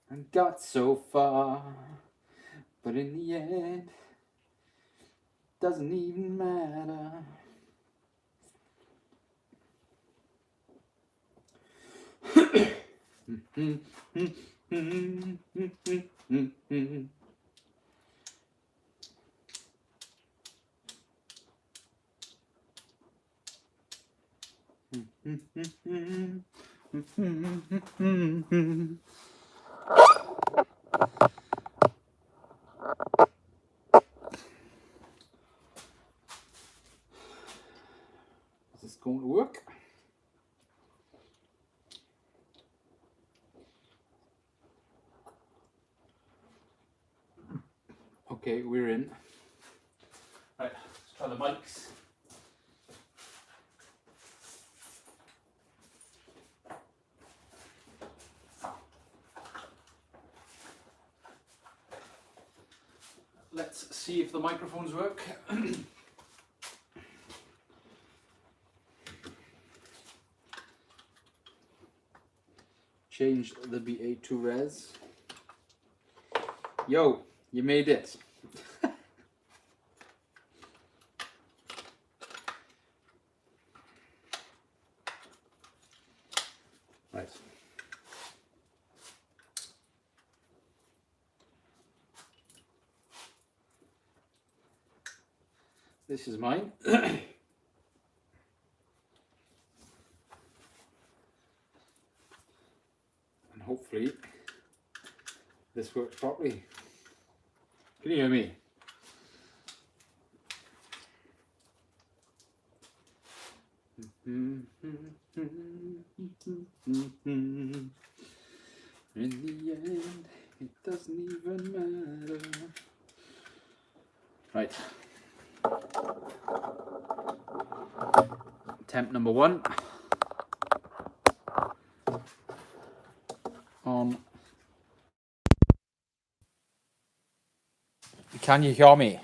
I got so far, but in the end, doesn't even matter. Is this going to work? Okay, we're in. Right, let's try the mics. Let's see if the microphones work. Change the BA to res. Yo, you made it. Right. This is mine. And hopefully this works properly. Can you hear me? In the end, it doesn't even matter. Right. Attempt number 1. On. Can you hear me?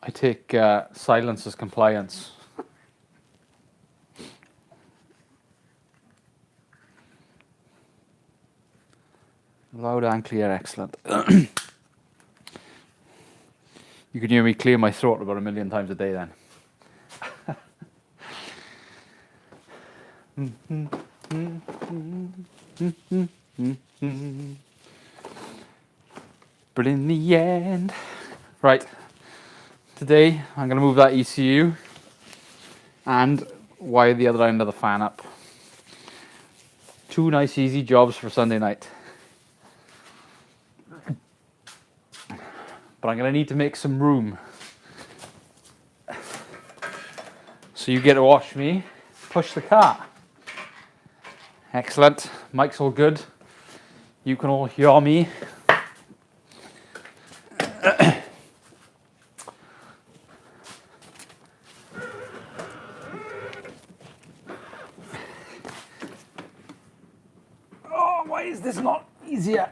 I take silence as compliance. Loud and clear, excellent. You can hear me clear my throat about 1,000,000 times a day then. But in the end, right, today I'm going to move that ECU and wire the other end of the fan up. 2 nice easy jobs for Sunday night. But I'm going to need to make some room. So you get to watch me push the car. Excellent. Mic's all good. You can all hear me. Oh, why is this not easier?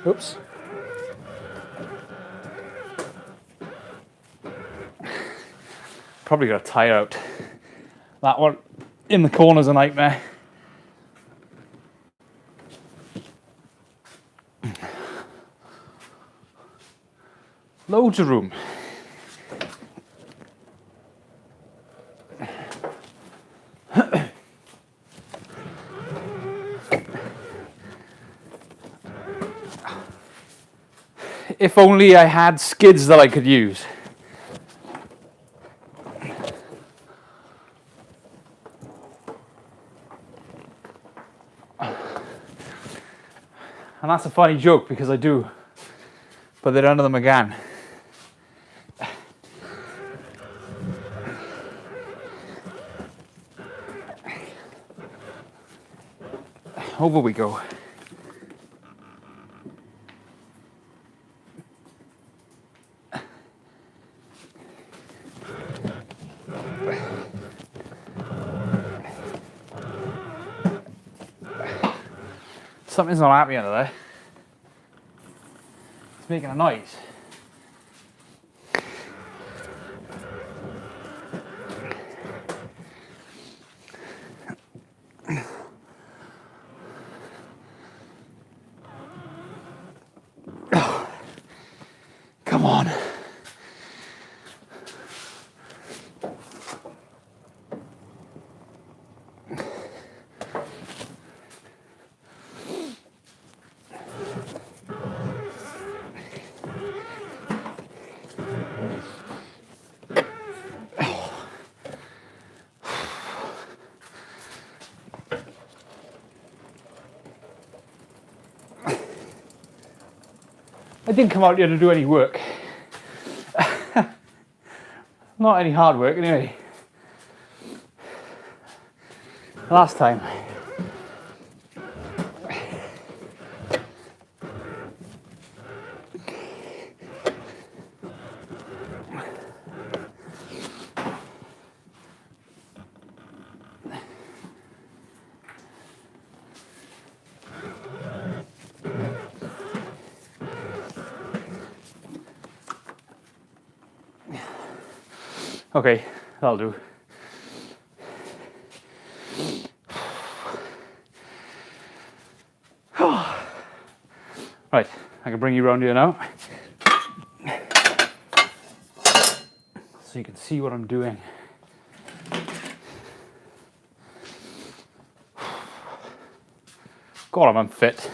Oops. Probably got a tire out. That one in the corner's a nightmare. Loads of room. If only I had skids that I could use. And that's a funny joke because I do, but they're under them again. Over we go. Something's not happening under there. It's making a noise. Come on. I didn't come out here to do any work. Not any hard work anyway. Last time. Okay, that'll do. Right, I can bring you around here now. So you can see what I'm doing. God, I'm unfit.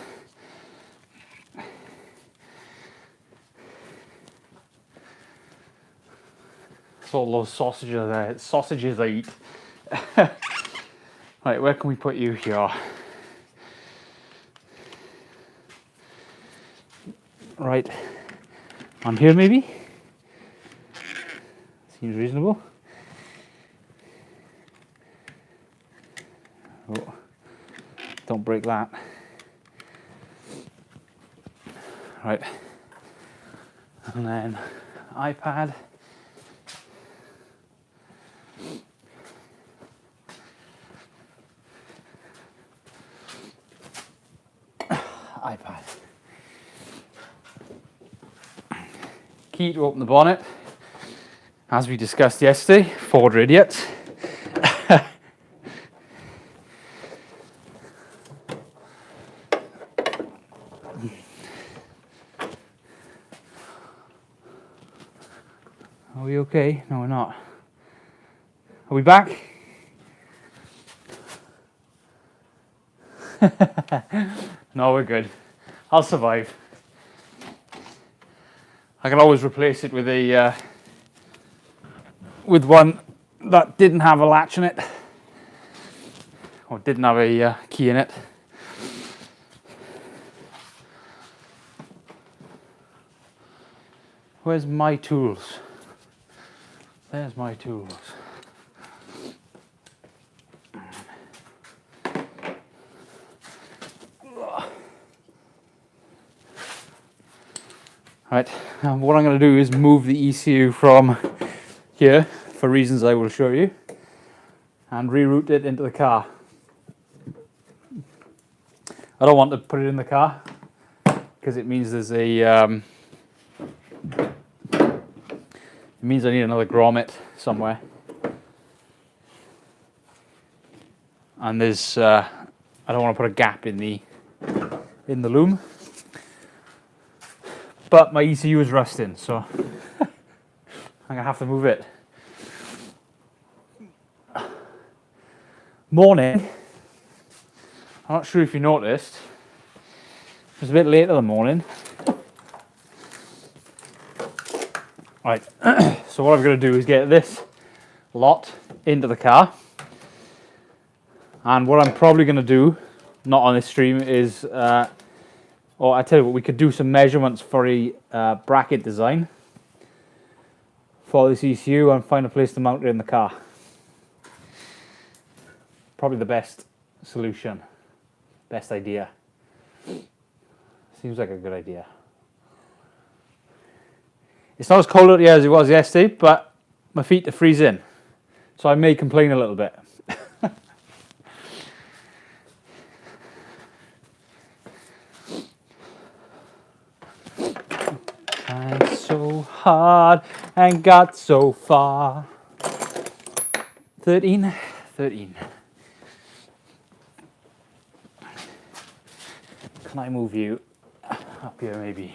All those sausages I eat. Right, where can we put you here? Right, on here maybe? Seems reasonable. Oh, don't break that. Right, and then iPad. iPad. Key to open the bonnet, as we discussed yesterday, forward radius. Are we okay? No, we're not. Are we back? No, we're good. I'll survive. I can always replace it with a with one that didn't have a latch in it, or didn't have a key in it. Where's my tools? There's my tools. Right, and what I'm going to do is move the ECU from here, for reasons I will show you, and reroute it into the car. I don't want to put it in the car, because it means there's a, it means I need another grommet somewhere. And there's, I don't want to put a gap in the loom. But my ECU is rusting, so I'm gonna have to move it. Morning. I'm not sure if you noticed. It was a bit later than morning. Right. So what I'm gonna do is get this lot into the car. And what I'm probably gonna do, not on this stream, is or I tell you what, we could do some measurements for a bracket design for this ECU and find a place to mount it in the car. Probably the best solution, best idea. Seems like a good idea. It's not as cold out here as it was yesterday, but my feet are freezing. So I may complain a little bit. Tried so hard and got so far. 13. Can I move you up here maybe?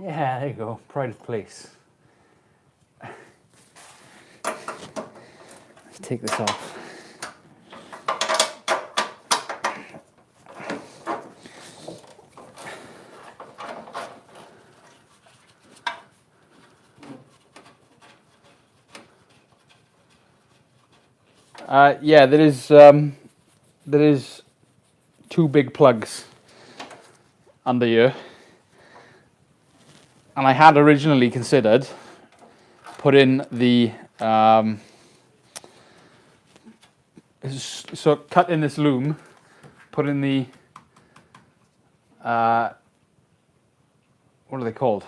Yeah, there you go. Pride of place. Let's take this off. Yeah, there is 2 big plugs under here, and I had originally considered putting the so cut in this loom, put in the what are they called?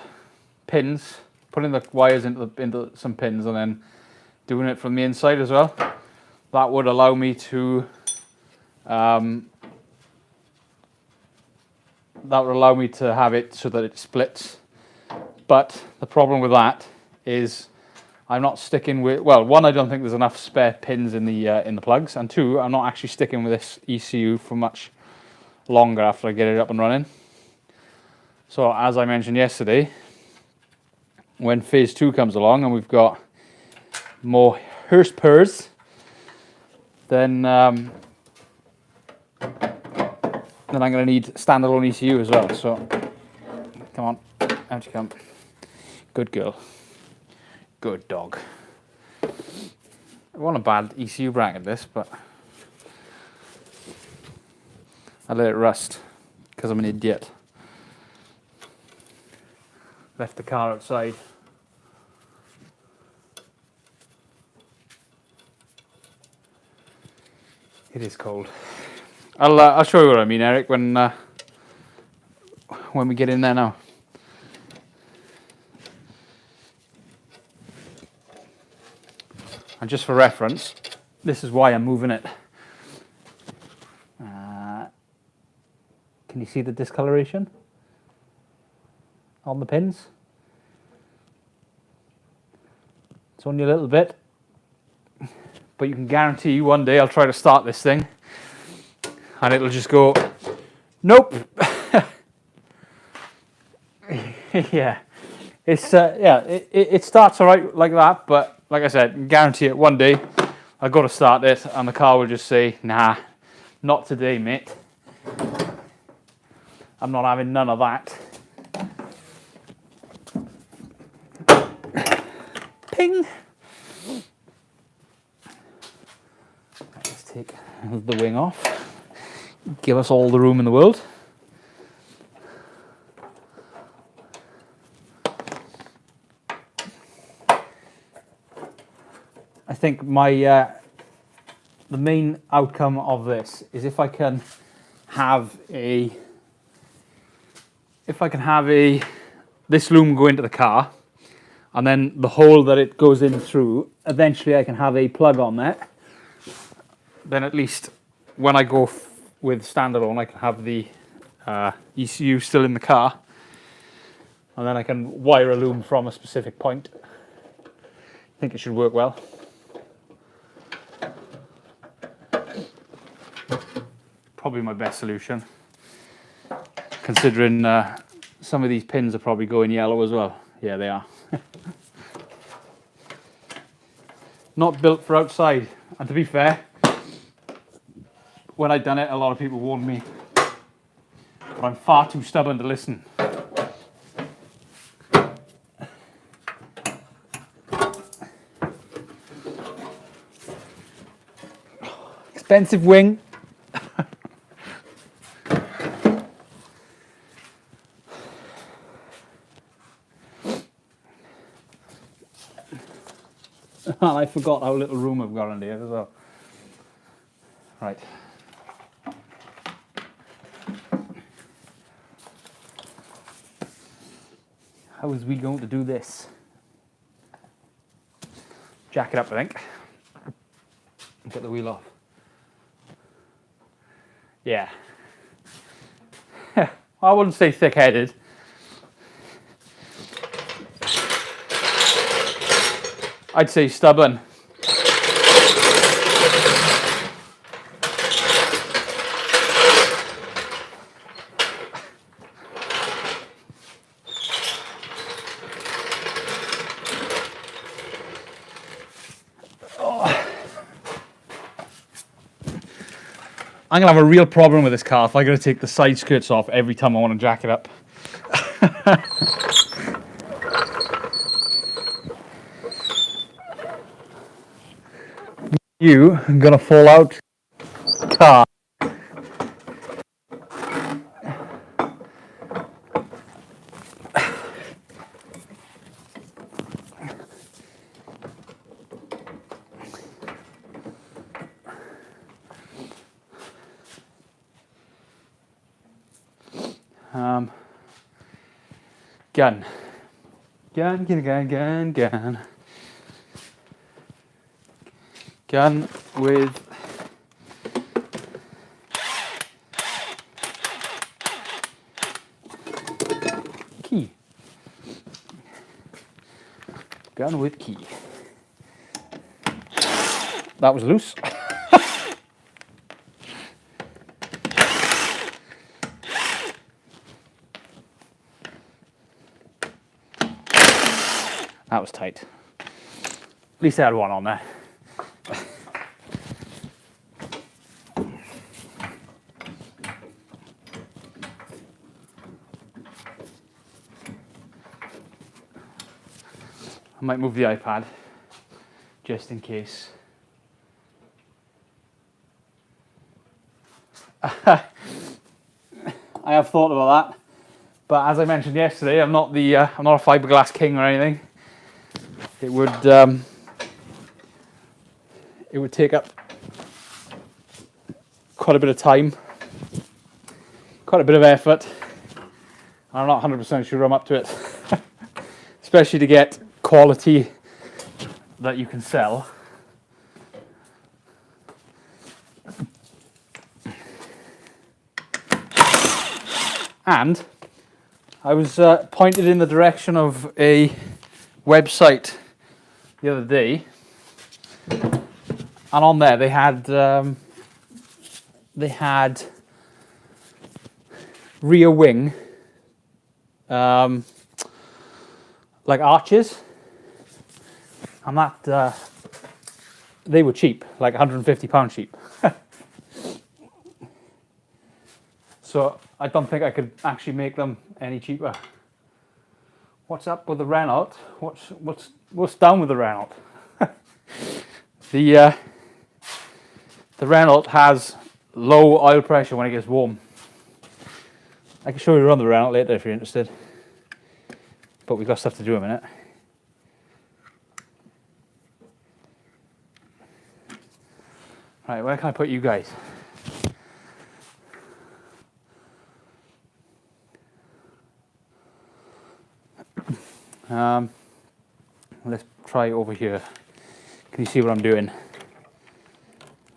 Pins. Putting the wires into some pins and then doing it from the inside as well. That would allow me to have it so that it splits. But the problem with that is I'm not sticking with, well, one, I don't think there's enough spare pins in the plugs, and 2, I'm not actually sticking with this ECU for much longer after I get it up and running. So as I mentioned yesterday, when phase 2 comes along and we've got more horsepower, then I'm going to need standalone ECU as well. So come on, out you come. Good girl. Good dog. I want a bad ECU bracket this, but I let it rust because I'm an idiot. Left the car outside. It is cold. I'll show you what I mean, Eric, when we get in there now. And just for reference, this is why I'm moving it. Can you see the discoloration on the pins? It's only a little bit, but you can guarantee one day I'll try to start this thing and it'll just go, nope. Yeah, it's it starts all right like that, but like I said, guarantee it one day I've got to start it and the car will just say, nah, not today, mate. I'm not having none of that. Ping. Let's take the wing off. Give us all the room in the world. I think the main outcome of this is if I can have this loom go into the car, and then the hole that it goes in through, eventually I can have a plug on there. Then at least when I go with standalone, I can have the ECU still in the car, and then I can wire a loom from a specific point. I think it should work well. Probably my best solution, considering some of these pins are probably going yellow as well. Yeah, they are. Not built for outside. And to be fair, when I'd done it, a lot of people warned me, but I'm far too stubborn to listen. Expensive wing. And I forgot how little room I've got in here as well. Right. How is we going to do this? Jack it up, I think. Get the wheel off. Yeah. I wouldn't say thick-headed. I'd say stubborn. I'm going to have a real problem with this car if I got to take the side skirts off every time I want to jack it up. You are going to fall out car. Gun. Gun, gun, gun, gun, gun. Gun with key. Gun with key. That was loose. That was tight. At least I had one on there. I might move the iPad just in case. I have thought about that, but as I mentioned yesterday, I'm not a fiberglass king or anything. It would take up quite a bit of time, quite a bit of effort. I'm not 100% sure I'm up to it, especially to get quality that you can sell. And I was pointed in the direction of a website the other day, and on there they had rear wing like arches, and that they were cheap, like £150 cheap. So I don't think I could actually make them any cheaper. What's up with the Renault? What's down with the Renault? The Renault has low oil pressure when it gets warm. I can show you around the Renault later if you're interested. But we've got stuff to do in a minute. Right, where can I put you guys? Let's try over here. Can you see what I'm doing?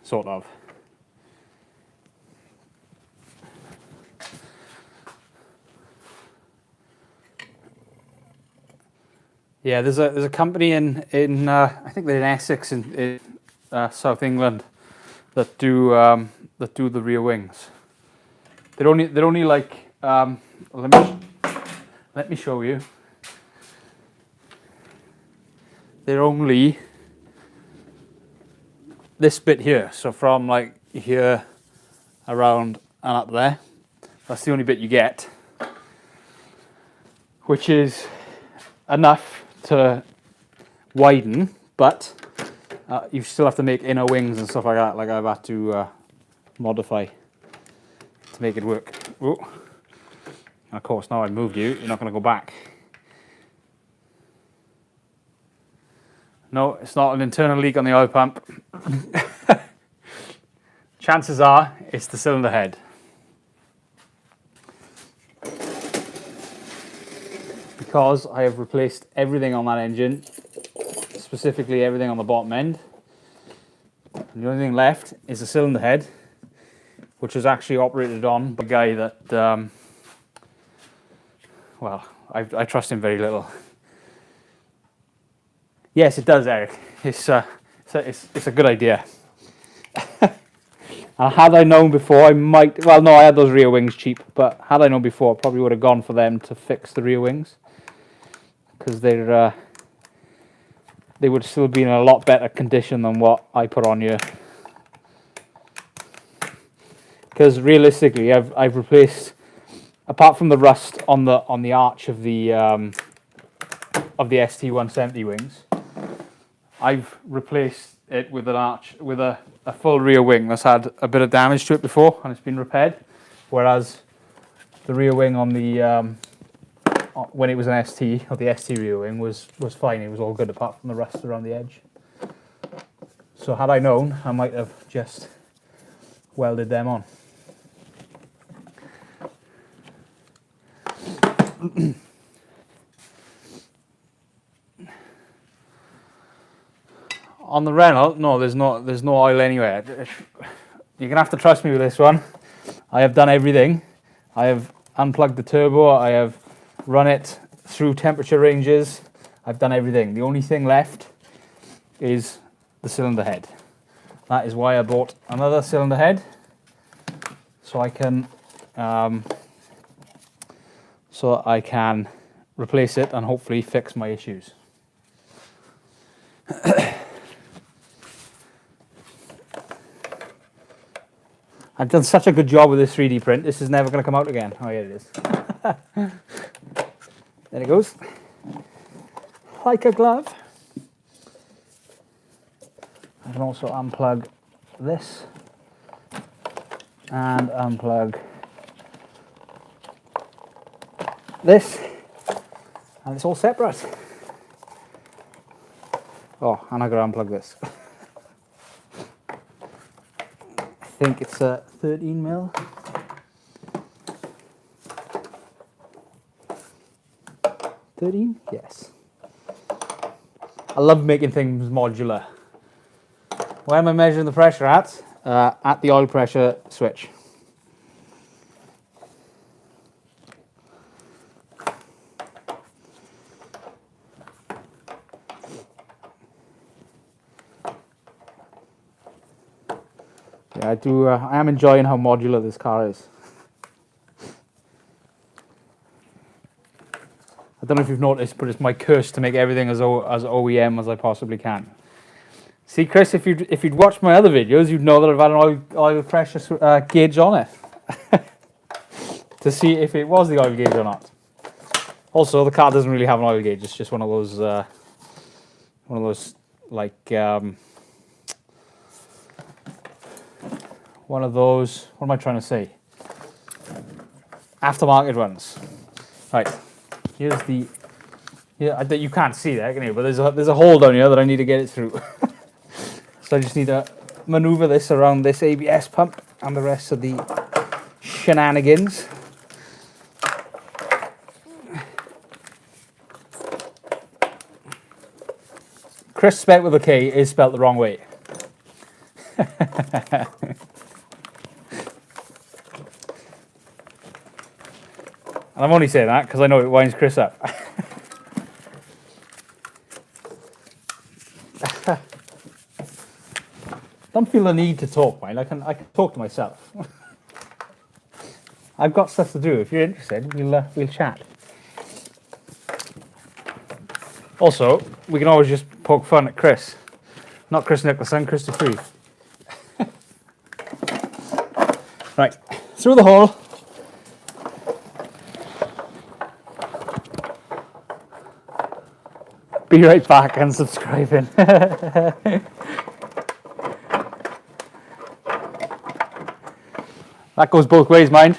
Sort of. Yeah, there's a company in I think they're in Essex in South England that do the rear wings. They're only like let me show you. They're only this bit here, so from like here around and up there. That's the only bit you get, which is enough to widen, but you still have to make inner wings and stuff like that, like I've had to modify to make it work. Ooh. And of course, now I've moved you, you're not going to go back. No, it's not an internal leak on the oil pump. Chances are it's the cylinder head. Because I have replaced everything on that engine, specifically everything on the bottom end. The only thing left is the cylinder head, which was actually operated on by a guy that, well, I trust him very little. Yes, it does, Eric. It's a good idea. Had I known before, I might... Well, no, I had those rear wings cheap, but had I known before, I probably would have gone for them to fix the rear wings. Because they would still be in a lot better condition than what I put on here. Because realistically, I've replaced, apart from the rust on the arch of the ST170 wings, I've replaced it with an arch with a full rear wing that's had a bit of damage to it before and it's been repaired. Whereas the rear wing on the when it was an ST, or the ST rear wing, was fine. It was all good apart from the rust around the edge. So had I known, I might have just welded them on. On the Renault, no, there's no oil anywhere. You're gonna have to trust me with this one. I have done everything. I have unplugged the turbo. I have run it through temperature ranges. I've done everything. The only thing left is the cylinder head. That is why I bought another cylinder head, so I can replace it and hopefully fix my issues. I've done such a good job with this 3D print, this is never going to come out again. Oh, here it is. There it goes. Like a glove. I can also unplug this and unplug this, and it's all separate. Oh, and I gotta unplug this. I think it's a 13mm. Yes. I love making things modular. Where am I measuring the pressure at? At the oil pressure switch. Yeah, I am enjoying how modular this car is. I don't know if you've noticed, but it's my curse to make everything as OEM as I possibly can. See, Chris, if you'd watched my other videos, you'd know that I've had an oil pressure gauge on it to see if it was the oil gauge or not. Also, the car doesn't really have an oil gauge; it's just one of those like one of those. What am I trying to say? Aftermarket ones. Right. Here's the. Yeah, you can't see that, can you? But there's a hole down here that I need to get it through. So I just need to maneuver this around this ABS pump and the rest of the shenanigans. Chris spelt with a K is spelt the wrong way. And I'm only saying that because I know it winds Chris up. Don't feel the need to talk, mate. I can talk to myself. I've got stuff to do. If you're interested, we'll chat. Also, we can always just poke fun at Chris. Not Chris Nicholson, Chris Dupree. Right, through the hole. Be right back and subscribing. That goes both ways, mind.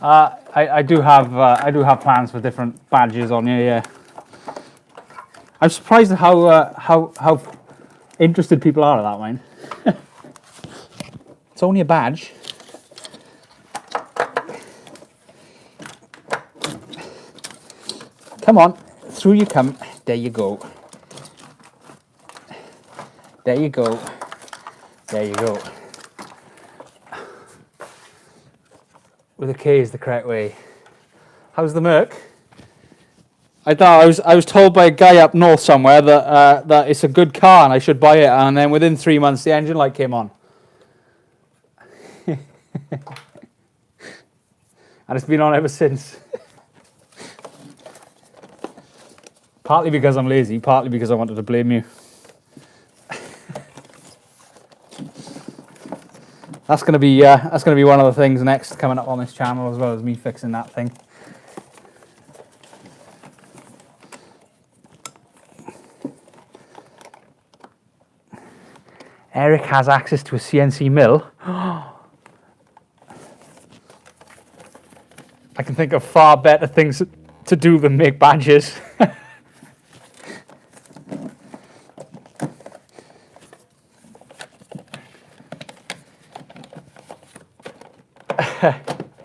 I do have plans for different badges on here. Yeah, I'm surprised at how interested people are at that, mind. It's only a badge. Come on, through you come. There you go. There you go. There you go. With a K is the correct way. How's the Merc? I was told by a guy up north somewhere that that it's a good car and I should buy it, and then within 3 months the engine light came on. And it's been on ever since. Partly because I'm lazy, partly because I wanted to blame you. That's gonna be one of the things next coming up on this channel, as well as me fixing that thing. Eric has access to a CNC mill. I can think of far better things to do than make badges.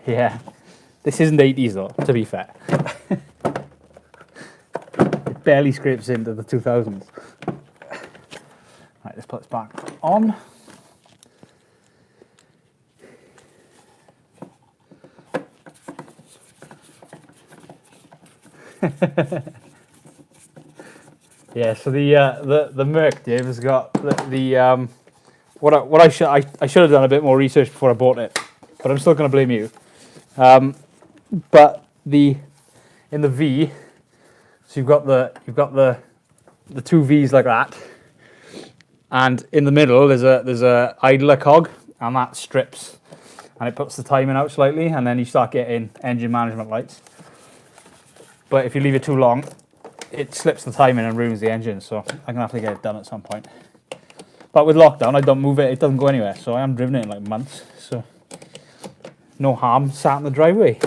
Yeah, this isn't 80s though, to be fair. It barely scrapes into the 2000s. Right, let's put this back on. Yeah, so the Merc, Dave, has got the what I should have done a bit more research before I bought it, but I'm still going to blame you. But in the V, so you've got the two V's like that, and in the middle there's a idler cog, and that strips, and it puts the timing out slightly, and then you start getting engine management lights. But if you leave it too long, it slips the timing and ruins the engine, so I'm gonna have to get it done at some point. But with lockdown, I don't move it; it doesn't go anywhere, so I haven't driven it in like months. So no harm sat in the driveway.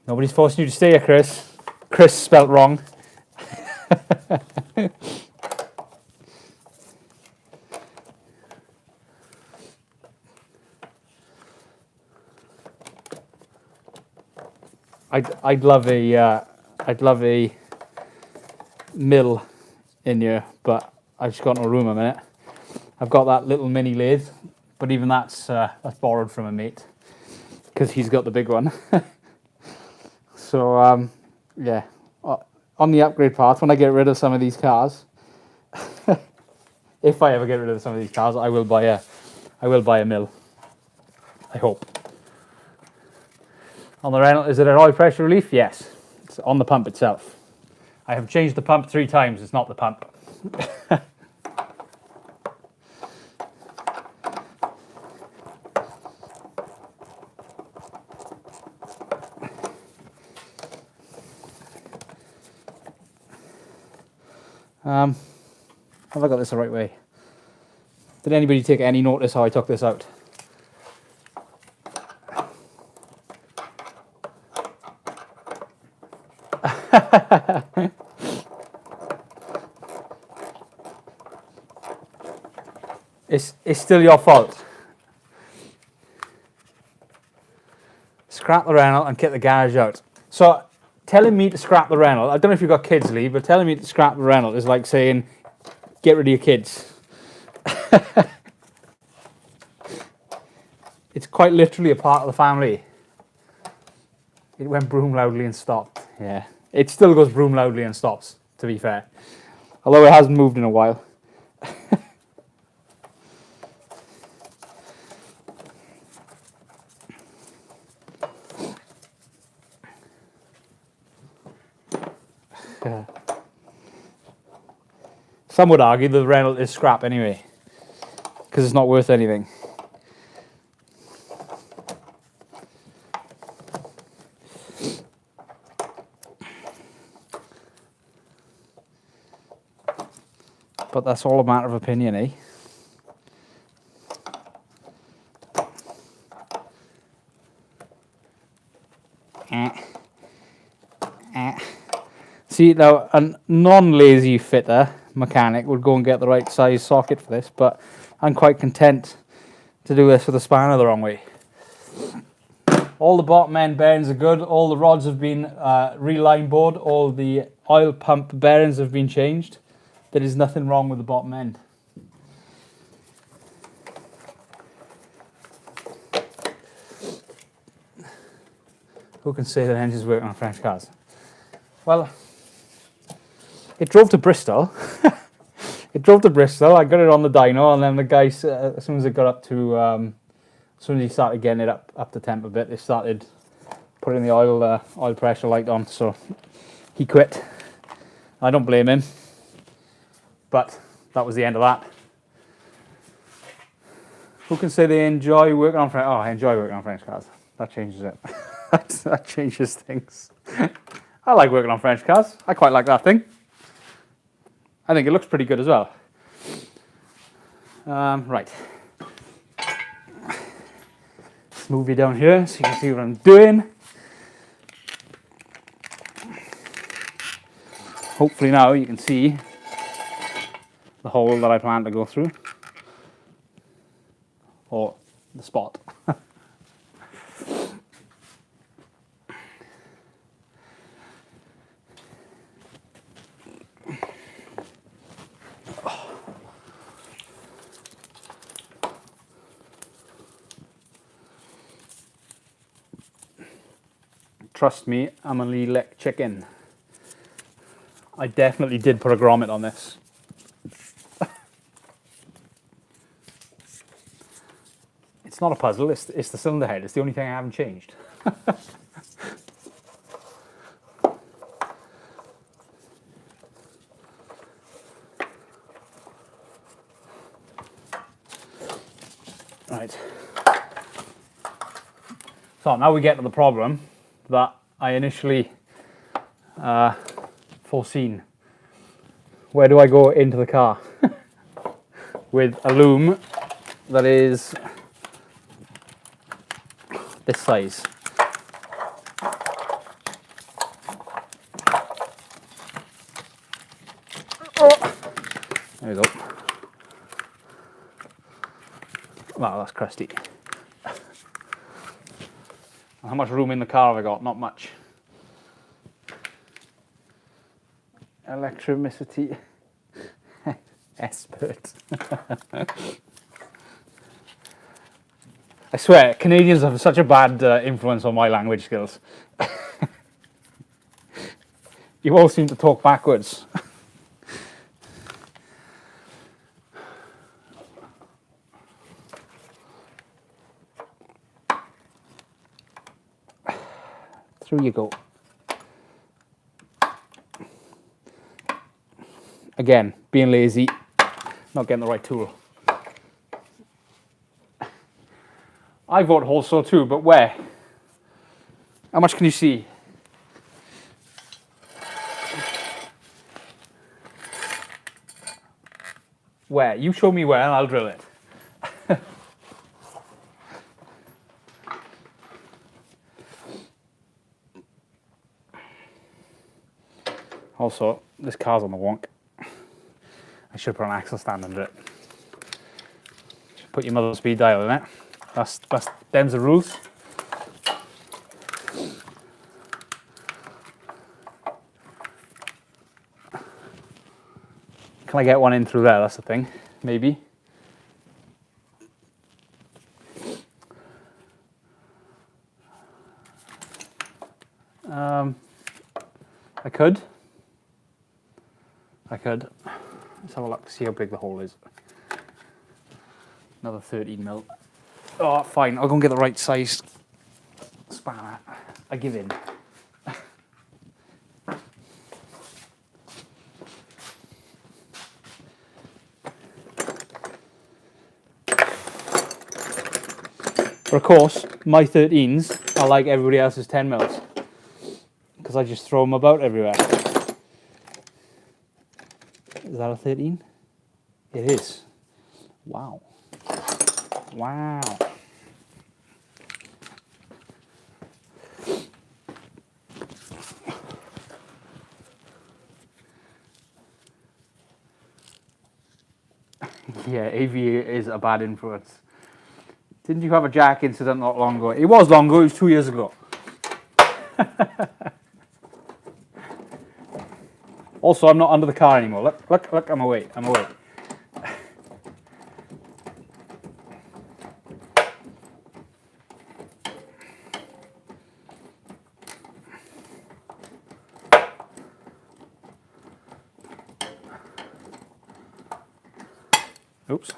Nobody's forcing you to stay here, Chris. Chris spelt wrong. I'd love a mill in here, but I've just got no room a minute. I've got that little mini lathe, but even that's borrowed from a mate because he's got the big one. So yeah, on the upgrade path, when I get rid of some of these cars, if I ever get rid of some of these cars, I will buy a mill. I hope. On the Reynolds, is it an oil pressure relief? Yes, it's on the pump itself. I have changed the pump 3 times. It's not the pump. Have I got this the right way? Did anybody take any notice how I took this out? It's still your fault. Scrap the Renault and kit the garage out. So telling me to scrap the Renault, I don't know if you've got kids, Lee, but telling me to scrap the Renault is like saying, get rid of your kids. It's quite literally a part of the family. It went broom loudly and stopped. Yeah, it still goes broom loudly and stops, to be fair. Although it hasn't moved in a while. Some would argue the Renault is scrap anyway, because it's not worth anything. But that's all a matter of opinion, eh? See, now a non-lazy fitter mechanic would go and get the right size socket for this, but I'm quite content to do this with the spanner the wrong way. All the bottom end bearings are good. All the rods have been reline bored. All the oil pump bearings have been changed. There is nothing wrong with the bottom end. Who can say that engines work on French cars? Well, it drove to Bristol. It drove to Bristol. I got it on the dyno, and then the guy, as soon as it got up to, as soon as he started getting it up to temp a bit, they started putting the oil pressure light on. So he quit. I don't blame him. But that was the end of that. Who can say they enjoy working on French? Oh, I enjoy working on French cars. That changes it. That changes things. I like working on French cars. I quite like that thing. I think it looks pretty good as well. Right. Let's move you down here so you can see what I'm doing. Hopefully now you can see the hole that I plan to go through. Or the spot. Trust me, I'm an elect chicken. I definitely did put a grommet on this. It's not a puzzle, it's the cylinder head. It's the only thing I haven't changed. Right. So now we get to the problem that I initially foreseen. Where do I go into the car? With a loom that is this size. Oh. There we go. Wow, that's crusty. How much room in the car have I got? Not much. Electromicity expert. I swear, Canadians have such a bad influence on my language skills. You all seem to talk backwards. Through you go. Again, being lazy, not getting the right tool. I vote hole saw too, but where? How much can you see? Where? You show me where and I'll drill it. Also, this car's on the wonk. I should put an axle stand under it. Put your mother speed dial in it. Them's the rules. Can I get one in through there? That's the thing. Maybe. I could. Let's have a look, see how big the hole is. Another 13mm. Oh, fine, I'll go and get the right size spanner. I give in. But of course, my 13s are like everybody else's 10mm. Because I just throw them about everywhere. Is that a 13? It is. Wow. Wow. Yeah, AV is a bad influence. Didn't you have a jack incident not long ago? It was long ago, it was 2 years ago. Also, I'm not under the car anymore. Look, I'm away. Oops.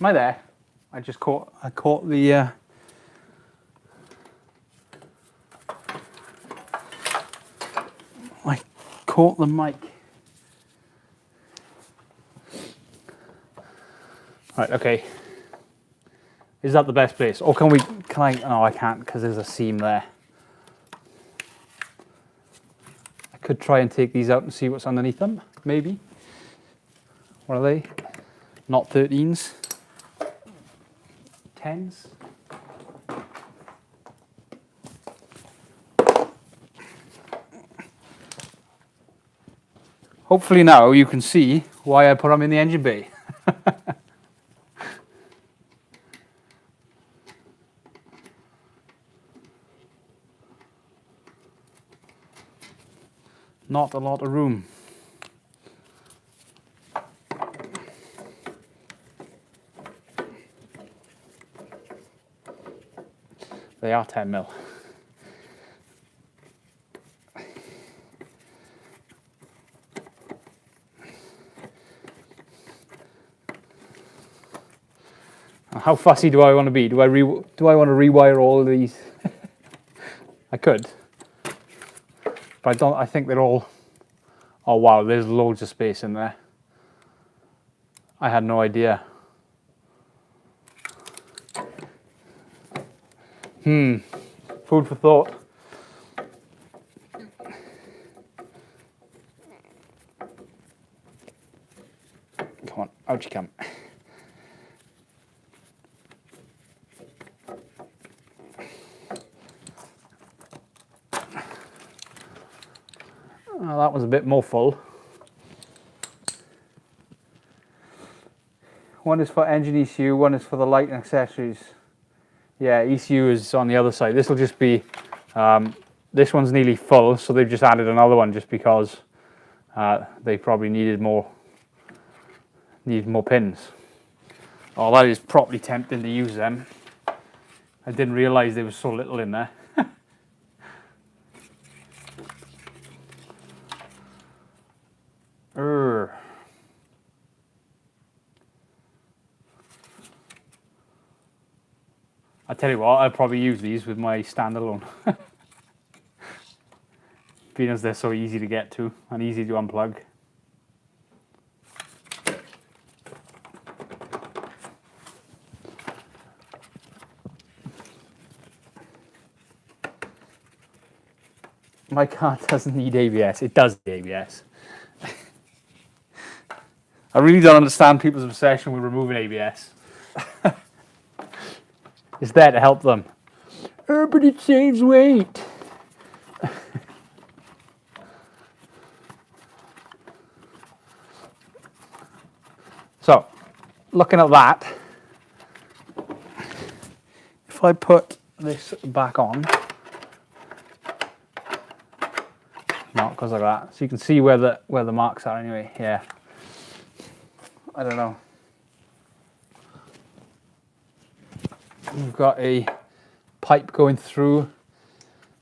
Am I there? I caught the I caught the mic. Right, okay. Is that the best place? Or can I, no, I can't because there's a seam there. I could try and take these out and see what's underneath them, maybe. What are they? Not 13s. 10s. Hopefully now you can see why I put them in the engine bay. Not a lot of room. They are 10 mil. How fussy do I want to be? Do I want to rewire all of these? I could, but I don't. I think they're all. Oh wow, there's loads of space in there. I had no idea. Food for thought. Come on, out you come. Oh, that was a bit more full. One is for engine ECU, one is for the light and accessories. Yeah, ECU is on the other side. This will just be, this one's nearly full, so they've just added another one just because they probably needed more pins. Oh, that is properly tempting to use them. I didn't realise there was so little in there. I tell you what, I'll probably use these with my standalone. Being as they're so easy to get to and easy to unplug. My car doesn't need ABS. It does need ABS. I really don't understand people's obsession with removing ABS. It's there to help them. Oh, but it saves weight. So, looking at that, if I put this back on, not because of that, so you can see where the marks are anyway. Yeah, I don't know. We've got a pipe going through.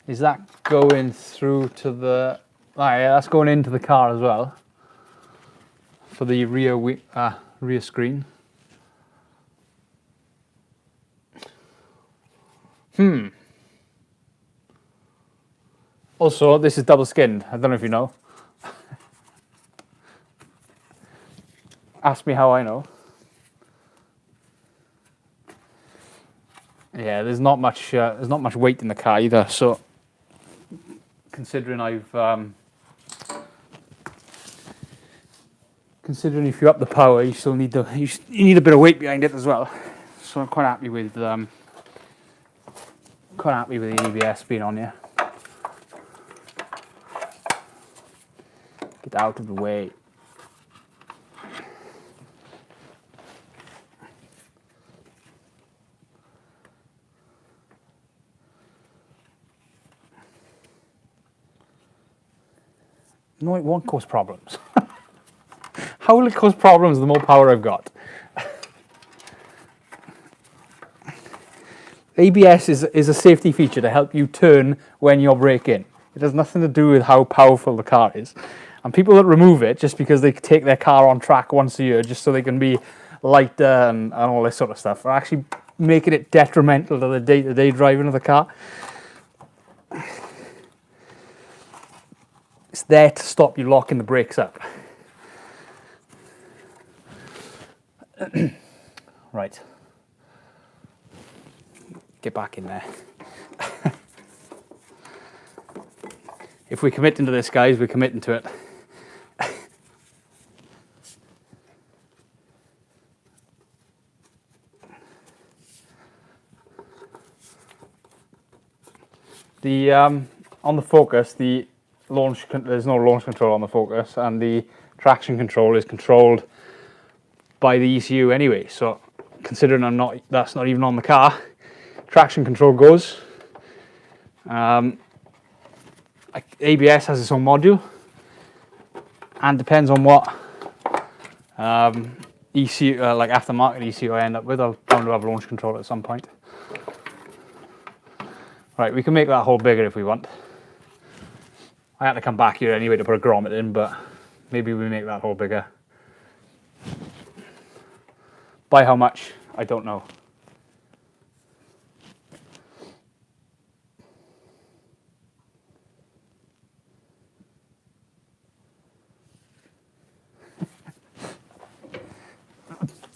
Is that going through to the? Oh yeah, that's going into the car as well for the rear screen. Also, this is double skinned. I don't know if you know. Ask me how I know. Yeah, there's not much weight in the car either. So, considering considering if you up the power, you still need you need a bit of weight behind it as well. So I'm quite happy with quite happy with the ABS being on here. Get out of the way. No, it won't cause problems. How will it cause problems the more power I've got? ABS is a safety feature to help you turn when you're braking. It has nothing to do with how powerful the car is. And people that remove it just because they take their car on track once a year just so they can be lighter and all this sort of stuff are actually making it detrimental to the day-to-day driving of the car. It's there to stop you locking the brakes up. Right. Get back in there. If we're committing to this, guys, we're committing to it. On the Focus, there's no launch control on the Focus, and the traction control is controlled by the ECU anyway. So, considering that's not even on the car, traction control goes. ABS has its own module, and depends on what ECU, like aftermarket ECU, I end up with. I'll bound to have launch control at some point. Right, we can make that hole bigger if we want. I had to come back here anyway to put a grommet in, but maybe we make that hole bigger. By how much, I don't know.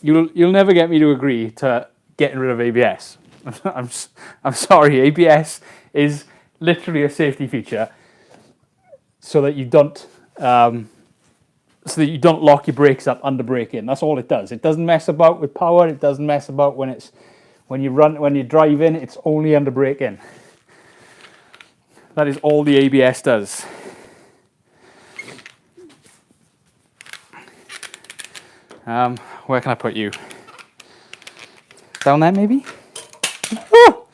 You'll never get me to agree to getting rid of ABS. I'm sorry, ABS is literally a safety feature so that you don't lock your brakes up under braking. That's all it does. It doesn't mess about with power. It doesn't mess about when you're driving. It's only under braking. That is all the ABS does. Where can I put you? Down there, maybe? Oh!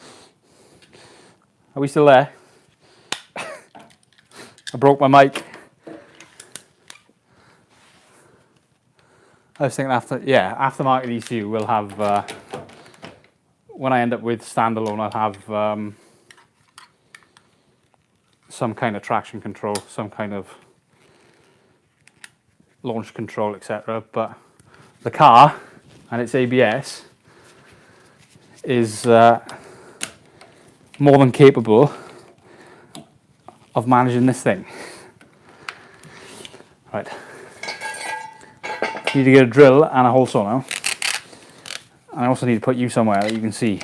Are we still there? I broke my mic. I was thinking aftermarket ECU will have, when I end up with standalone, I'll have some kind of traction control, some kind of launch control, etc. But the car and its ABS is more than capable of managing this thing. Right. Need to get a drill and a hole saw now. And I also need to put you somewhere that you can see.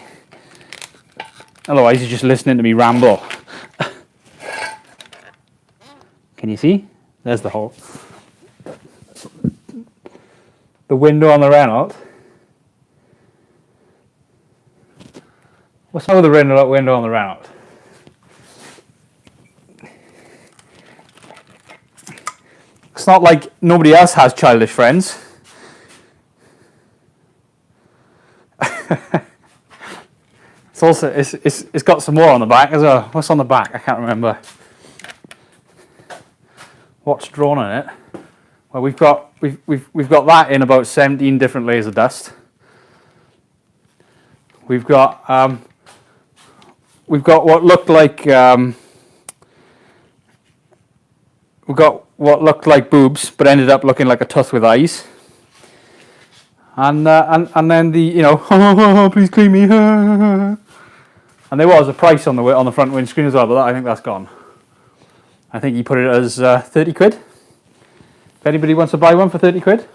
Otherwise you're just listening to me ramble. Can you see? There's the hole. The window on the Renault. What's wrong with the window on the Renault? It's not like nobody else has childish friends. It's got some more on the back as well. What's on the back? I can't remember. What's drawn on it? Well, we've got that in about 17 different layers of dust. We've got what looked like boobs, but ended up looking like a tooth with eyes. And then the please clean me. And there was a price on the front windscreen as well, but I think that's gone. I think he put it as 30 quid. If anybody wants to buy one for 30 quid.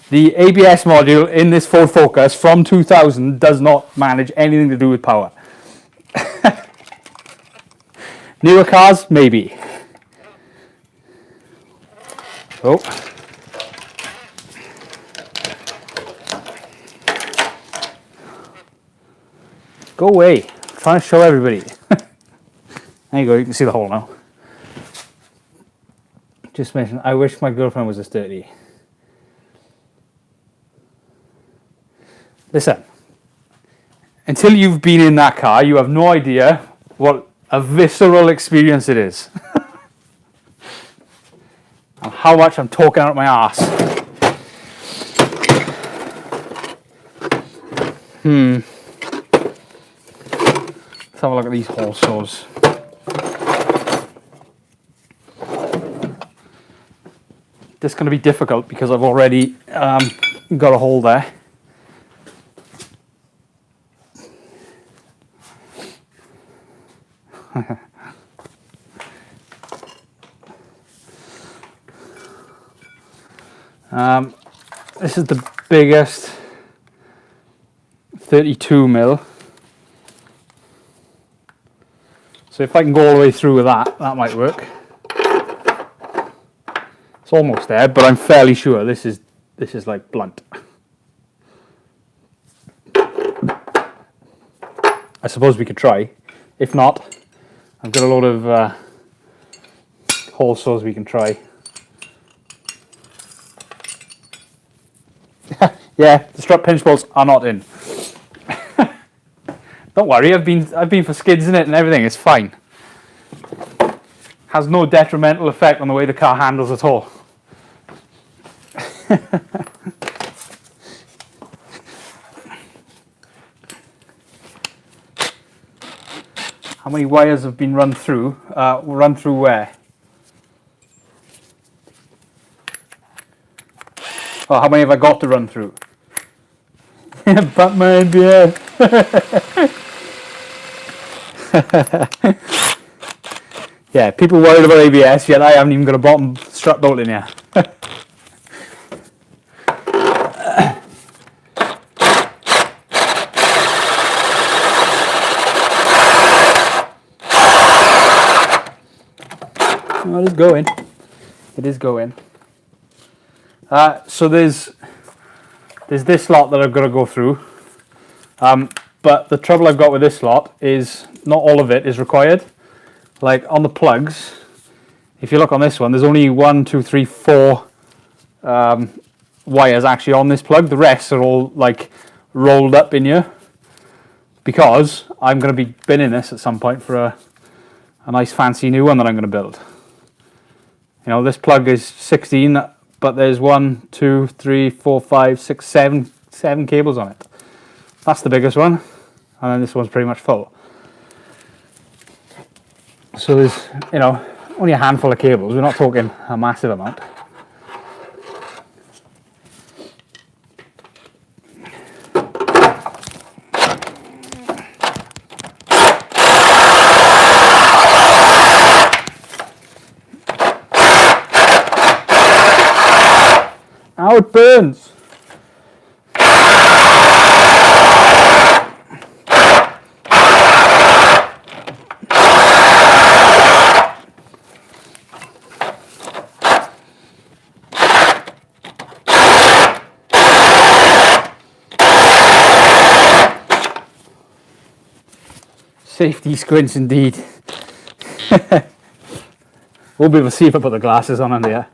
The ABS module in this Ford Focus from 2000 does not manage anything to do with power. Newer cars, maybe. Oh. Go away. I'm trying to show everybody. There you go, you can see the hole now. Just mention, I wish my girlfriend was as dirty. Listen, until you've been in that car, you have no idea what a visceral experience it is. And how much I'm talking out my ass. Let's have a look at these hole saws. This is going to be difficult because I've already got a hole there. This is the biggest 32 mil. So if I can go all the way through with that, that might work. It's almost there, but I'm fairly sure this is like blunt. I suppose we could try. If not, I've got a load of hole saws we can try. Yeah, the strut pinch bolts are not in. Don't worry, I've been for skids in it and everything. It's fine. Has no detrimental effect on the way the car handles at all. How many wires have been run through? Run through where? Oh, how many have I got to run through? Batman, yeah. Yeah, people worried about ABS, yet I haven't even got a bottom strut bolt in here. Oh, it is going. It is going. So there's this lot that I've got to go through, but the trouble I've got with this lot is not all of it is required. Like on the plugs, if you look on this one, there's only 1, 2, 3, 4 wires actually on this plug. The rest are all like rolled up in here because I'm going to be binning this at some point for a nice fancy new one that I'm going to build. You know, this plug is 16, but there's 1, 2, 3, 4, 5, 6, 7 cables on it. That's the biggest one, and then this one's pretty much full. So there's, you know, only a handful of cables. We're not talking a massive amount. Ow, it burns! Safety squints indeed. We'll be able to see if I put the glasses on under here.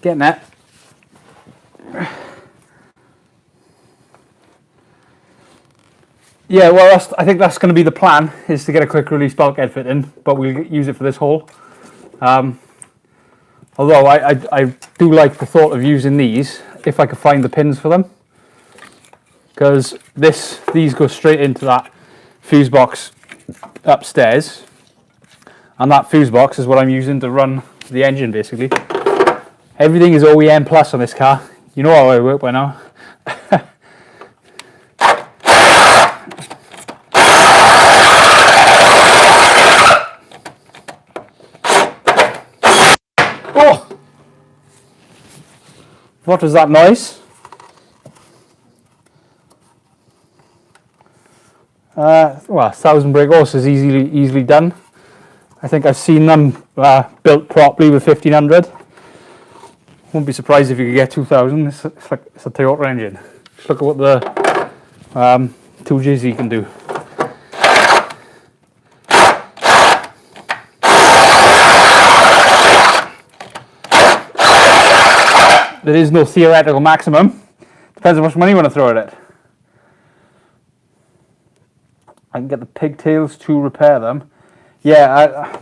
Getting that. Yeah, well, I think that's going to be the plan, is to get a quick release bulkhead fit in, but we'll use it for this hole. Although I do like the thought of using these if I could find the pins for them, because these go straight into that fuse box upstairs, and that fuse box is what I'm using to run the engine basically. Everything is OEM plus on this car. You know how I work by now. Oh! What was that noise? Well, 1000 brake horse is easily done. I think I've seen them built properly with 1500. Wouldn't be surprised if you could get 2000. It's a Toyota engine. Just look at what the 2JZ can do. There is no theoretical maximum. Depends how much money you want to throw at it. I can get the pigtails to repair them. Yeah,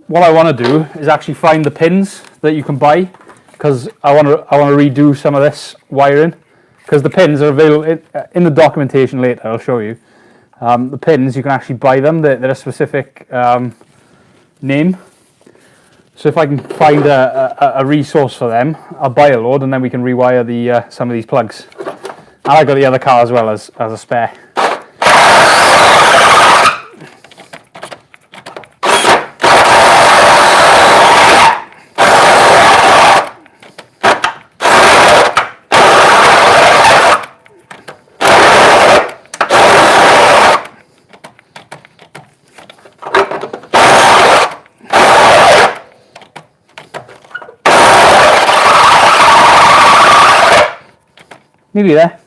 what I want to do is actually find the pins that you can buy, because I want to redo some of this wiring, because the pins are available in the documentation later. I'll show you. The pins, you can actually buy them. They're a specific name. So if I can find a resource for them, I'll buy a load and then we can rewire some of these plugs. And I got the other car as well as a spare. Nearly there.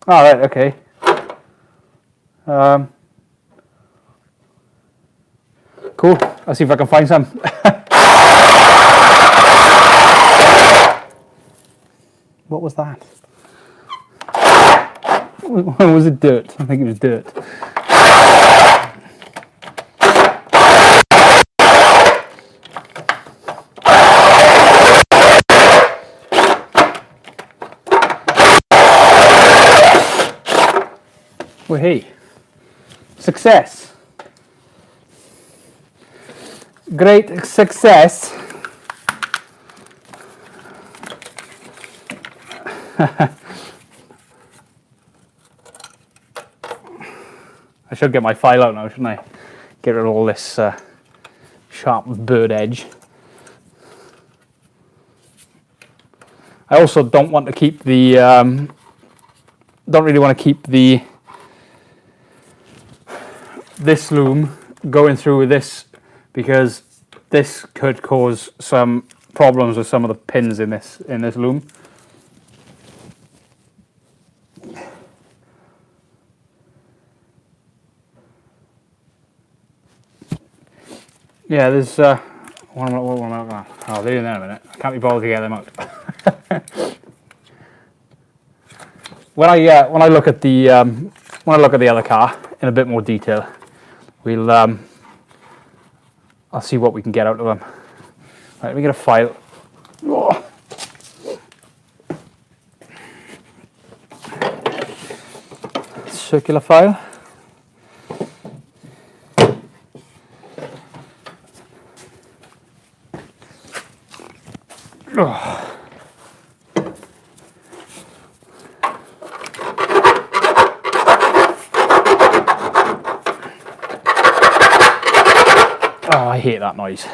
All right, okay. Cool. I'll see if I can find some. What was that? Was it dirt? I think it was dirt. Well, hey, success. Great success. I should get my file out now, shouldn't I? Get rid of all this sharp bird edge. I also don't want to keep the, don't really want to keep this loom going through with this, because this could cause some problems with some of the pins in this loom. Yeah, there's what am I looking at? Oh, they're in there a minute. I can't be bothered to get them out. when I look at the other car in a bit more detail, we'll I'll see what we can get out of them. Right, let me get a file. Oh. Circular file. Oh. Oh, I hate that noise.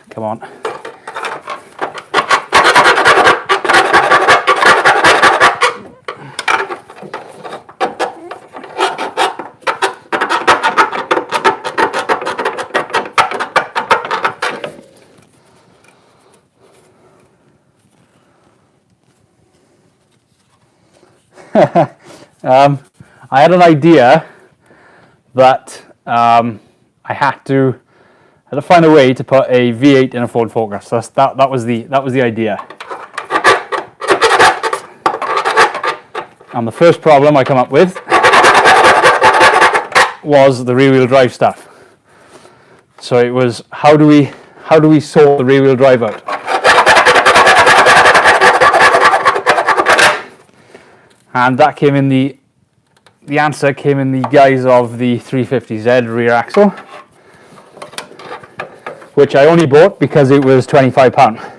Come on. I had an idea that I had to find a way to put a V8 in a Ford Focus. That was the idea. And the first problem I come up with was the rear wheel drive stuff. So it was, how do we sort the rear wheel drive out? And that came in the answer came in the guise of the 350Z rear axle, which I only bought because it was £25.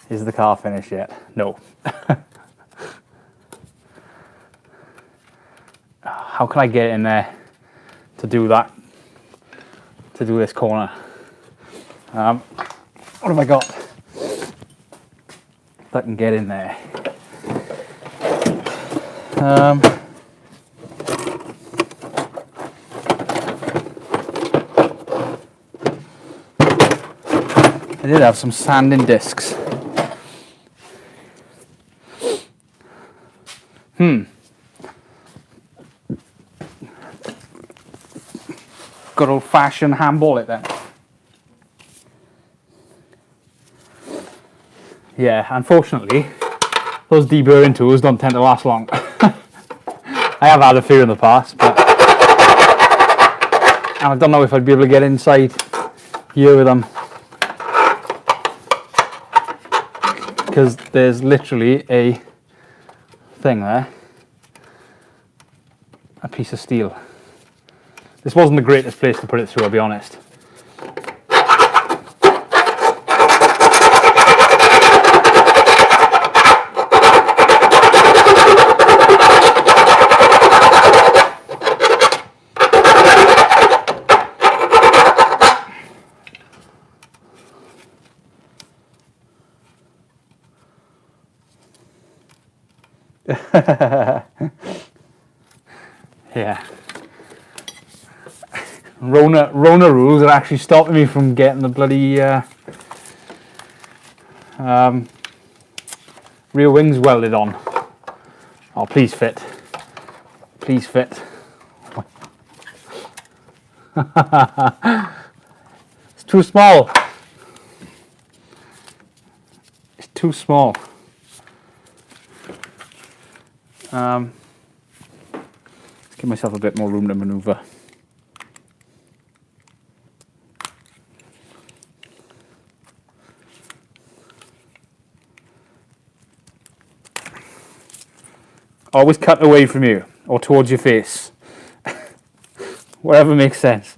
Is the car finished yet? No. How can I get in there to do that? To do this corner? What have I got that can get in there? I did have some sanding discs. Good old-fashioned handball it then. Yeah, unfortunately, those deburring tools don't tend to last long. I have had a few in the past, but and I don't know if I'd be able to get inside here with them, because there's literally a thing there, a piece of steel. This wasn't the greatest place to put it through, I'll be honest. Yeah. Rona rules are actually stopping me from getting the bloody rear wings welded on. Oh, please fit. Please fit. It's too small. It's too small. Let's give myself a bit more room to maneuver. Always cut away from you or towards your face. Whatever makes sense.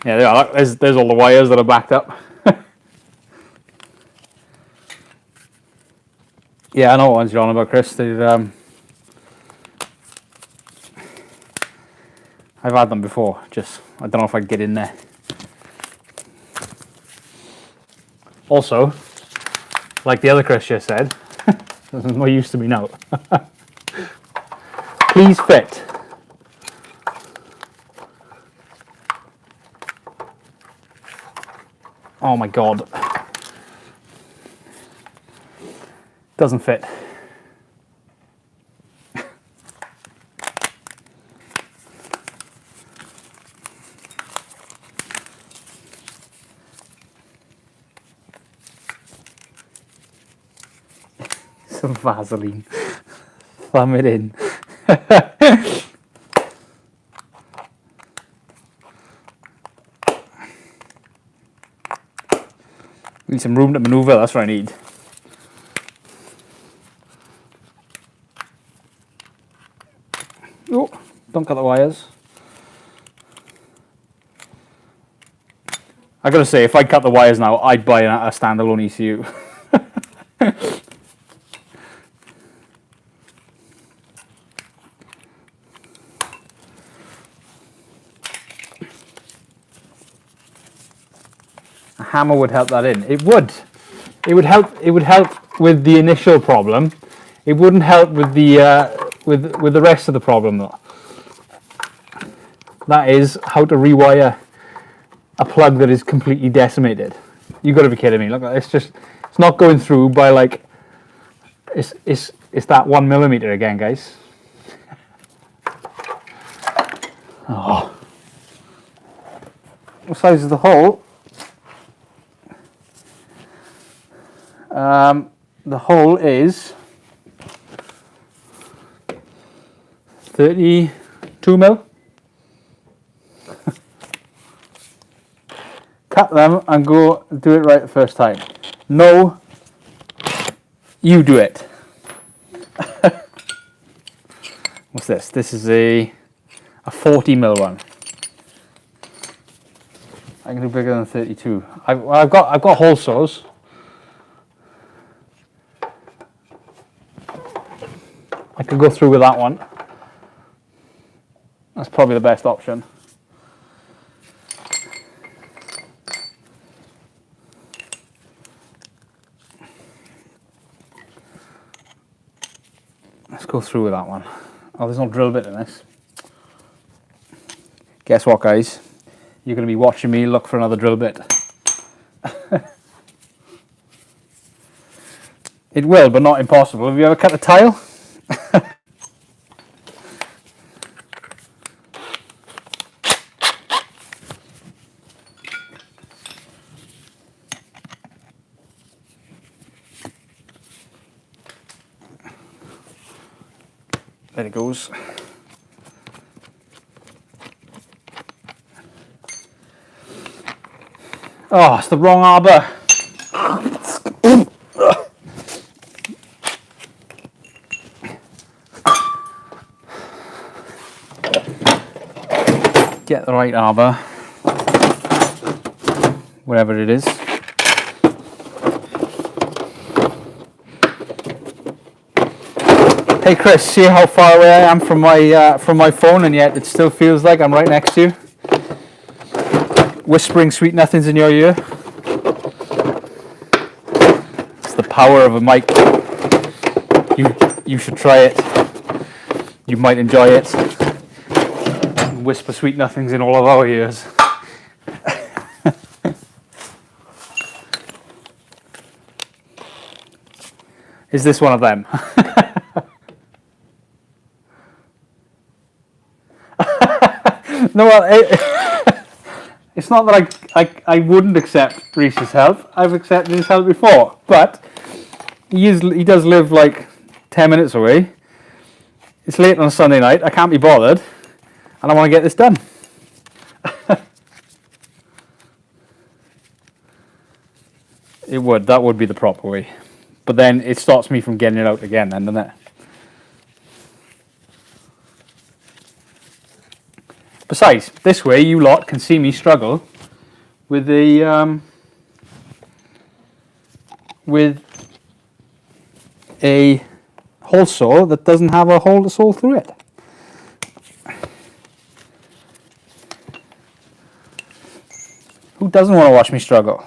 Yeah, there are. There's all the wires that are backed up. Yeah, I know what ones you're on about, Chris. They've, I've had them before. Just I don't know if I'd get in there. Also, like the other Chris just said, this is what used to be now. Please fit. Oh my god. Doesn't fit. Some Vaseline. Thumb it in. Need some room to maneuver, that's what I need. Oh, don't cut the wires. I gotta say, if I cut the wires now, I'd buy a standalone ECU. A hammer would help that in. It would. It would help. It would help with the initial problem. It wouldn't help with the with the rest of the problem though. That is how to rewire a plug that is completely decimated. You got to be kidding me! Look, it's not going through by like. It's that 1 millimeter again, guys. Oh. what size is the hole? The hole is 32 mil. Cut them and go do it right the first time. No, you do it. What's this? This is a 40 mil one. I can do bigger than 32. I've got hole saws. I could go through with that one. That's probably the best option. Let's go through with that one. Oh, there's no drill bit in this. Guess what, guys? You're going to be watching me look for another drill bit. It will, but not impossible. Have you ever cut a tile? There it goes. Oh, it's the wrong arbor. Get the right arbor, wherever it is. Hey Chris, see how far away I am from my phone, and yet it still feels like I'm right next to you, whispering sweet nothings in your ear. It's the power of a mic. You should try it. You might enjoy it. Whisper sweet nothings in all of our ears. Is this one of them? No, it's not that I wouldn't accept Reese's help. I've accepted his help before, but he does live like 10 minutes away. It's late on a Sunday night. I can't be bothered, and I want to get this done. That would be the proper way, but then it stops me from getting it out again, then, doesn't it? Besides, this way you lot can see me struggle with the with a hole saw that doesn't have a hole to saw through it. Who doesn't want to watch me struggle?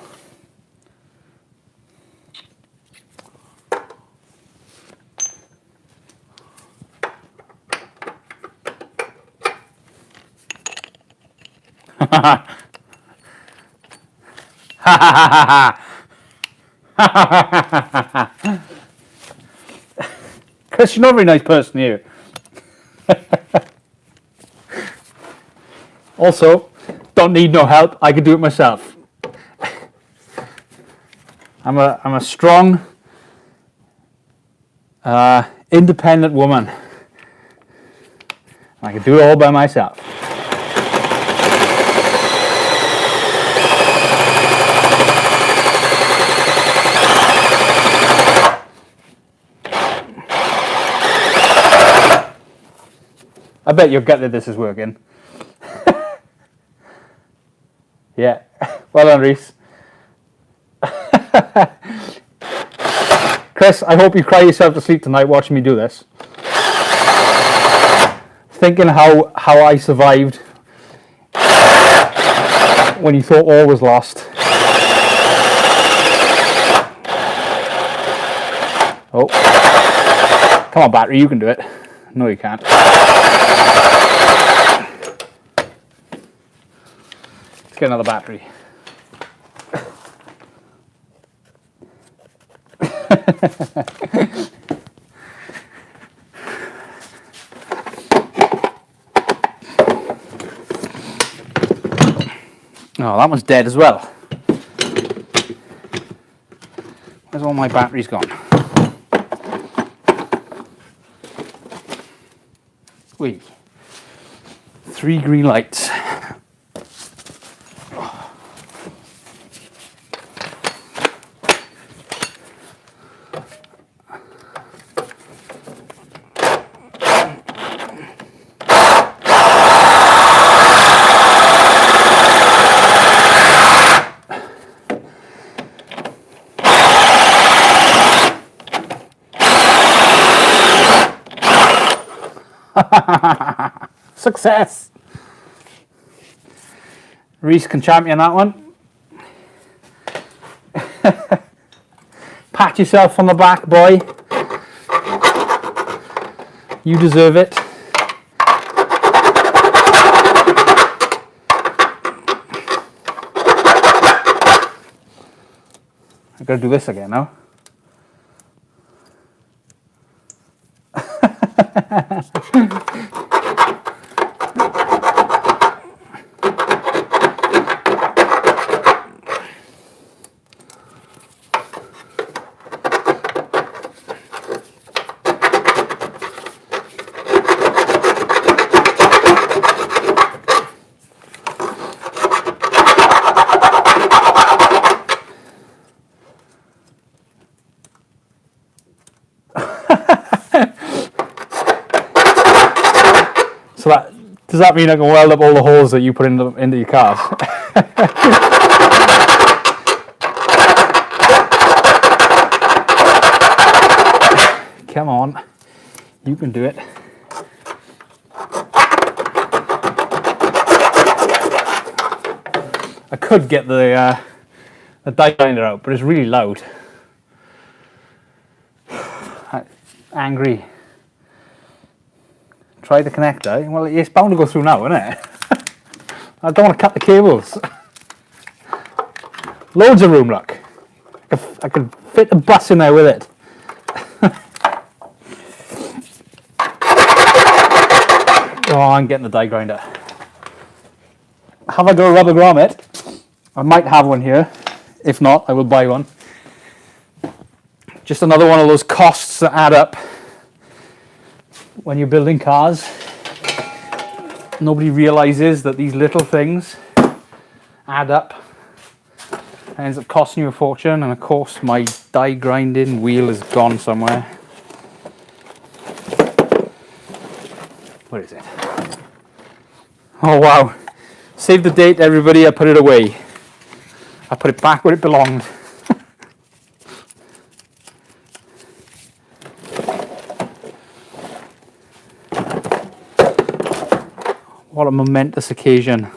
Chris, you're not a very nice person here. Also, don't need no help. I can do it myself. I'm a strong, independent woman. I can do it all by myself. I bet you're gutted this is working. Yeah, well done, Reese. Chris, I hope you cry yourself to sleep tonight watching me do this. Thinking how I survived when you thought all was lost. Oh, come on, battery, you can do it. No, you can't. Let's get another battery. Oh, that one's dead as well. Where's all my batteries gone? Wee. 3 green lights. Success! Reese can champion that one. Pat yourself on the back, boy. You deserve it. I've got to do this again now. So does that mean I can weld up all the holes that you put into your cars? Come on, you can do it. I could get the die grinder out, but it's really loud. Angry. Try the connector. Well, it's bound to go through now, isn't it? I don't want to cut the cables. Loads of room, look. I could fit the bus in there with it. Oh, I'm getting the die grinder. Have I got a rubber grommet? I might have one here. If not, I will buy one. Just another one of those costs that add up when you're building cars. Nobody realizes that these little things add up. It ends up costing you a fortune, and of course my die grinding wheel is gone somewhere. Where is it? Oh wow. Save the date, everybody. I put it away. I put it back where it belonged. What a momentous occasion.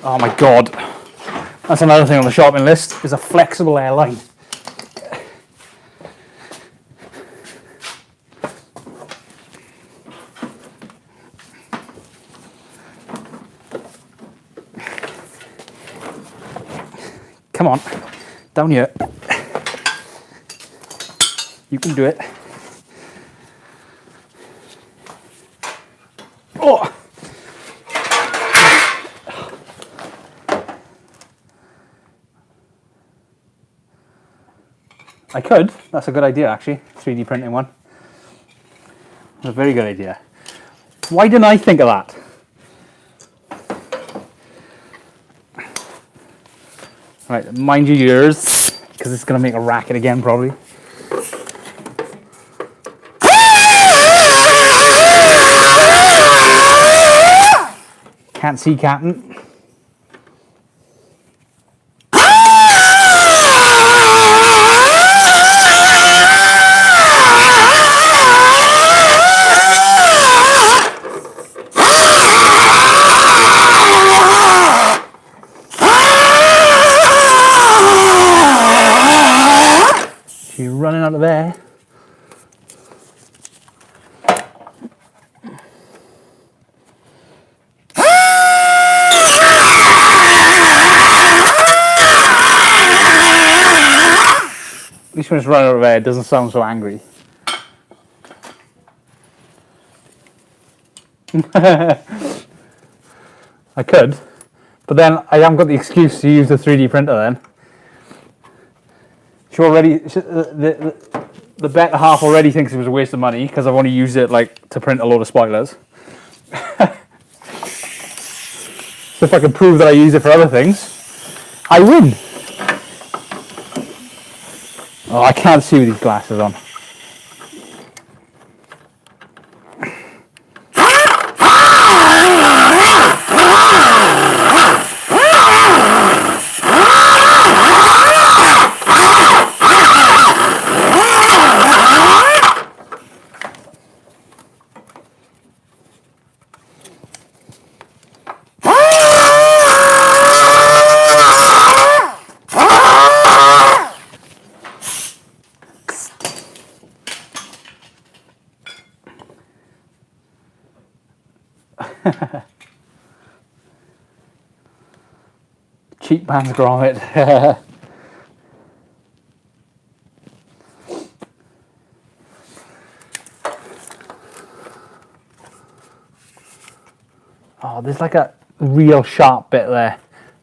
Oh my god, that's another thing on the shopping list, is a flexible airline. Come on, down here. You can do it. Oh! I could. That's a good idea, actually. 3D printing one. That's a very good idea. Why didn't I think of that? Right, mind your ears, because it's going to make a racket again, probably. Can't see, Captain. when it's running out of air, it doesn't sound so angry. I could, but then I haven't got the excuse to use the 3D printer then. She already, the better half already thinks it was a waste of money because I've only used it like to print a load of spoilers. So if I can prove that I use it for other things, I win. Oh, I can't see with these glasses on. Cheap man's grommet. Oh, there's like a real sharp bit there,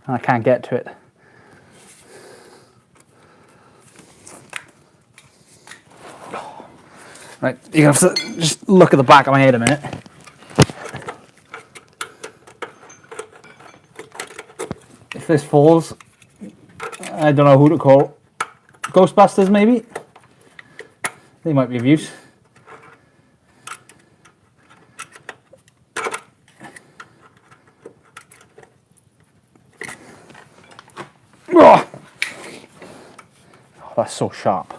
and I can't get to it. Right, you're gonna have to just look at the back of my head a minute. If this falls, I don't know who to call. Ghostbusters, maybe? They might be of use. Oh, that's so sharp.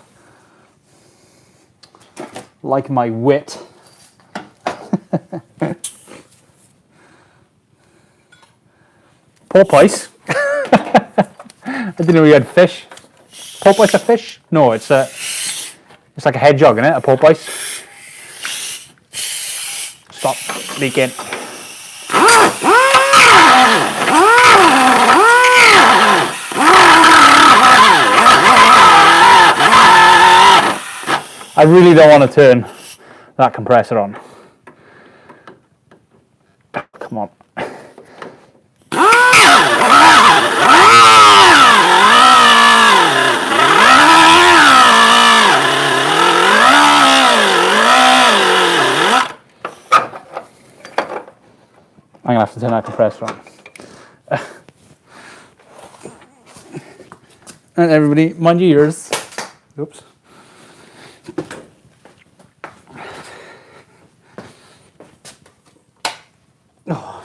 Like my wit. Porpoise. I didn't know we had fish. Porpoise a fish? No, it's like a hedgehog, isn't it? A porpoise. Stop leaking. I really don't want to turn that compressor on. Come on. I'm going to have to turn that compressor on. And everybody, mind your ears. Oops. Oh.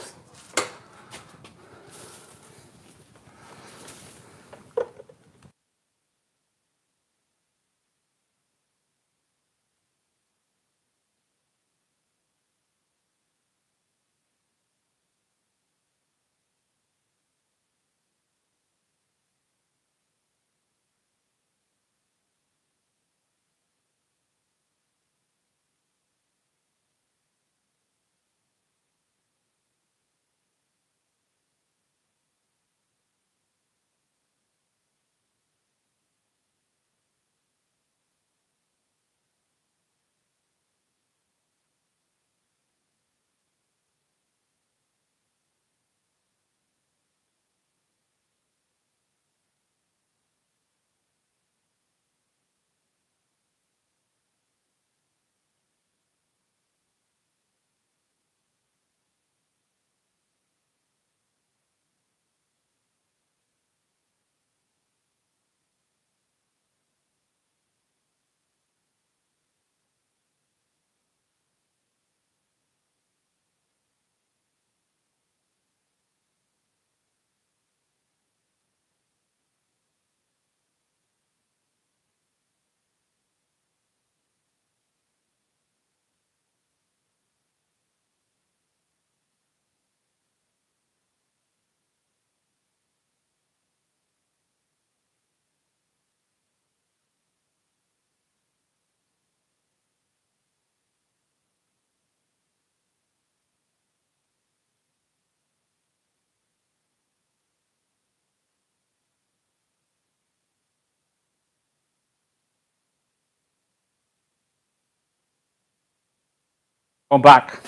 Going back.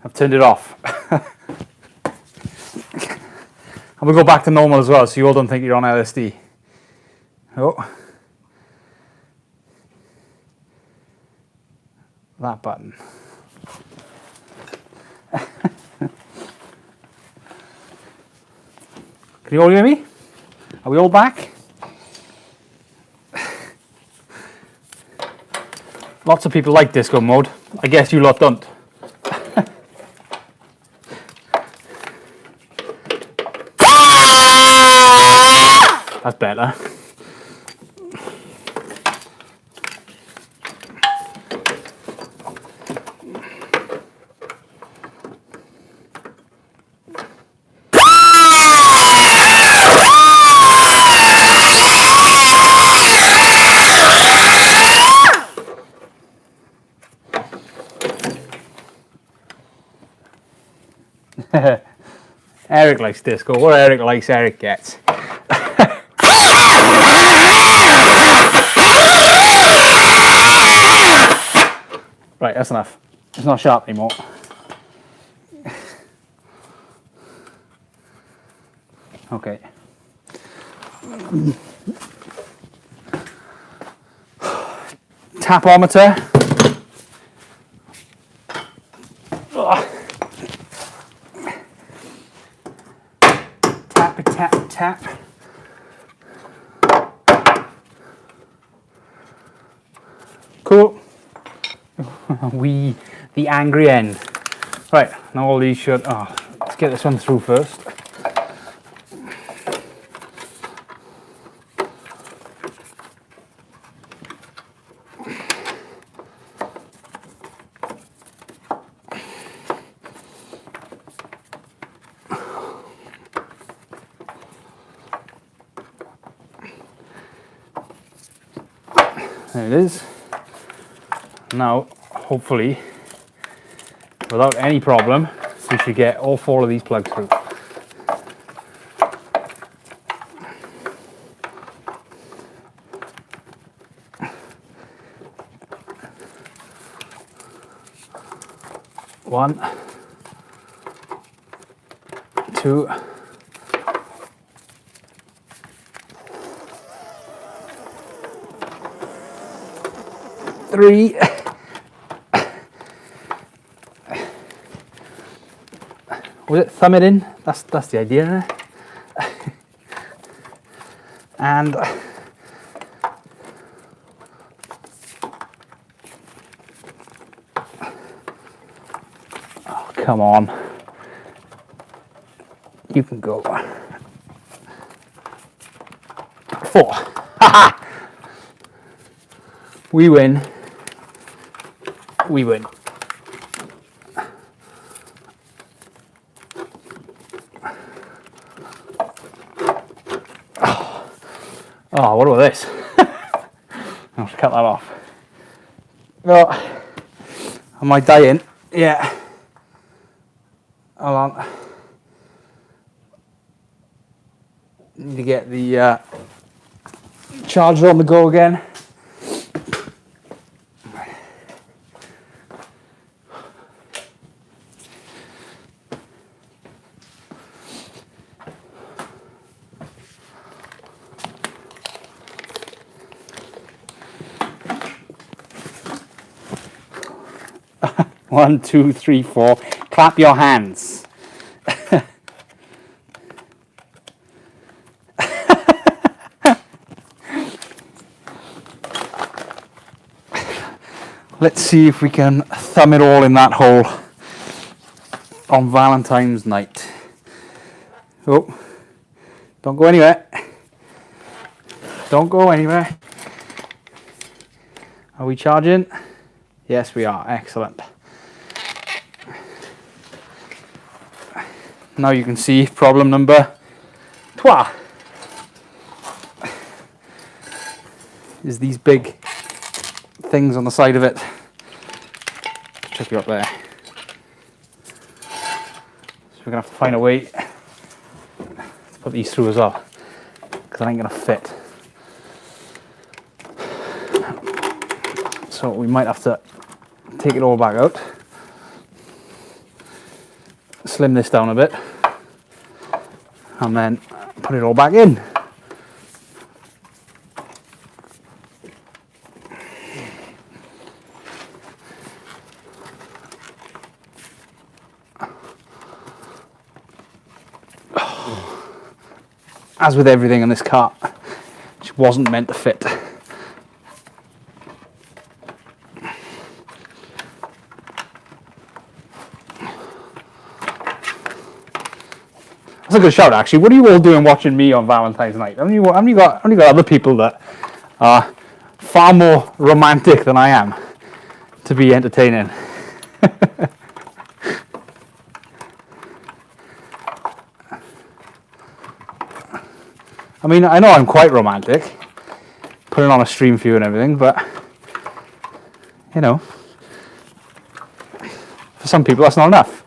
I've turned it off. And we'll go back to normal as well, so you all don't think you're on LSD. Oh. That button. Can you all hear me? Are we all back? Lots of people like disco mode. I guess you lot don't. That's better. Eric likes disco. What Eric likes, Eric gets. Right, that's enough. It's not sharp anymore. Okay. Tapometer. Tap, tap, tap. Cool. The angry end. Right, now all these should. Oh, let's get this one through first. There it is. Now, hopefully, without any problem, we should get all 4 of these plugs through. One, 2, 3. Was it thumb it in? That's the idea, isn't it? And oh, come on. You can go. 4. Haha! We win. We win. Oh, what about this? I'll have to cut that off. Oh, am I dying? Yeah. Hold on. Need to get the charger on the go again. One, 2, 3, 4. Clap your hands. Let's see if we can thumb it all in that hole on Valentine's night. Oh, don't go anywhere. Don't go anywhere. Are we charging? Yes, we are. Excellent. Now you can see problem number 2 is these big things on the side of it. Check you up there. So we're gonna have to find a way to put these through as well, because it ain't gonna fit. So we might have to take it all back out. slim this down a bit, and then put it all back in. As with everything in this car, it wasn't meant to fit. That's a good shout, actually. What are you all doing watching me on Valentine's night? Haven't you got other people that are far more romantic than I am to be entertaining? I mean, I know I'm quite romantic, putting on a stream for you and everything, but, you know, for some people that's not enough.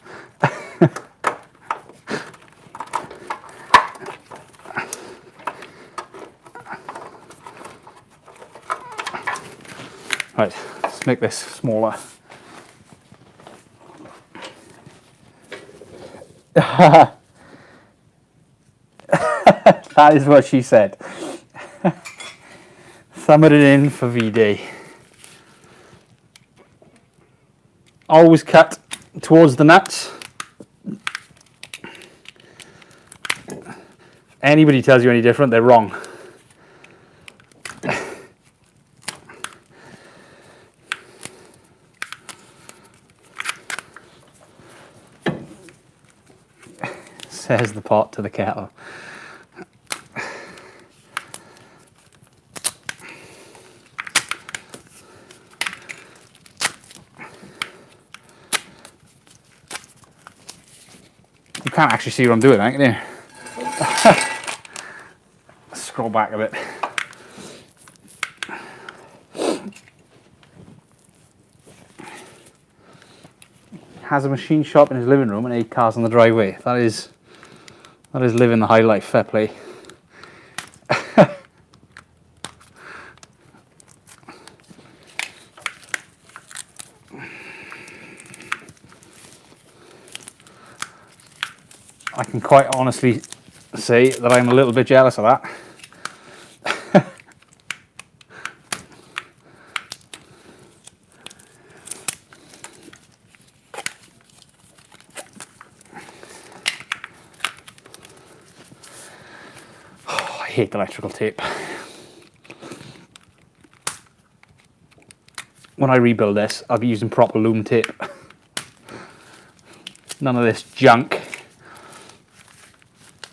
Right, let's make this smaller. That is what she said. Thumb it in for V-Day. Always cut towards the nuts. Anybody tells you any different, they're wrong. Says the pot to the kettle. You can't actually see what I'm doing, can you? Scroll back a bit. Has a machine shop in his living room and 8 cars on the driveway. That is living the high life. Fair play. I can quite honestly say that I'm a little bit jealous of that. Oh, I hate electrical tape. When I rebuild this, I'll be using proper Loom tape. None of this junk.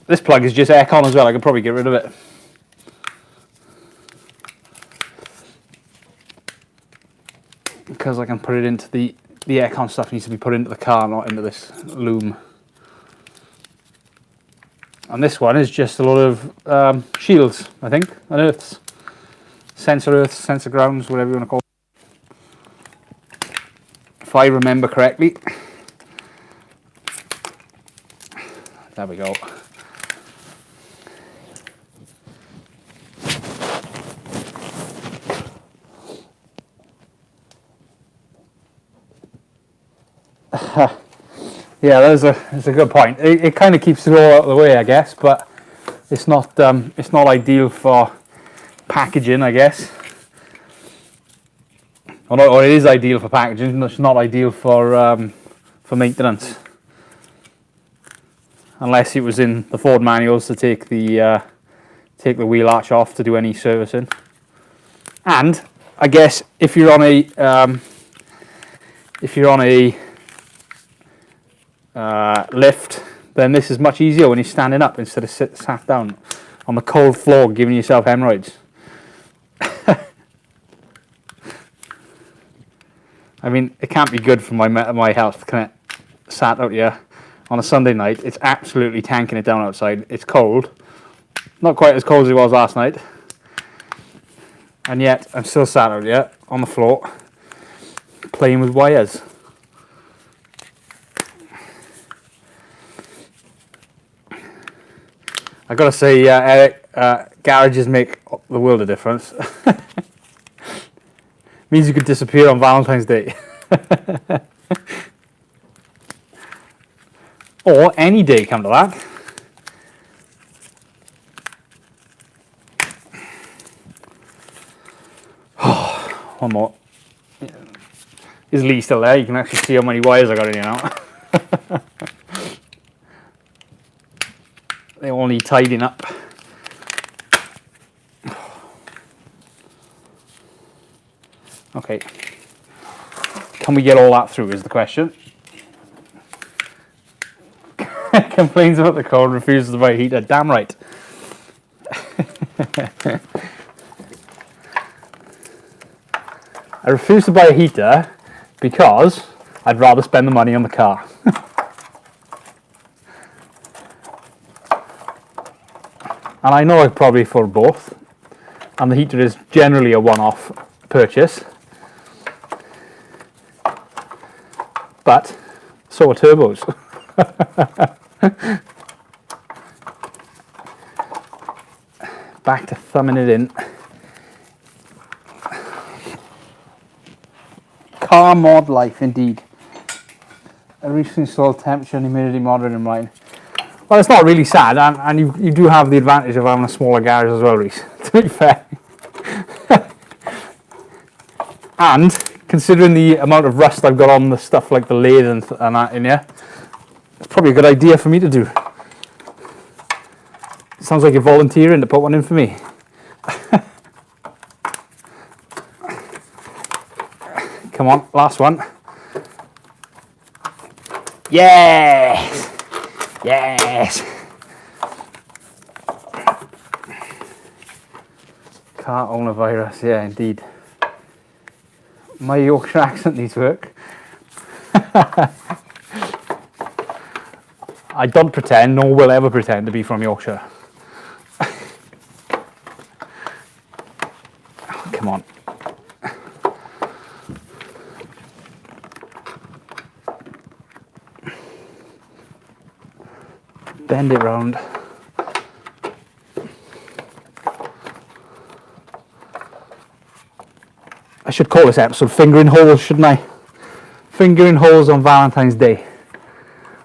This plug is just aircon as well, I could probably get rid of it. Because I can put it into the aircon stuff needs to be put into the car, not into this Loom. And this one is just a lot of shields, I think, and earths. Sensor grounds, whatever you want to call it. If I remember correctly. There we go. Yeah, that's a good point. It kind of keeps it all out of the way, I guess, but it's not ideal for packaging, I guess. Or it is ideal for packaging. It's not ideal for maintenance, unless it was in the Ford manuals to take the wheel arch off to do any servicing. And I guess if you're on a lift, then this is much easier when you're standing up instead of sat down on the cold floor giving yourself hemorrhoids. I mean, it can't be good for my health, can it? Sat out here on a Sunday night, it's absolutely tanking it down outside. It's cold, not quite as cold as it was last night, and yet I'm still sat out here on the floor playing with wires. I gotta say, Eric, garages make the world of difference. Means you could disappear on Valentine's Day. or any day, come to that. One more. Is Lee still there? You can actually see how many wires I got in here now. They all need tidying up. Okay. Can we get all that through is the question. Complains about the cold, refuses to buy a heater. Damn right. I refuse to buy a heater because I'd rather spend the money on the car. And I know I probably afford both. And the heater is generally a one-off purchase. But so are turbos. Back to thumbing it in. Car mod life, indeed. I recently installed temperature and humidity monitor in mine. Well, it's not really sad, and you do have the advantage of having a smaller garage as well, Reese, to be fair. And considering the amount of rust I've got on the stuff like the lathe and that in here, it's probably a good idea for me to do. It sounds like you're volunteering to put one in for me. Come on, last one. Yes! Yes! Car owner virus, yeah, indeed. My Yorkshire accent needs work. I don't pretend, nor will ever pretend to be from Yorkshire. Oh, come on. Bend it round. I should call this episode Fingering Holes, shouldn't I? Fingering Holes on Valentine's Day.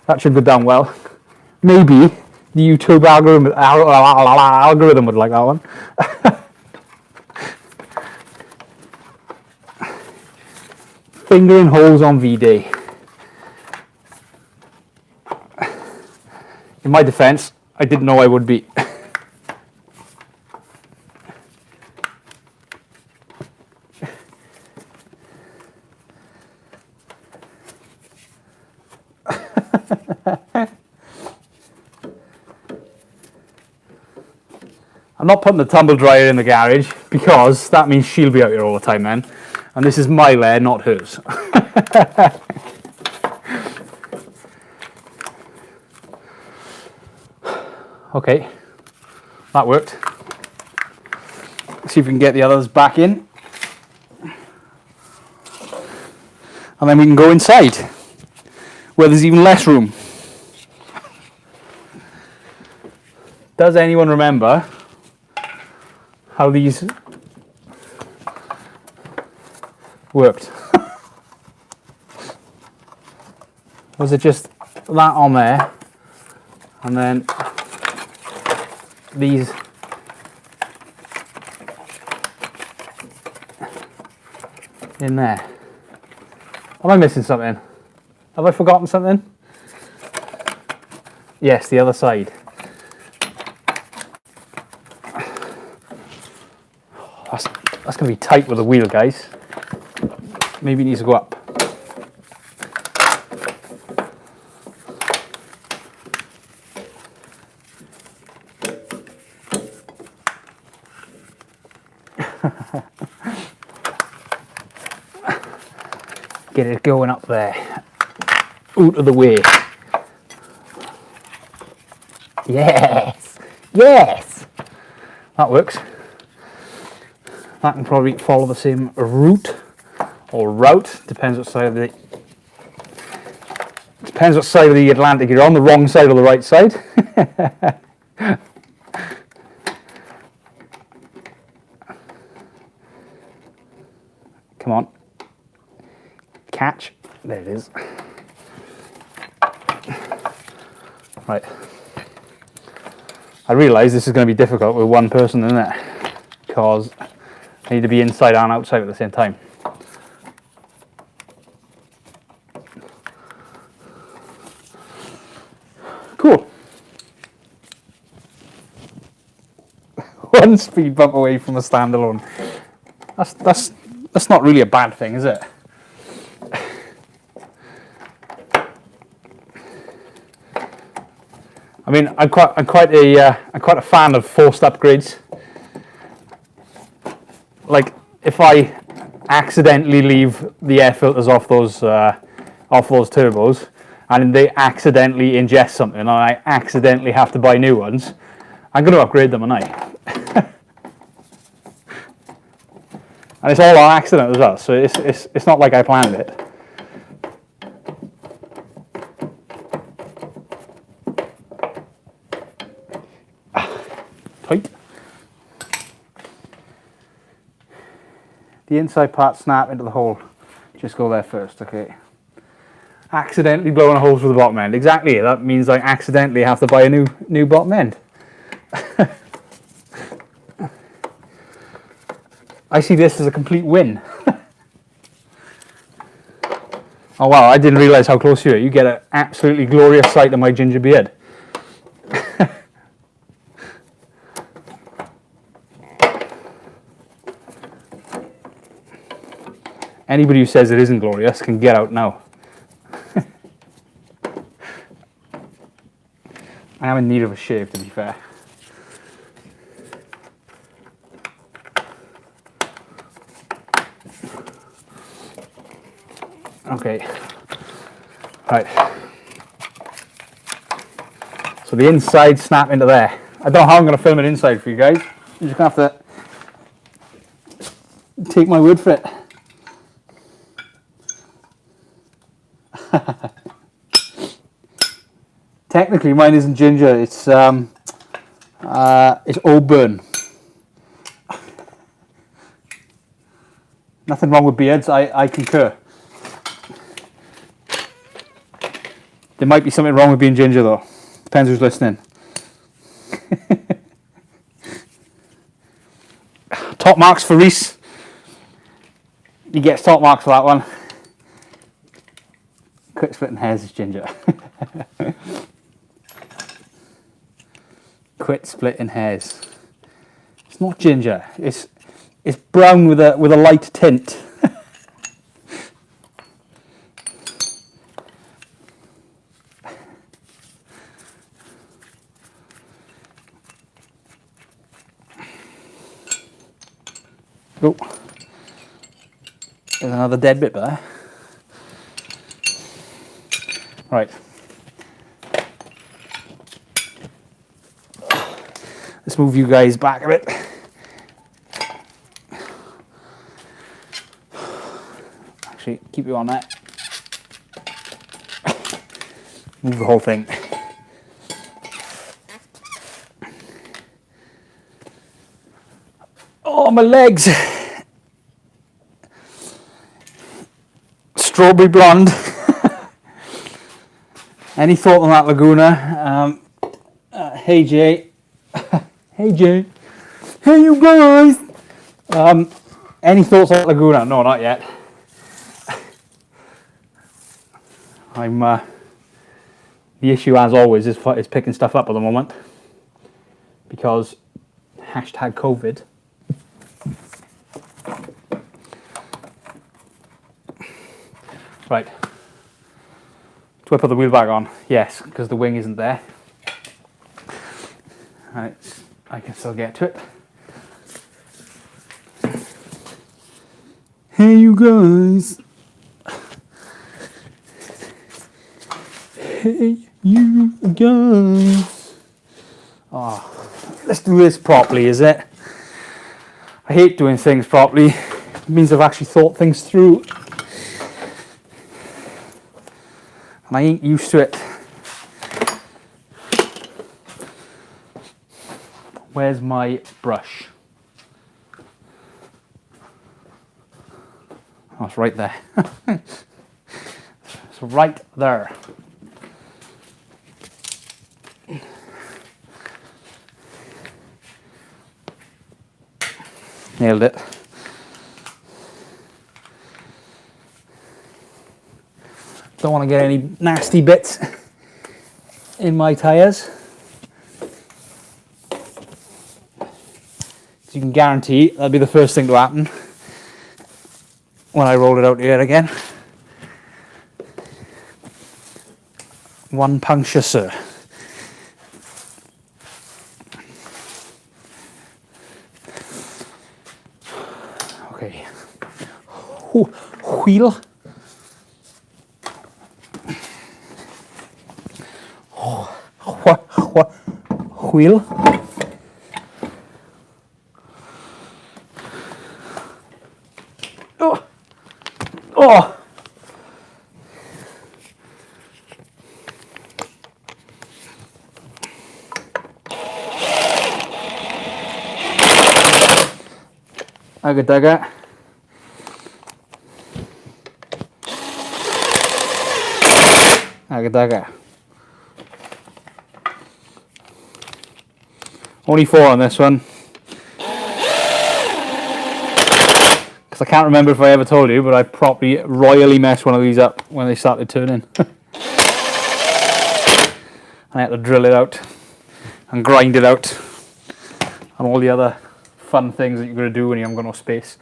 That should go down well. Maybe the YouTube algorithm would like that one. Fingering Holes on V-Day. In my defense, I didn't know I would be. I'm not putting the tumble dryer in the garage because that means she'll be out here all the time then. And this is my lair, not hers. Okay, that worked. See if we can get the others back in. And then we can go inside, where there's even less room. Does anyone remember how these worked? Was it just that on there, and then these in there? Am I missing something? Have I forgotten something? Yes, the other side. That's going to be tight with the wheel, guys. Maybe it needs to go up. Get it going up there. Out of the way. Yes! Yes! That works. That can probably follow the same route or route, depends what side of the Atlantic you're on, the wrong side or the right side. Come on. Catch. There it is. Right. I realise this is going to be difficult with one person in it, because I need to be inside and outside at the same time. Cool. One speed bump away from a standalone. That's not really a bad thing, is it? I mean, I'm quite a fan of forced upgrades. Like, if I accidentally leave the air filters off those turbos, and they accidentally ingest something, and I accidentally have to buy new ones, I'm going to upgrade them, aren't I? And it's all on accident as well, so it's not like I planned it. Tight. The inside part snap into the hole. Just go there first, okay. Accidentally blowing a hole through the bottom end. Exactly, that means I accidentally have to buy a new bottom end. I see this as a complete win. Oh wow, I didn't realise how close you are. You get an absolutely glorious sight of my ginger beard. Anybody who says it isn't glorious can get out now. I am in need of a shave, to be fair. Okay, right. So the inside snap into there. I don't know how I'm going to film it inside for you guys. You're just going to have to take my word for it. Technically, mine isn't ginger. It's auburn. Nothing wrong with beards. I concur. There might be something wrong with being ginger, though. Depends who's listening. Top marks for Reese. He gets top marks for that one. Quit splitting hairs is ginger. Quit splitting hairs. It's not ginger. It's brown with a light tint. Oh, there's another dead bit there. Right. Let's move you guys back a bit. Actually, keep you on that. Move the whole thing. Oh, my legs. Strawberry blonde. Any thought on that, Laguna? Hey, Jay. Hey, Jay. Hey, you guys. Any thoughts on Laguna? No, not yet. The issue, as always, is picking stuff up at the moment. Because hashtag COVID. Right. Do I put the wheel back on? Yes, because the wing isn't there. Right, I can still get to it. Hey, you guys. Hey, you guys. Oh, let's do this properly, is it? I hate doing things properly. It means I've actually thought things through. And I ain't used to it. Where's my brush? Oh, it's right there. It's right there. Nailed it. Don't want to get any nasty bits in my tyres. So you can guarantee that'll be the first thing to happen when I roll it out here again. One puncture, sir. Okay. Wheel. Wheel. Oh. Oh. Agak-agak. Agak-agak. Only 4 on this one. Because I can't remember if I ever told you, but I properly royally messed one of these up when they started turning. I had to drill it out and grind it out and all the other fun things that you're going to do when you haven't got no space.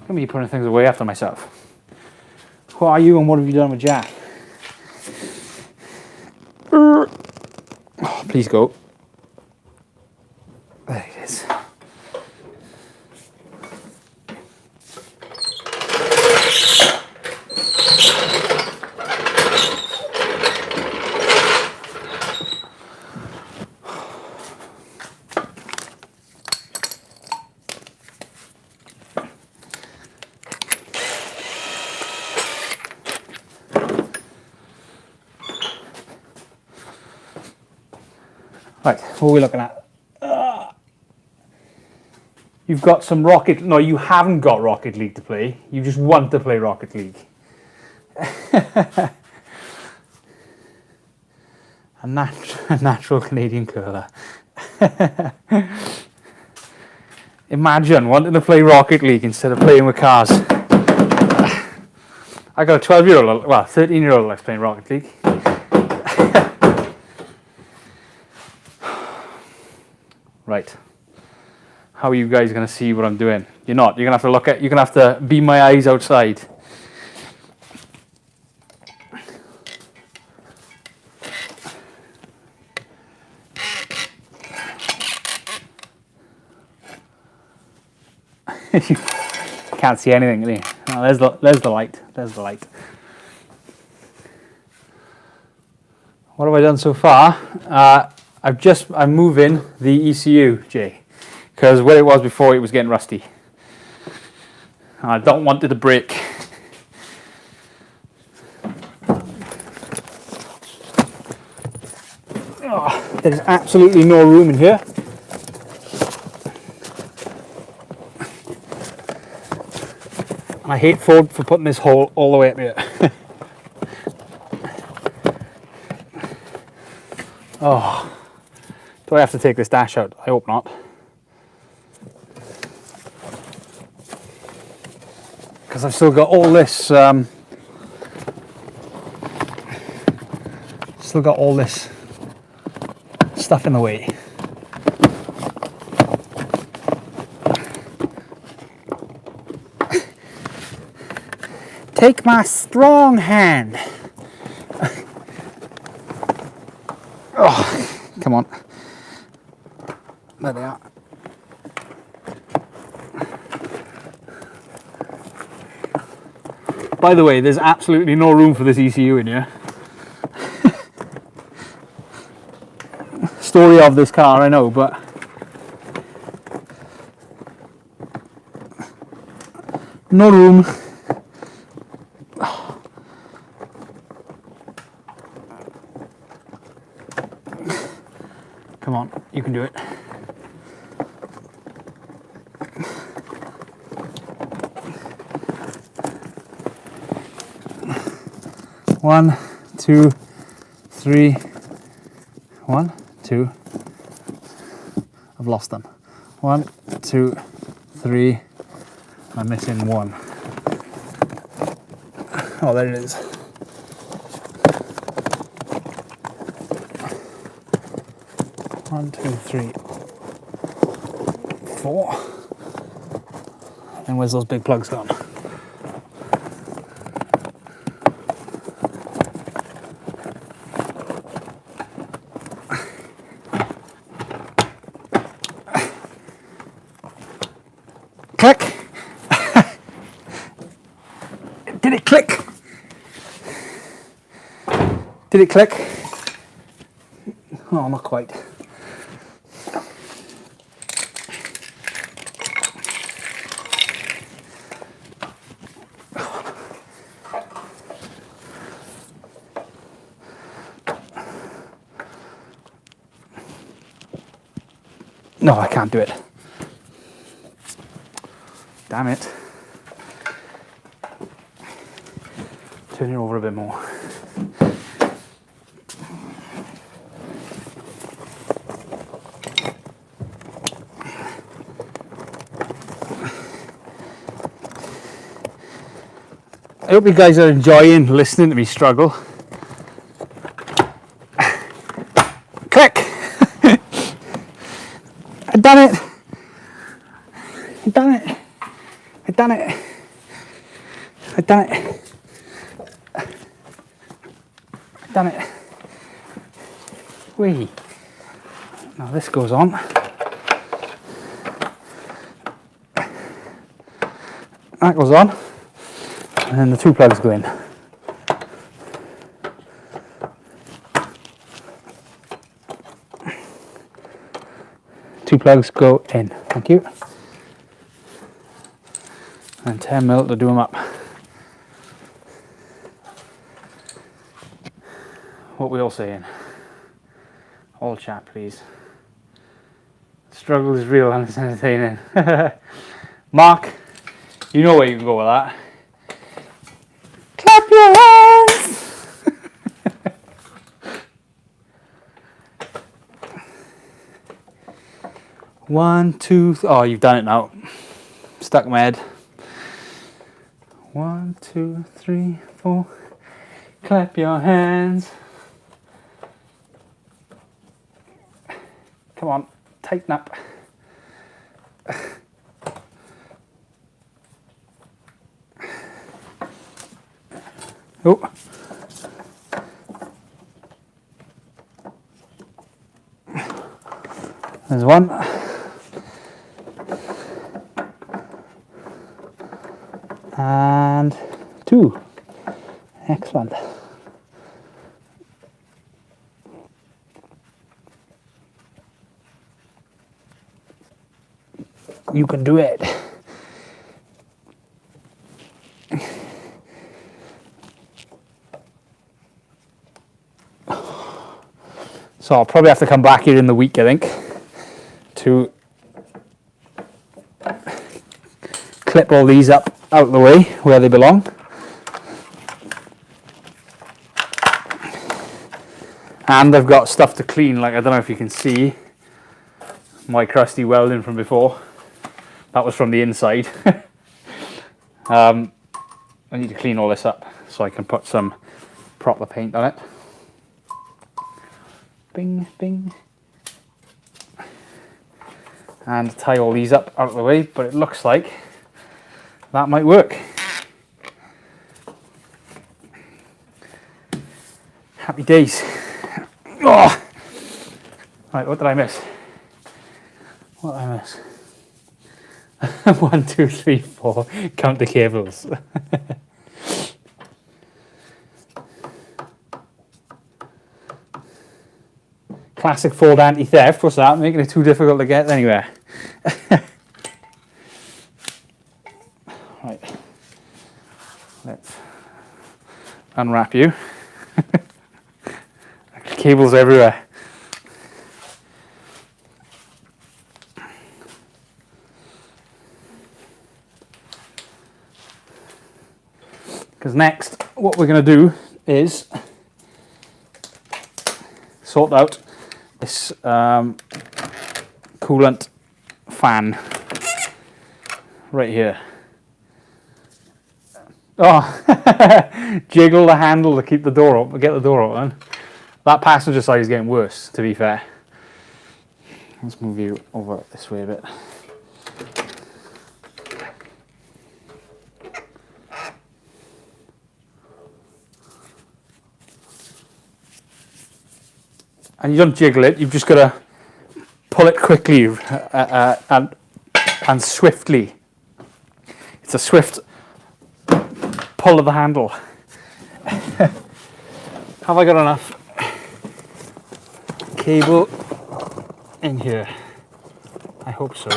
I'm going to be putting things away after myself. Who are you and what have you done with Jack? Oh, please go. There it is. Right, what are we looking at? You've got some Rocket... No, you haven't got Rocket League to play. You just want to play Rocket League. a natural Canadian curler. Imagine wanting to play Rocket League instead of playing with cars. I got a 12-year-old, well, 13-year-old that's playing Rocket League. Right. How are you guys going to see what I'm doing? You're not. You're going to have to look at... You're going to have to be my eyes outside. You can't see anything, can you? Oh, there's the light. There's the light. What have I done so far? I'm moving the ECU, Jay, because where it was before it was getting rusty. And I don't want it to break. Oh, there's absolutely no room in here. And I hate Ford for putting this hole all the way up here. Oh. Do I have to take this dash out? I hope not. Because I've still got all this, still got all this stuff in the way. Take my strong hand. Oh, come on. There they are. By the way, there's absolutely no room for this ECU in here. Story of this car, I know, but no room. Come on, you can do it. 1, 2, 3. 1, 2. I've lost them. 1, 2, 3. I'm missing 1. Oh, there it is. 1, 2, 3, 4. And where's those big plugs gone? Click! Did it click? Did it click? Oh, not quite. No, I can't do it. Damn it. Turn it over a bit more. I hope you guys are enjoying listening to me struggle. Click! I've done it! I've done it! I've done it! I've done it! I've done it! Whee! Now this goes on. That goes on. And then the 2 plugs go in. Two plugs go in. Thank you. And 10mm to do them up. What we all saying? All chat, please. Struggle is real and it's entertaining. Mark, you know where you can go with that. Clap your hands! 1, 2, oh, you've done it now. Stuck in my head. 1, 2, 3, 4. Clap your hands. Come on, tighten up. Oh. There's 1. And 2. Excellent. You can do it. So I'll probably have to come back here in the week, I think, to clip all these up out of the way where they belong. And I've got stuff to clean, like I don't know if you can see my crusty welding from before. That was from the inside. I need to clean all this up so I can put some proper paint on it. Bing, bing. And tie all these up out of the way, but it looks like that might work. Happy days. Oh! Right, what did I miss? What did I miss? 1, 2, 3, 4. Count the cables. Classic Ford anti-theft. What's that? Making it too difficult to get anywhere. Right. Let's unwrap you. Cables everywhere. Because next, what we're going to do is sort out this coolant fan right here. Oh, jiggle the handle to keep the door open, get the door open. That passenger side is getting worse, to be fair. Let's move you over this way a bit. And you don't jiggle it, you've just got to pull it quickly and swiftly. It's a swift pull of the handle. Have I got enough cable in here? I hope so.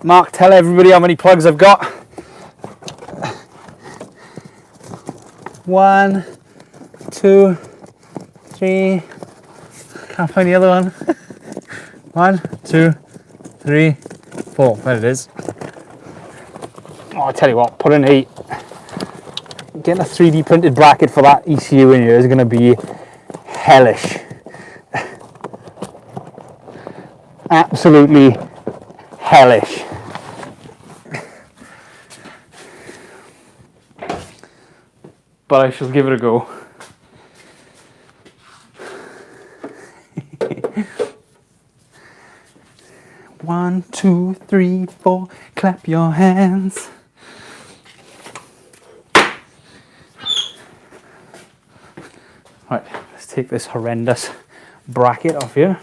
Mark, tell everybody how many plugs I've got. 1, 2, 3. Can't find the other one. 1, 2, 3, 4. There it is. Oh, I tell you what, getting a 3D printed bracket for that ECU in here is going to be hellish. Absolutely hellish. But I shall give it a go. One, 2, 3, 4, clap your hands. Right, let's take this horrendous bracket off here.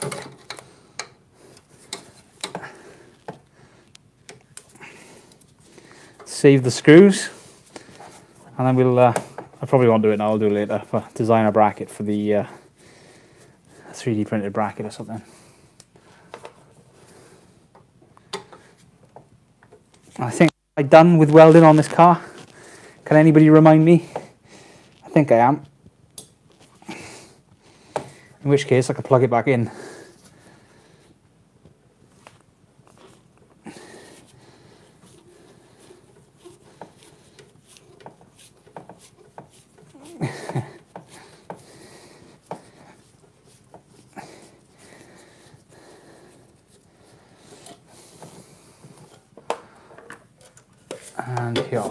Save the screws, and then we'll, I probably won't do it now, I'll do it later, for design a bracket for the 3D printed bracket or something. I think I'm done with welding on this car. Can anybody remind me? I think I am. In which case I could plug it back in. And here.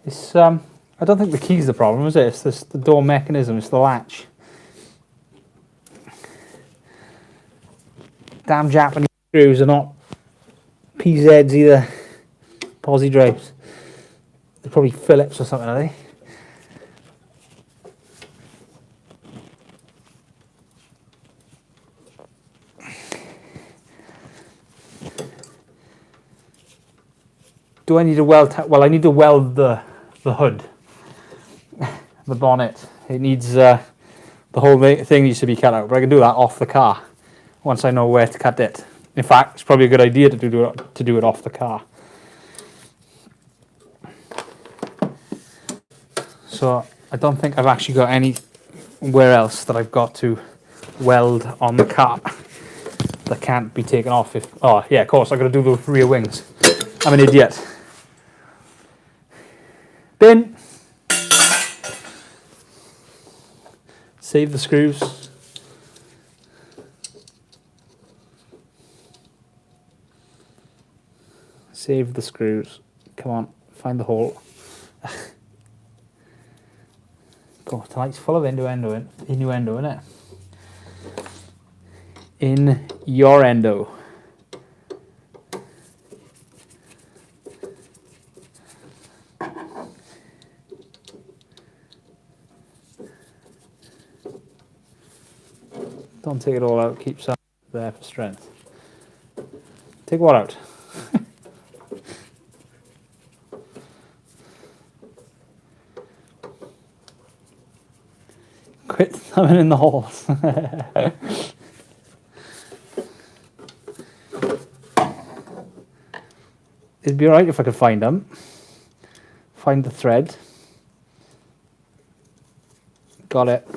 It's I don't think the key's the problem, is it? It's this, the door mechanism, it's the latch. Damn Japanese screws are not PZs either. Posi drives. They're probably Phillips or something, are they? Do I need to weld? Well, I need to weld the hood, the bonnet. It needs the whole thing needs to be cut out, but I can do that off the car once I know where to cut it. In fact, it's probably a good idea to do it off the car. So I don't think I've actually got anywhere else that I've got to weld on the car that can't be taken off. Oh yeah, of course I've got to do the rear wings. I'm an idiot. Bin. Save the screws. Save the screws. Come on, find the hole. God, tonight's full of innuendo, isn't it? In your endo. Don't take it all out, keep some there for strength. Take what out? Quit thumbing in the holes. It'd be alright if I could find them. Find the thread. Got it.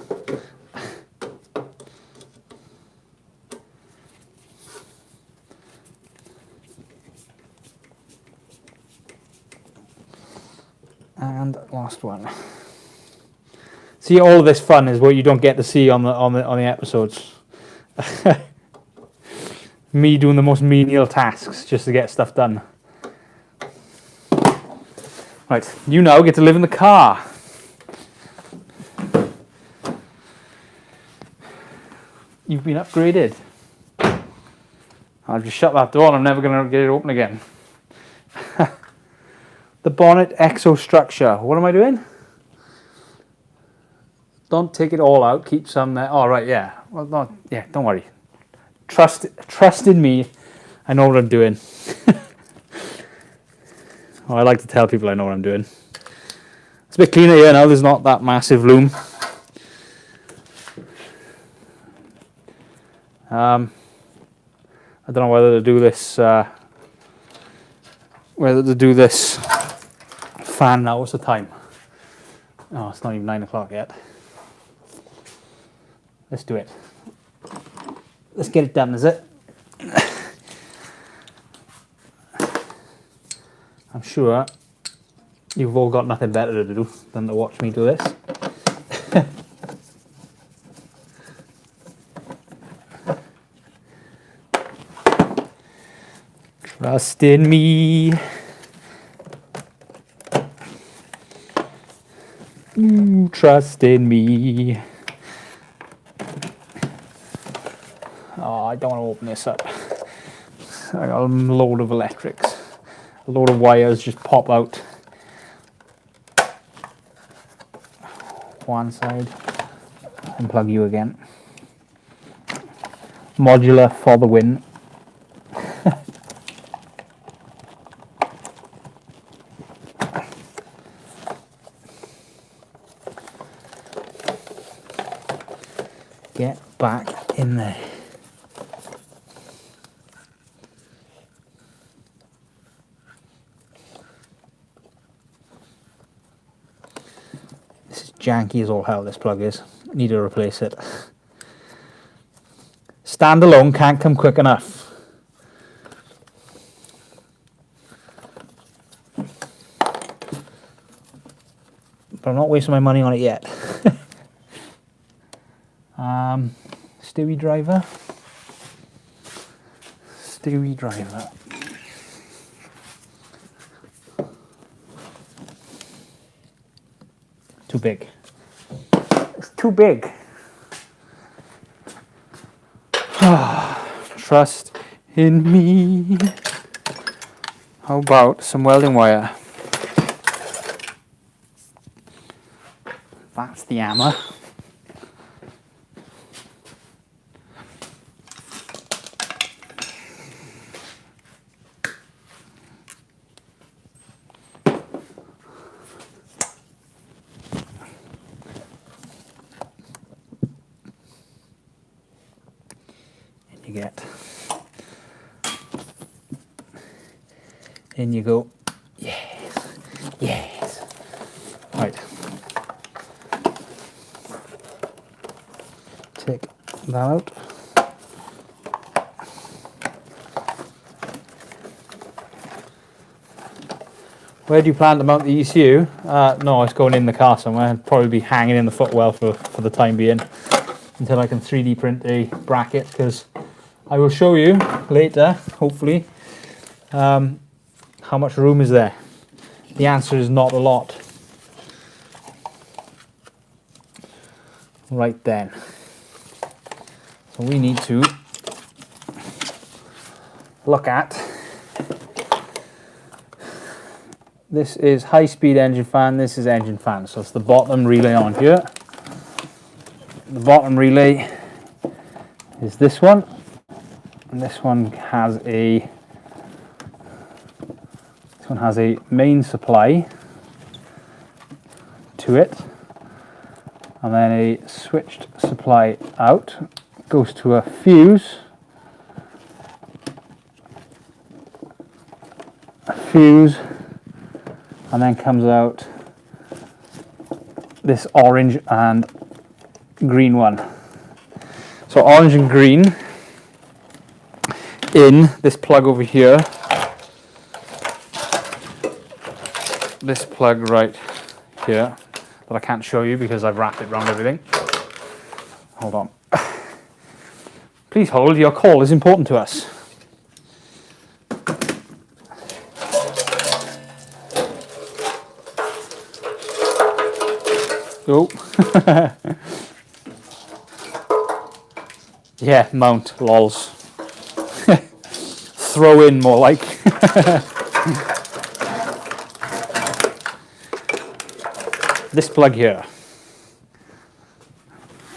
And last one. See, all of this fun is what you don't get to see on the episodes. Me doing the most menial tasks just to get stuff done. Right, you now get to live in the car. You've been upgraded. I'll just shut that door and I'm never going to get it open again. The bonnet exo structure. What am I doing? Don't take it all out. Keep some there. Oh, right, yeah. Well, not, yeah, don't worry. Trust in me. I know what I'm doing. Oh, I like to tell people I know what I'm doing. It's a bit cleaner here now. There's not that massive loom. I don't know whether to do this. Whether to do this fan now. What's the time? Oh, it's not even 9 o'clock yet. Let's do it. Let's get it done, is it? I'm sure you've all got nothing better to do than to watch me do this. Trust in me. Trust in me. Oh, I don't want to open this up. I got a load of electrics. A load of wires just pop out. One side. Unplug you again. Modular for the win. Get back in there. This is janky as all hell, this plug is. Need to replace it. Standalone can't come quick enough. But I'm not wasting my money on it yet. Stewie driver. Stewie driver. Too big. It's too big. Trust in me. How about some welding wire? That's the hammer. You get. In you go. Yes. Yes. Right. Take that out. Where do you plan to mount the ECU? No, it's going in the car somewhere. It'll probably be hanging in the footwell for the time being until I can 3D print a bracket, because I will show you later, hopefully, how much room is there. The answer is not a lot. Right then. So we need to look at, this is high speed engine fan, this is engine fan. So it's the bottom relay on here. The bottom relay is this one. And this one has a main supply to it, and then a switched supply out, goes to a fuse fuse, and then comes out this orange and green one. So orange and green in this plug over here. This plug right here, but I can't show you because I've wrapped it around everything. Hold on. Please hold, your call is important to us. Oh. Yeah, mount, lols. Throw in more like. This plug here.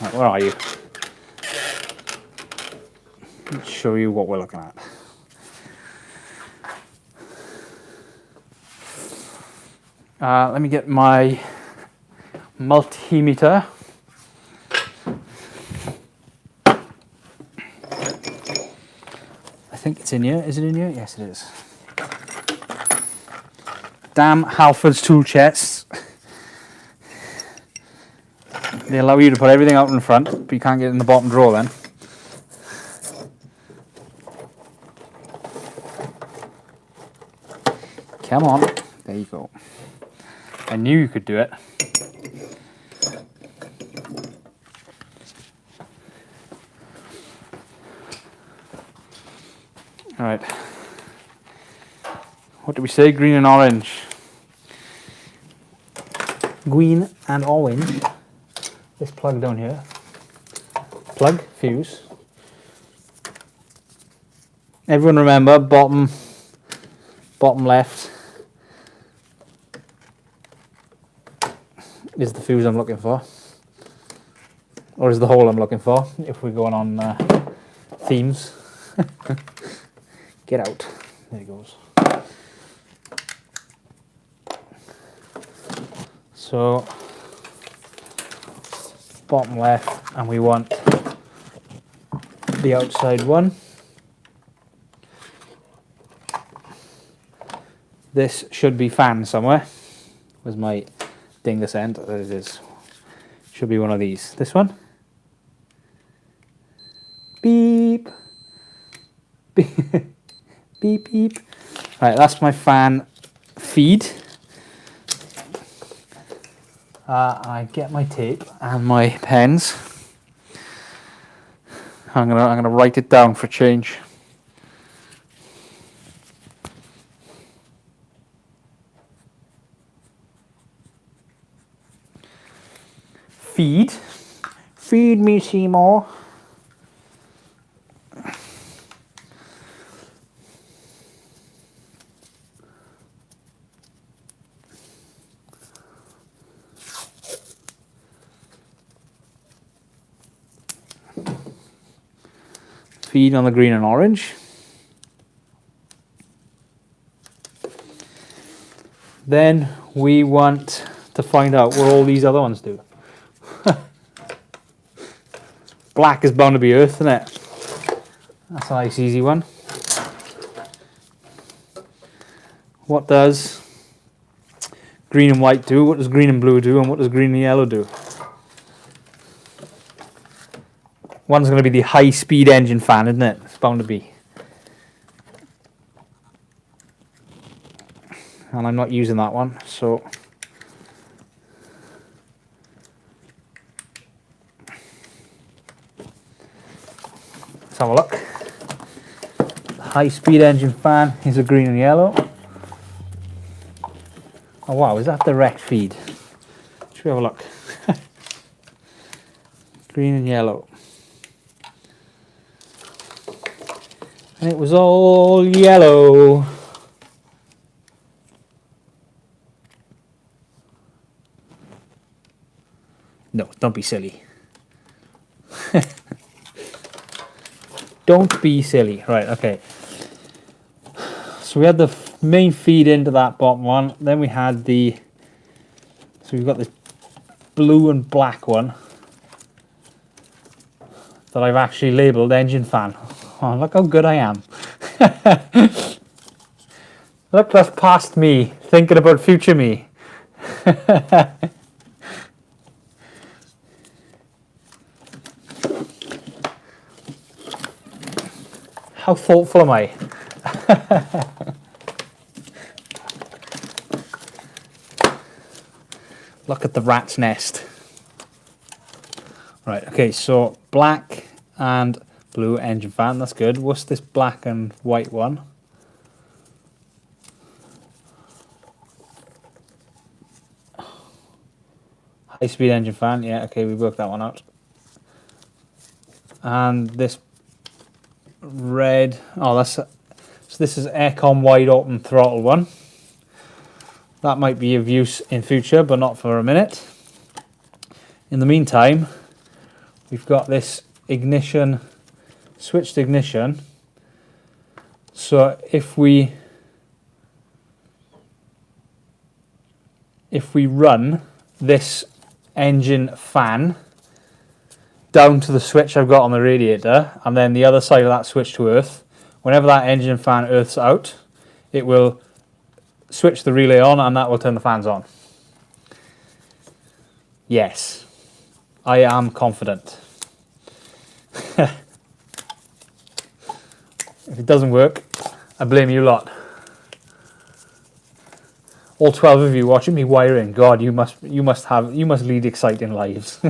Right, where are you? Let's show you what we're looking at. Let me get my multimeter. I think it's in here. Is it in here? Yes, it is. Damn Halford's tool chests. They allow you to put everything out in front, but you can't get it in the bottom drawer then. Come on. There you go. I knew you could do it. All right. What did we say? Green and orange. Green and orange. This plug down here. Plug, fuse. Everyone remember, bottom left is the fuse I'm looking for. Or is the hole I'm looking for, if we're going on themes. Get out. There it goes. So, bottom left, and we want the outside one. This should be fan somewhere. Where's my ding this end? There it is. Should be one of these. This one. Beep. Beep. Beep, beep. Right, that's my fan feed. I get my tape and my pens. I'm gonna write it down for change. Feed. Feed me, Seymour. Feed on the green and orange. Then we want to find out what all these other ones do. Black is bound to be earth, isn't it? That's a nice easy one. What does green and white do? What does green and blue do? And what does green and yellow do? One's going to be the high-speed engine fan, isn't it? It's bound to be. And I'm not using that one, so... let's have a look. The high-speed engine fan is a green and yellow. Oh wow, is that direct feed? Should we have a look? Green and yellow. And it was all yellow. No, don't be silly. Don't be silly. Right, okay. So we had the main feed into that bottom one. Then we had the... so we've got the blue and black one that I've actually labelled engine fan. Oh, look how good I am. Look, that's past me, thinking about future me. How thoughtful am I? Look at the rat's nest. Right, okay, so black and blue engine fan, that's good. What's this black and white one? High speed engine fan, yeah, okay, we worked that one out. And this red, oh, that's, so this is aircon wide open throttle one. That might be of use in future, but not for a minute. In the meantime, we've got this ignition, switched ignition. So if we run this engine fan down to the switch I've got on the radiator, and then the other side of that switch to earth, whenever that engine fan earths out, it will switch the relay on and that will turn the fans on. Yes, I am confident. If it doesn't work, I blame you lot. All 12 of you watching me wiring, God, you must lead exciting lives.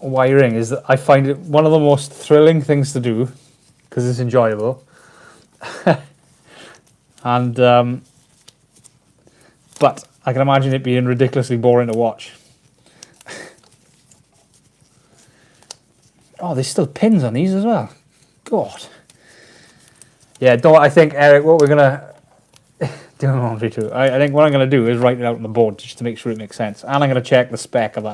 Wiring is, I find it one of the most thrilling things to do because it's enjoyable. And but I can imagine it being ridiculously boring to watch. Oh, there's still pins on these as well. God. Yeah, I think, Eric, what we're gonna do in laundry too. I think what I'm gonna do is write it out on the board just to make sure it makes sense, and I'm gonna check the spec of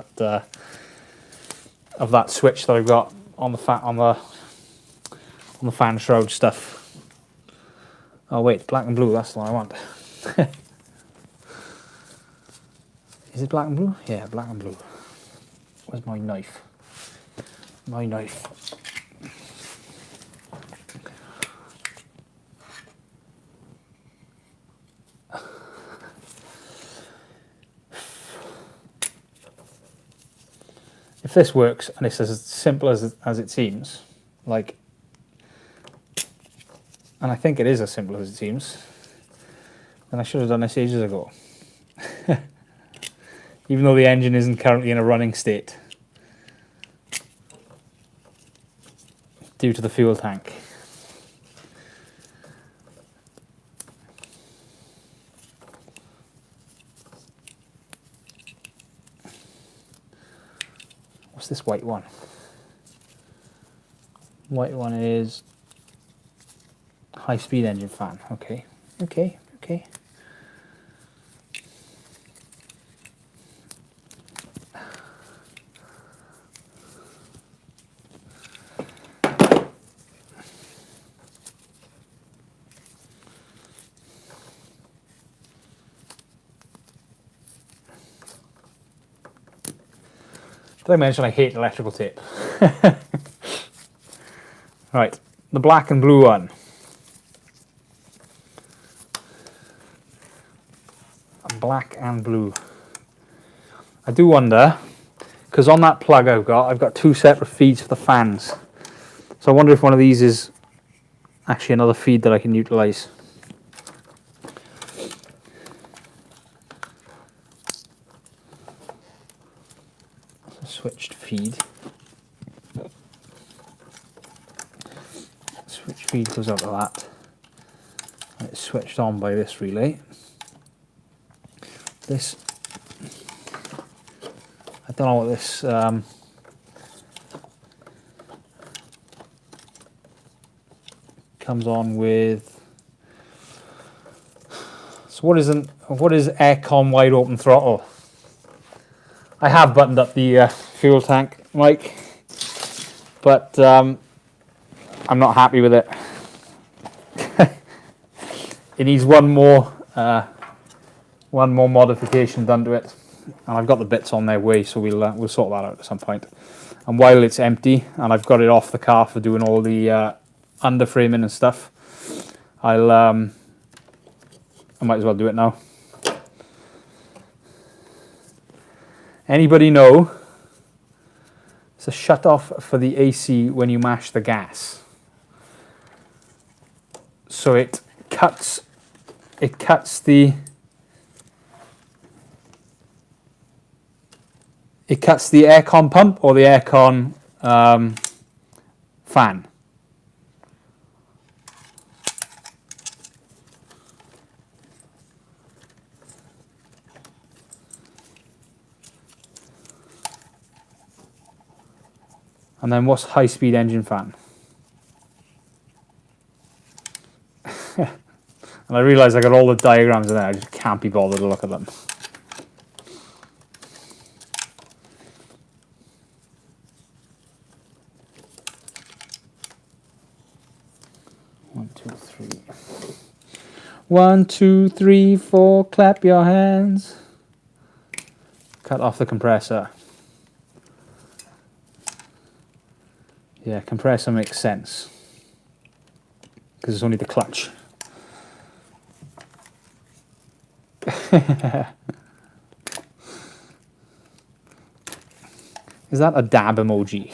that switch that I've got on the fan shroud stuff. Oh wait, black and blue, that's the one I want. Is it black and blue? Yeah, black and blue. Where's my knife? My knife. If this works and it's as simple as it seems, like, and I think it is as simple as it seems, then I should have done this ages ago. Even though the engine isn't currently in a running state due to the fuel tank. What's this white one? White one is high speed engine fan. Okay, okay, okay. Did I mention I hate electrical tape? Right, the black and blue one. Black and blue. I do wonder, because on that plug I've got two separate feeds for the fans. So I wonder if one of these is actually another feed that I can utilize. Switched feed. Switch feed goes out of that. And it's switched on by this relay. This, I don't know what this comes on with. So what is aircon wide open throttle? I have buttoned up the fuel tank mic, but I'm not happy with it. It needs one more modification done to it, and I've got the bits on their way, so we'll sort that out at some point. And while it's empty, and I've got it off the car for doing all the underframing and stuff, I might as well do it now. Anybody know it's a shut off for the AC when you mash the gas? So it cuts the aircon pump or the aircon fan. And then what's high-speed engine fan? And I realise I got all the diagrams in there, I just can't be bothered to look at them. One, two, three. 1, 2, 3, 4, clap your hands. Cut off the compressor. Yeah, compressor makes sense because it's only the clutch. Is that a dab emoji?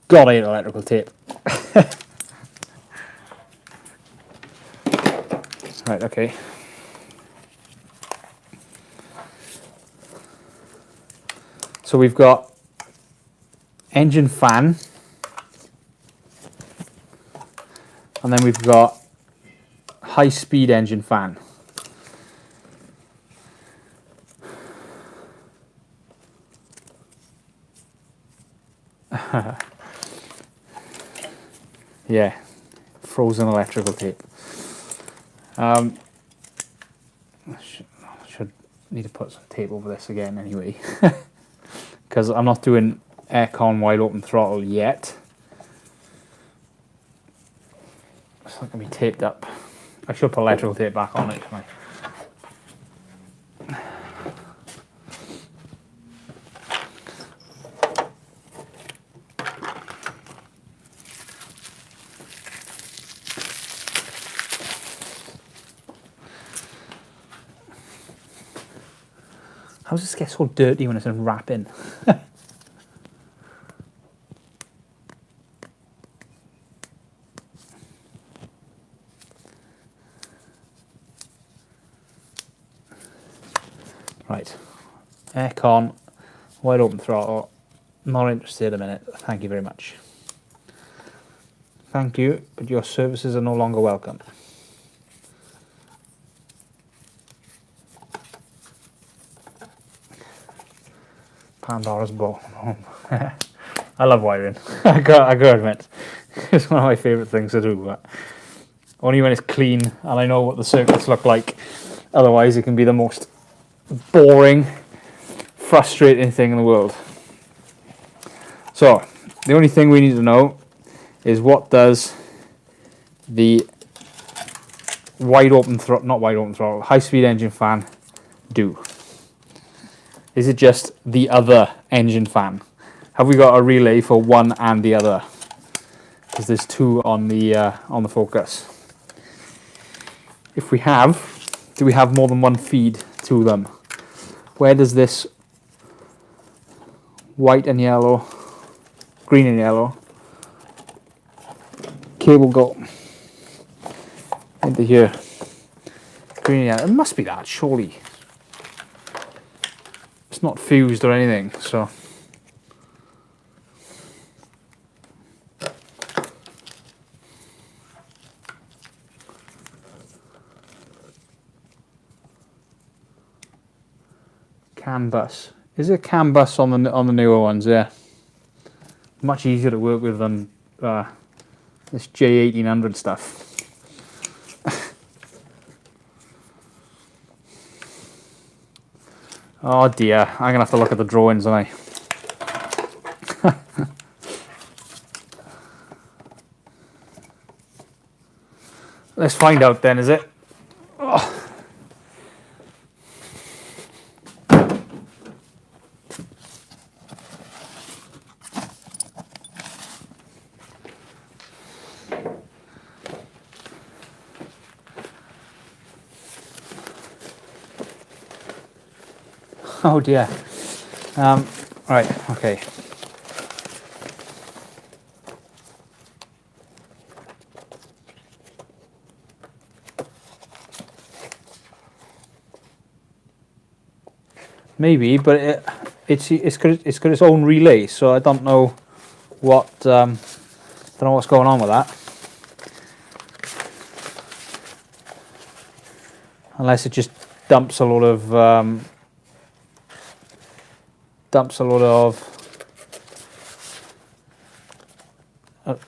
God, I hate electrical tape. Right, okay. So we've got engine fan, and then we've got high-speed engine fan. Yeah, frozen electrical tape. I should need to put some tape over this again anyway, because I'm not doing aircon wide open throttle yet. It's not going to be taped up. I should put electrical tape back on it. Shouldn't I? How does this get so dirty when it's in wrapping? Right, aircon, wide open throttle, not interested a minute, thank you very much. Thank you, but your services are no longer welcome. Pandora's box. I love wiring. I gotta admit, it's one of my favourite things to do, but only when it's clean and I know what the circuits look like. Otherwise, it can be the most boring, frustrating thing in the world. So, the only thing we need to know is what does the high-speed engine fan do? Is it just the other engine fan? Have we got a relay for one and the other? Because there's two on the Focus. If we have, do we have more than one feed to them? Where does this white and yellow, green and yellow cable go? Into here. Green and yellow. It must be that, surely. It's not fused or anything, so. CAN bus. Is it CAN bus on the newer ones? Yeah. Much easier to work with than this J1800 stuff. Oh dear, I'm gonna have to look at the drawings, aren't I? let's find out then, is it? Oh. Oh dear. Right, okay. Maybe, but it's got its own relay, so I don't know what's going on with that. Unless it just dumps a lot of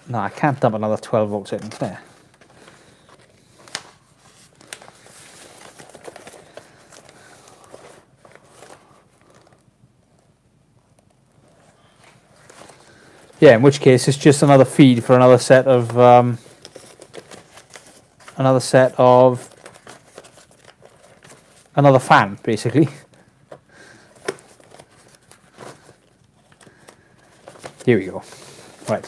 no, I can't dump another 12 volts in there. Yeah, in which case it's just another feed for another set of another fan, basically. Here we go. Right.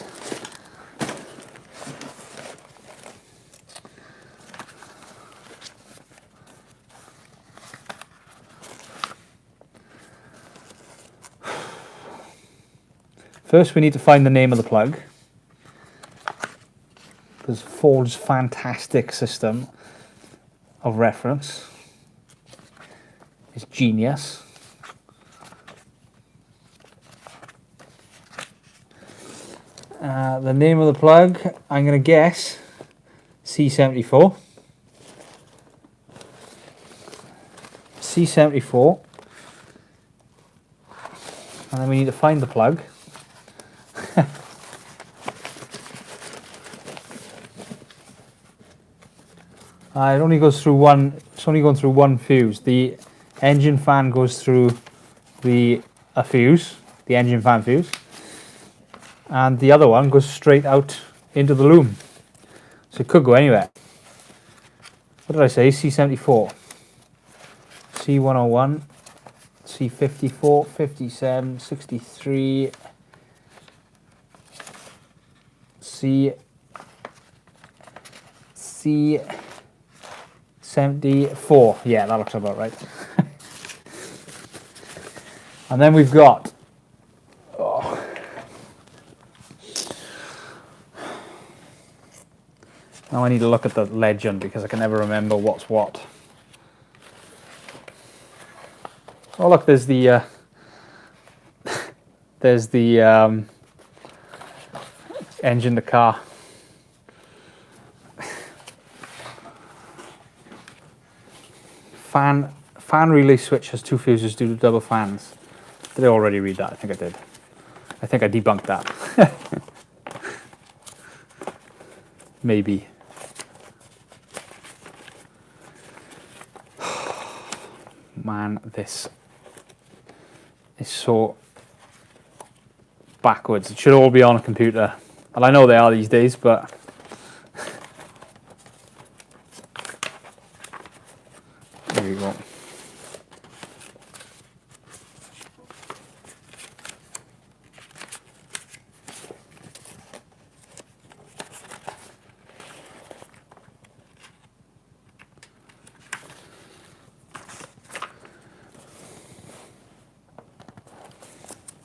First we need to find the name of the plug. Because Ford's fantastic system of reference is genius. The name of the plug, I'm going to guess C74. C74. And then we need to find the plug. It only goes through one. It's only going through one fuse. The engine fan goes through a fuse, the engine fan fuse, and the other one goes straight out into the loom. So it could go anywhere. What did I say? C74, C101, C54, 57, 63, C74. Yeah, that looks about right. And then we've got now I need to look at the legend because I can never remember what's what. Oh look, there's the engine to car. Fan relay switch has two fuses due to double fans. Did I already read that? I think I did. I think I debunked that. Maybe. Man, this is so backwards. It should all be on a computer. Well, I know they are these days, but there you go.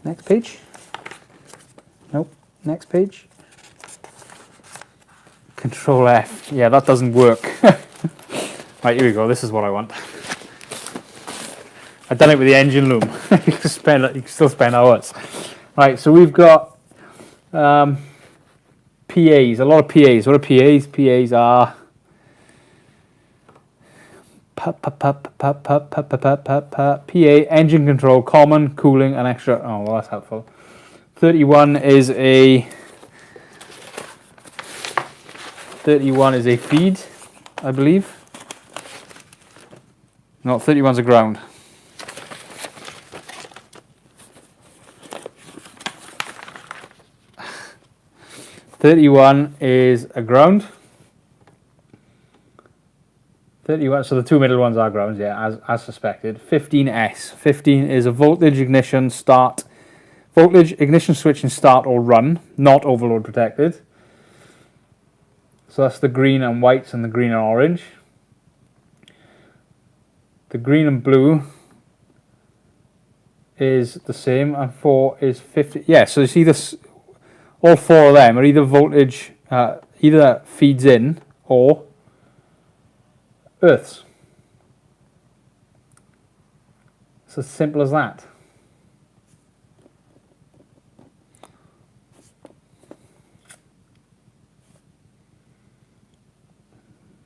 Next page. Nope. Next page. Control F. Yeah, that doesn't work. Right, here we go. This is what I want. I've done it with the engine loom. You can still spend hours. Right, so we've got PAs. A lot of PAs. What are PAs? PAs are PA, engine control, common, cooling, and extra. Oh, well, that's helpful. 31 is a feed, I believe. No, 31's a ground. (31) is a ground. 31. So the two middle ones are grounds, yeah, as suspected. 15S. 15 is a voltage ignition start. Voltage ignition switch and start or run, not overload protected. So that's the green and whites and the green and orange. The green and blue is the same, and 4 is 50. Yeah, so you see this, all 4 of them are either voltage, either feeds in or earths. It's as simple as that.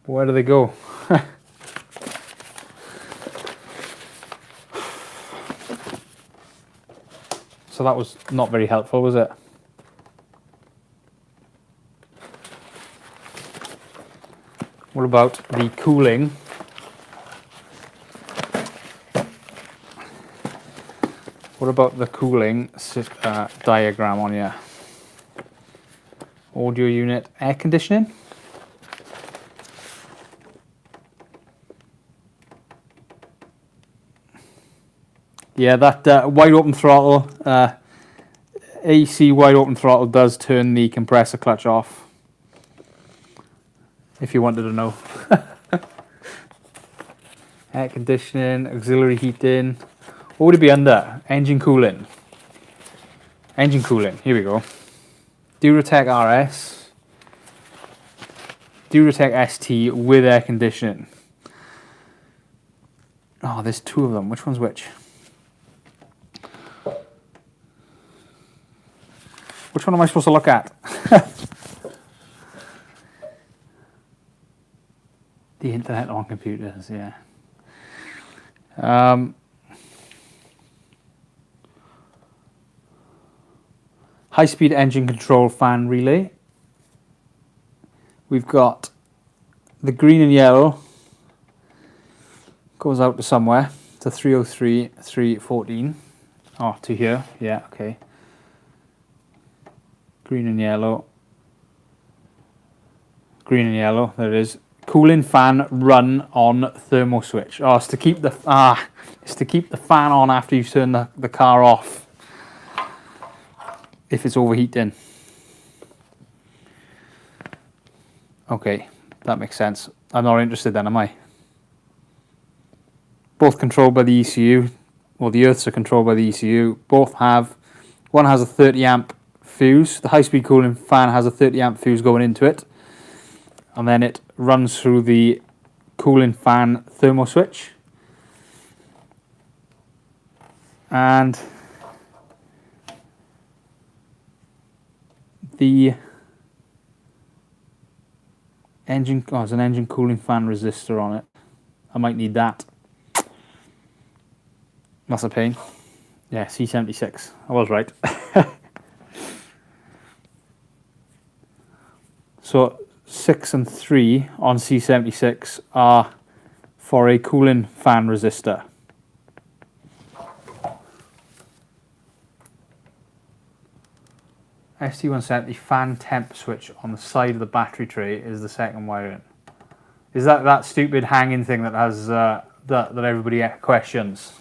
Where do they go? So that was not very helpful, was it? What about the cooling? What about the cooling diagram on here? Audio unit, air conditioning. Yeah, that wide open throttle, AC wide open throttle does turn the compressor clutch off, if you wanted to know. Air conditioning, auxiliary heating. What would it be under? Engine cooling. Engine cooling, here we go. Duratec RS. Duratec ST with air conditioning. Oh, there's 2 of them. Which one's which? Which one am I supposed to look at? The internet on computers, yeah. High-speed engine control fan relay. We've got the green and yellow. Goes out to somewhere. To 303, 314. Oh, to here. Yeah, okay. Green and yellow. Green and yellow, there it is. Cooling fan run on thermo switch. Oh, it's to keep the fan on after you turn the car off. If it's overheating. Okay, that makes sense. I'm not interested then, am I? Both controlled by the ECU. Well, the earths are controlled by the ECU. Both have, one has a 30 amp fuse. The high-speed cooling fan has a 30 amp fuse going into it, and then it runs through the cooling fan thermo switch, and the engine, oh, there's an engine cooling fan resistor on it. I might need that. That's a pain. Yeah, C76. I was right. So 6 and 3 on C76 are for a cooling fan resistor. ST170 fan temp switch on the side of the battery tray is the second wiring. Is that stupid hanging thing that has that everybody questions?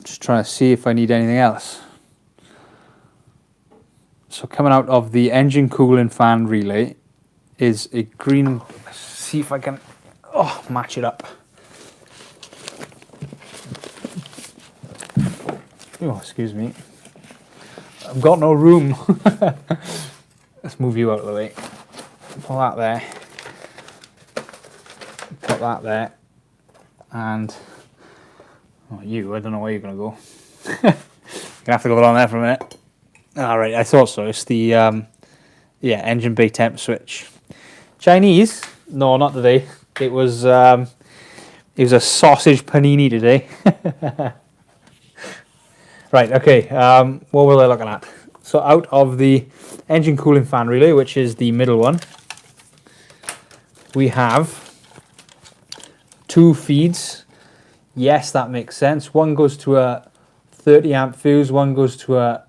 Just trying to see if I need anything else. So coming out of the engine cooling fan relay is a green. Let's see if I can match it up. Oh, excuse me. I've got no room. Let's move you out of the way. Pull that there. Put that there. And I don't know where you're going to go. You're going to have to go down there for a minute. Alright, I thought so. It's the engine bay temp switch. Chinese? No, not today. It was a sausage panini today. Right, okay. What were they looking at? So out of the engine cooling fan relay, which is the middle one, we have 2 feeds. Yes, that makes sense. One goes to a 30 amp fuse, one goes to a,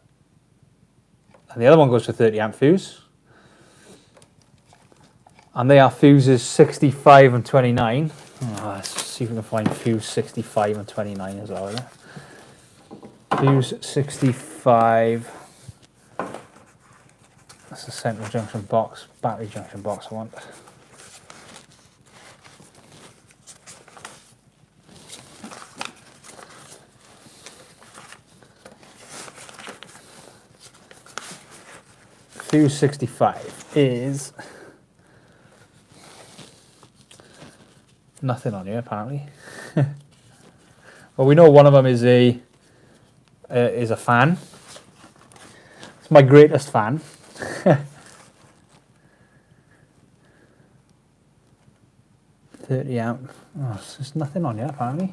and the other one goes to a 30 amp fuse. And they are fuses 65 and 29. Oh, let's see if we can find fuse 65 and 29 as well. Fuse 65. That's the central junction box, battery junction box I want. Fuse 65 is nothing on here apparently. Well, we know one of them is a fan. It's my greatest fan. 30 amp. Oh, there's nothing on here apparently.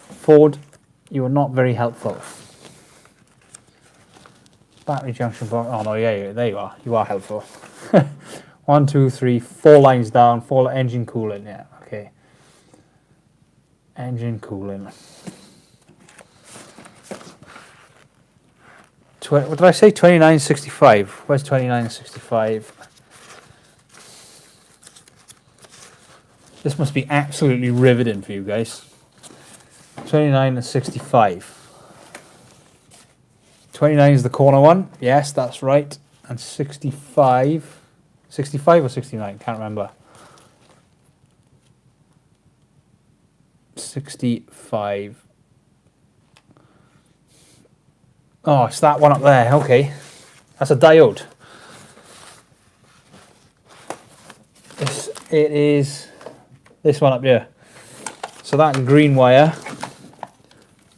Ford, you are not very helpful. Battery junction box. Oh no, yeah, there you are. You are helpful. 1, 2, 3, 4 lines down. 4 engine cooling. Yeah, okay. Engine cooling. What did I say? 2965. Where's 2965? This must be absolutely riveting for you guys. 2965. 29 is the corner one. Yes, that's right. And 65. 65 or 69? Can't remember. 65. Oh, it's that one up there. Okay. That's a diode. It is this one up here. So that green wire.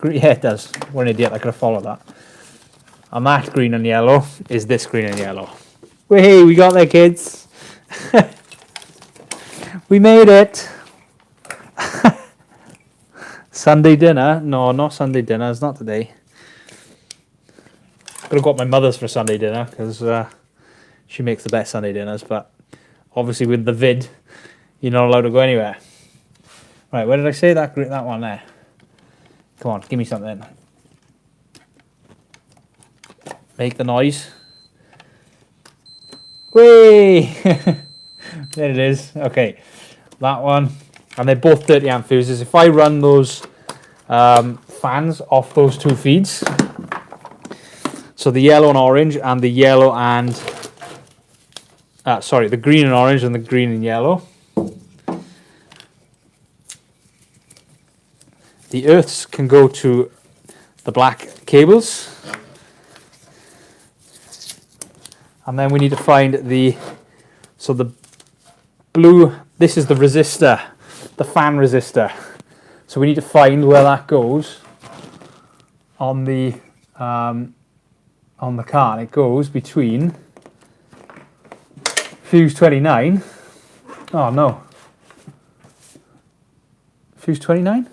Yeah, it does. What an idiot. I could have followed that. And that green and yellow is this green and yellow. Hey, we got there, kids. We made it. Sunday dinner? No, not Sunday dinner. It's not today. Could have got my mother's for Sunday dinner because she makes the best Sunday dinners. But obviously with the vid, you're not allowed to go anywhere. Right, where did I say that one there? Come on, give me something. Make the noise. Whee! There it is. Okay, that one. And they're both 30 amp fuses. If I run those fans off those two feeds, so the yellow and orange and the yellow and, the green and orange and the green and yellow, the earths can go to the black cables. And then we need to find the blue, this is the resistor, the fan resistor. So we need to find where that goes on the car. And it goes between fuse 29. Oh no. Fuse 29?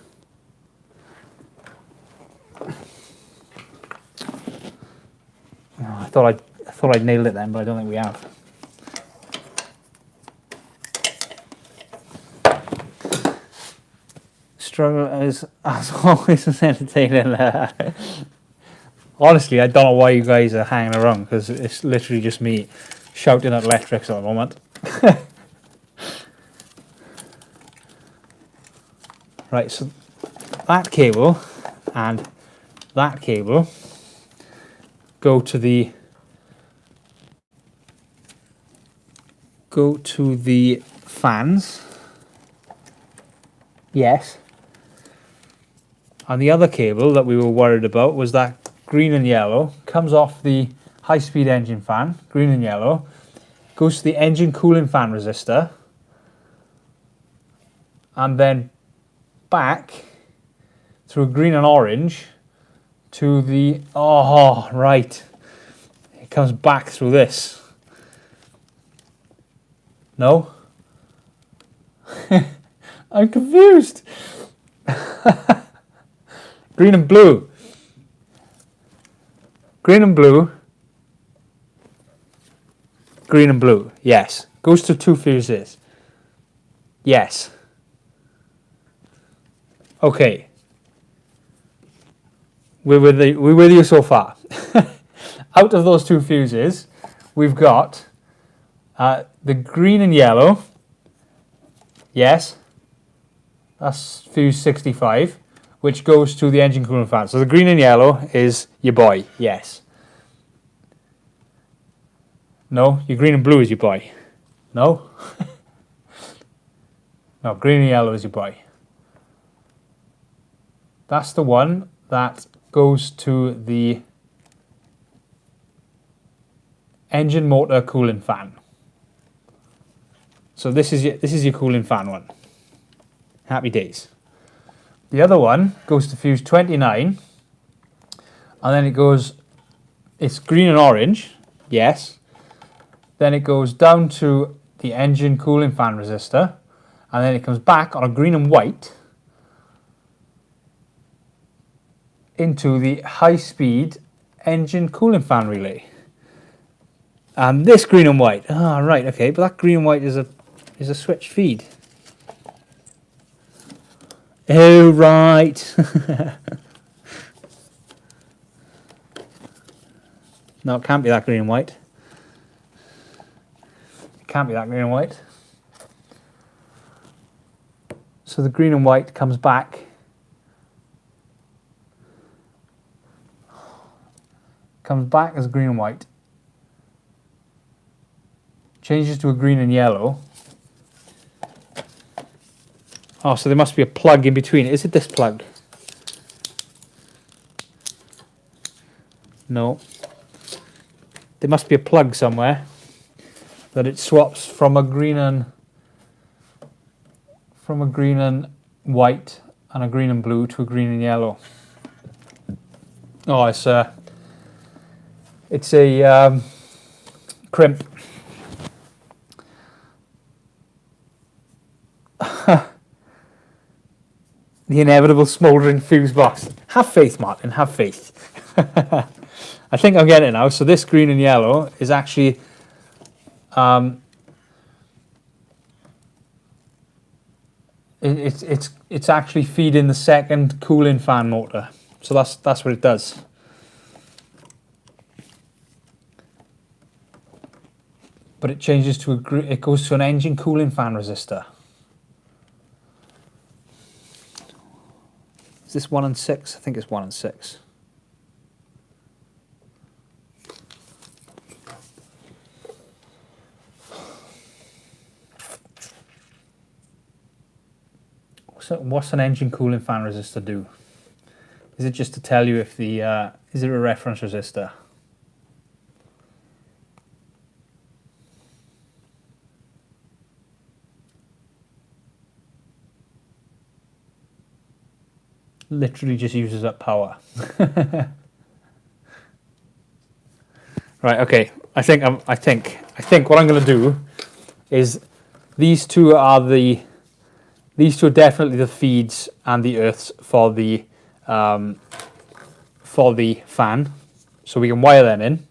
Oh, I thought I'd nailed it then, but I don't think we have. Struggle is, as always, as entertaining. Honestly, I don't know why you guys are hanging around, because it's literally just me shouting at electrics at the moment. Right, so that cable and that cable go to the fans. Yes. And the other cable that we were worried about was that green and yellow comes off the high-speed engine fan, green and yellow, goes to the engine cooling fan resistor, and then back through green and orange to the, oh, right. It comes back through this. No? I'm confused. Green and blue. Green and blue. Green and blue. Yes. Goes to two fuses. Yes. Okay. We're with you so far. Out of those two fuses, we've got the green and yellow. Yes. That's fuse 65, which goes to the engine cooling fan. So the green and yellow is your boy. Yes. No, your green and blue is your boy. No? No, green and yellow is your boy. That's the one that goes to the engine motor cooling fan. So this is your cooling fan one. Happy days. The other one goes to fuse 29, and then it's green and orange, yes. Then it goes down to the engine cooling fan resistor, and then it comes back on a green and white into the high-speed engine cooling fan relay. And this green and white, right, okay, but that green and white is a switch feed. Oh, right. No, it can't be that green and white. It can't be that green and white. So the green and white comes back. Comes back as green and white. Changes to a green and yellow. Oh, so there must be a plug in between. Is it this plug? No. There must be a plug somewhere that it swaps from a green and white and a green and blue to a green and yellow. Oh, it's a crimp. The inevitable smouldering fuse box. Have faith, Martin, have faith. I think I'm getting it now. So this green and yellow is actually it's actually feeding the second cooling fan motor. So that's what it does. But it changes to it goes to an engine cooling fan resistor. Is this 1 and 6? I think it's 1 and 6. So what's an engine cooling fan resistor do? Is it just to tell you if the is it a reference resistor? Literally just uses up power. Right, okay. I think what I'm going to do is these two are definitely the feeds and the earths for the fan. So we can wire them in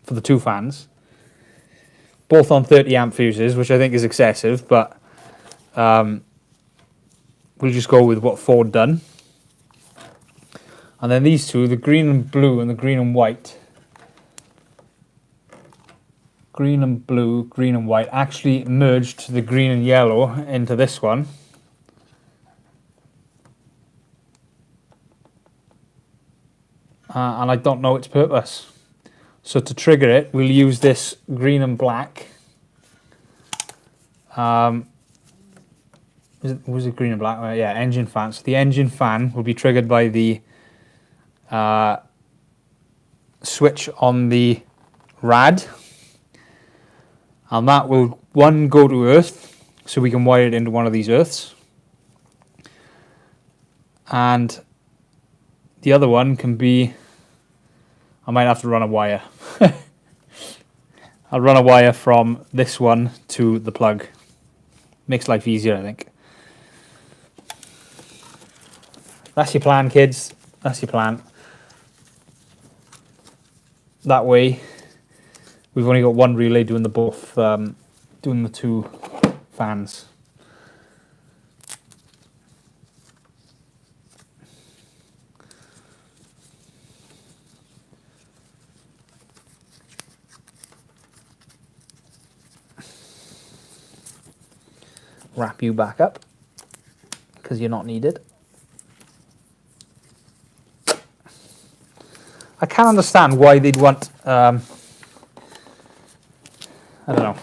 for the two fans. Both on 30 amp fuses, which I think is excessive, but we'll just go with what Ford done. And then these two, the green and blue and the green and white. Green and blue, green and white actually merged the green and yellow into this one. And I don't know its purpose. So to trigger it, we'll use this green and black. Was it green and black? Yeah, engine fan. So the engine fan will be triggered by the switch on the rad. And that will, one, go to earth, so we can wire it into one of these earths. And the other one can be, I might have to run a wire. I'll run a wire from this one to the plug. Makes life easier, I think. That's your plan, kids. That's your plan. That way, we've only got one relay doing the two fans. wrap you back up because you're not needed. I can't understand why they'd want, I don't know.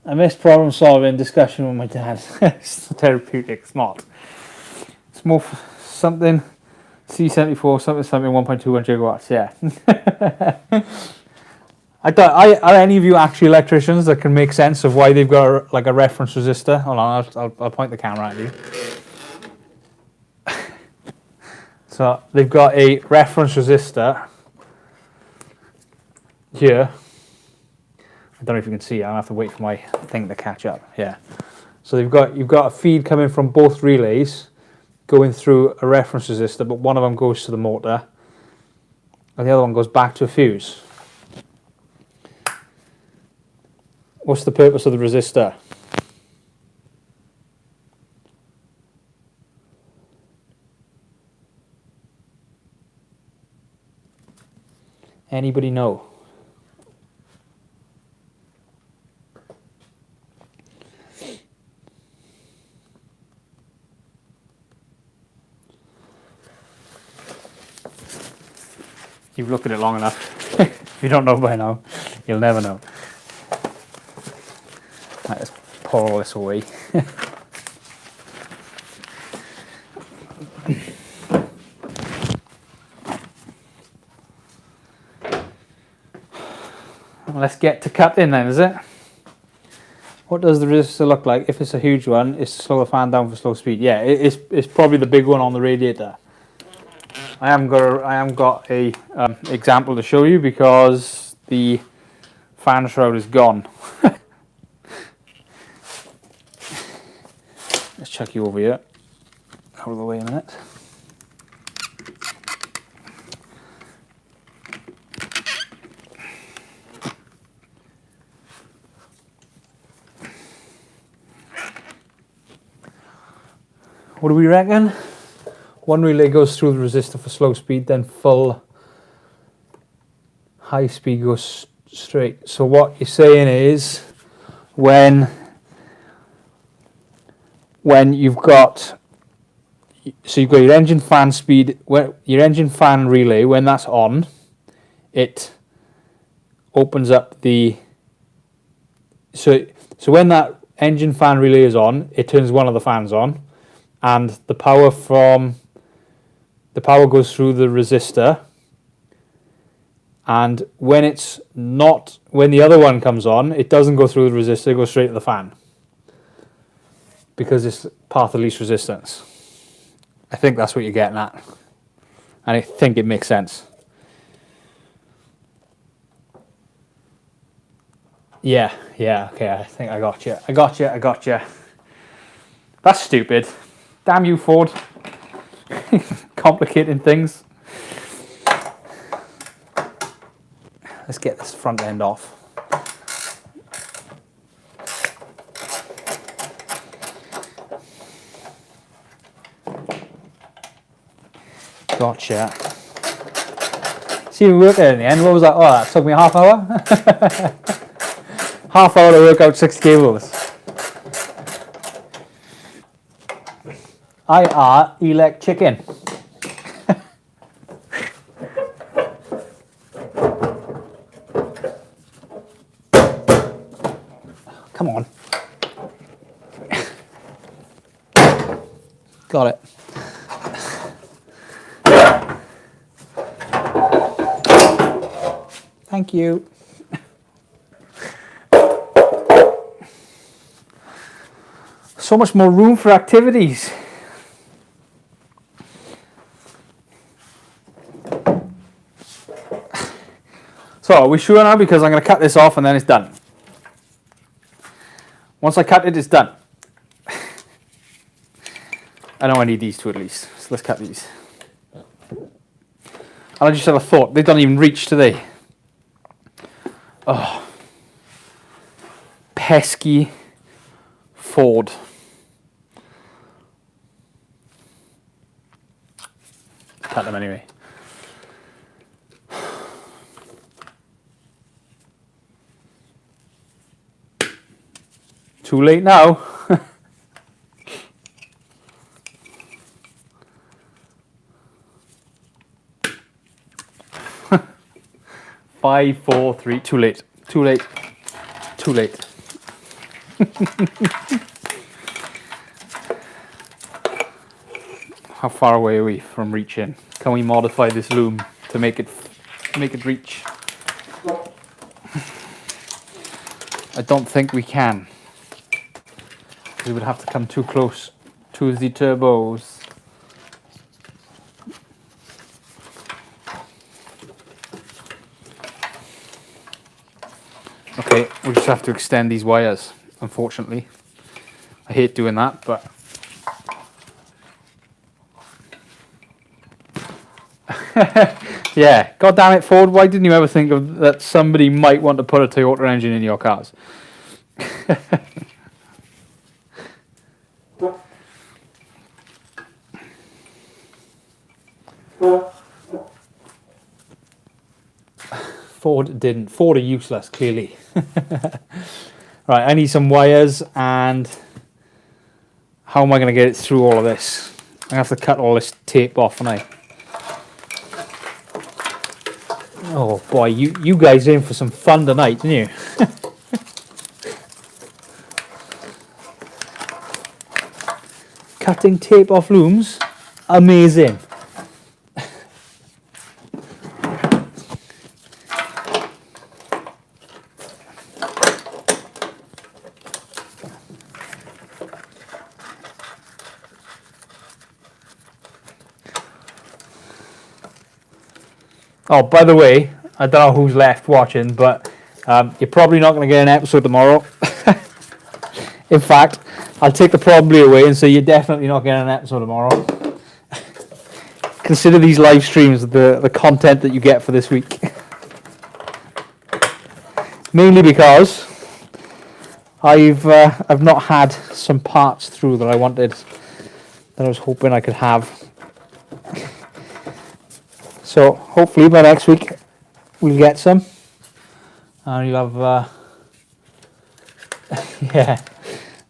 I miss problem solving discussion with my dad. It's therapeutic, it's not. It's more something, C74, something 1.21 gigawatts, yeah. Are any of you actually electricians that can make sense of why they've got like a reference resistor? Hold on, I'll point the camera at you. So they've got a reference resistor here. I don't know if you can see it. I'll have to wait for my thing to catch up. Yeah. So you've got a feed coming from both relays, going through a reference resistor, but one of them goes to the motor, and the other one goes back to a fuse. What's the purpose of the resistor? Anybody know? You've looked at it long enough. If you don't know by now, you'll never know. Right, let's pour all this away. Let's get to cutting then, is it? What does the resistor look like? If it's a huge one, it's to slow the fan down for slow speed. Yeah, it's probably the big one on the radiator. I haven't got a example to show you because the fan shroud is gone. Let's chuck you over here. Out of the way a minute. What do we reckon? One relay goes through the resistor for slow speed, then full high speed goes straight. So what you're saying is when you've got your engine fan speed, your engine fan relay, when that's on, it opens up the so when that engine fan relay is on, it turns one of the fans on, and the power goes through the resistor, and when the other one comes on, it doesn't go through the resistor, it goes straight to the fan because it's path of least resistance. I think that's what you're getting at, and I think it makes sense. Yeah, okay, I think I got you. That's stupid. Damn you, Ford. Complicating things. Let's get this front end off. Gotcha. See, we worked there in the end. What was that? Oh, that took me a half hour. Half hour to work out 6 cables. I are elect chicken. Come on. Got it. Thank you. So much more room for activities. So are we sure now? Because I'm going to cut this off and then it's done. Once I cut it, it's done. I know I need these two at least. So let's cut these. And I just had a thought. They don't even reach, do they? Oh. Pesky Ford. Cut them anyway. Too late now. 5, 4, 3. Too late. Too late. Too late. How far away are we from reaching? Can we modify this loom to make it reach? I don't think we can. We would have to come too close to the turbos. Okay, we'll just have to extend these wires, unfortunately. I hate doing that, but yeah, god damn it, Ford, why didn't you ever think of that somebody might want to put a Toyota engine in your cars? Ford didn't. Ford are useless, clearly. Right, I need some wires, and how am I going to get it through all of this? I have to cut all this tape off, and oh boy, you guys are in for some fun tonight, aren't you? Cutting tape off looms, amazing. Oh, by the way, I don't know who's left watching, but you're probably not going to get an episode tomorrow. In fact, I'll take the probably away and say you're definitely not getting an episode tomorrow. Consider these live streams the content that you get for this week. Mainly because I've not had some parts through that I wanted, that I was hoping I could have. So hopefully by next week we'll get some, and you'll have yeah,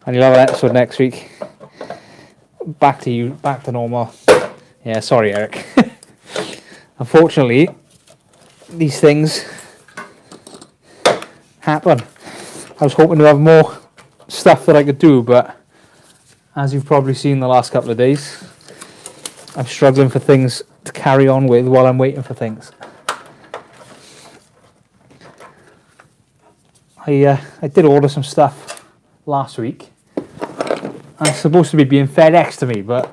and you'll have an episode next week. Back to normal. Yeah, sorry, Eric. Unfortunately, these things happen. I was hoping to have more stuff that I could do, but as you've probably seen the last couple of days, I'm struggling for things to carry on with while I'm waiting for things. I did order some stuff last week, and it's supposed to be being FedEx to me, but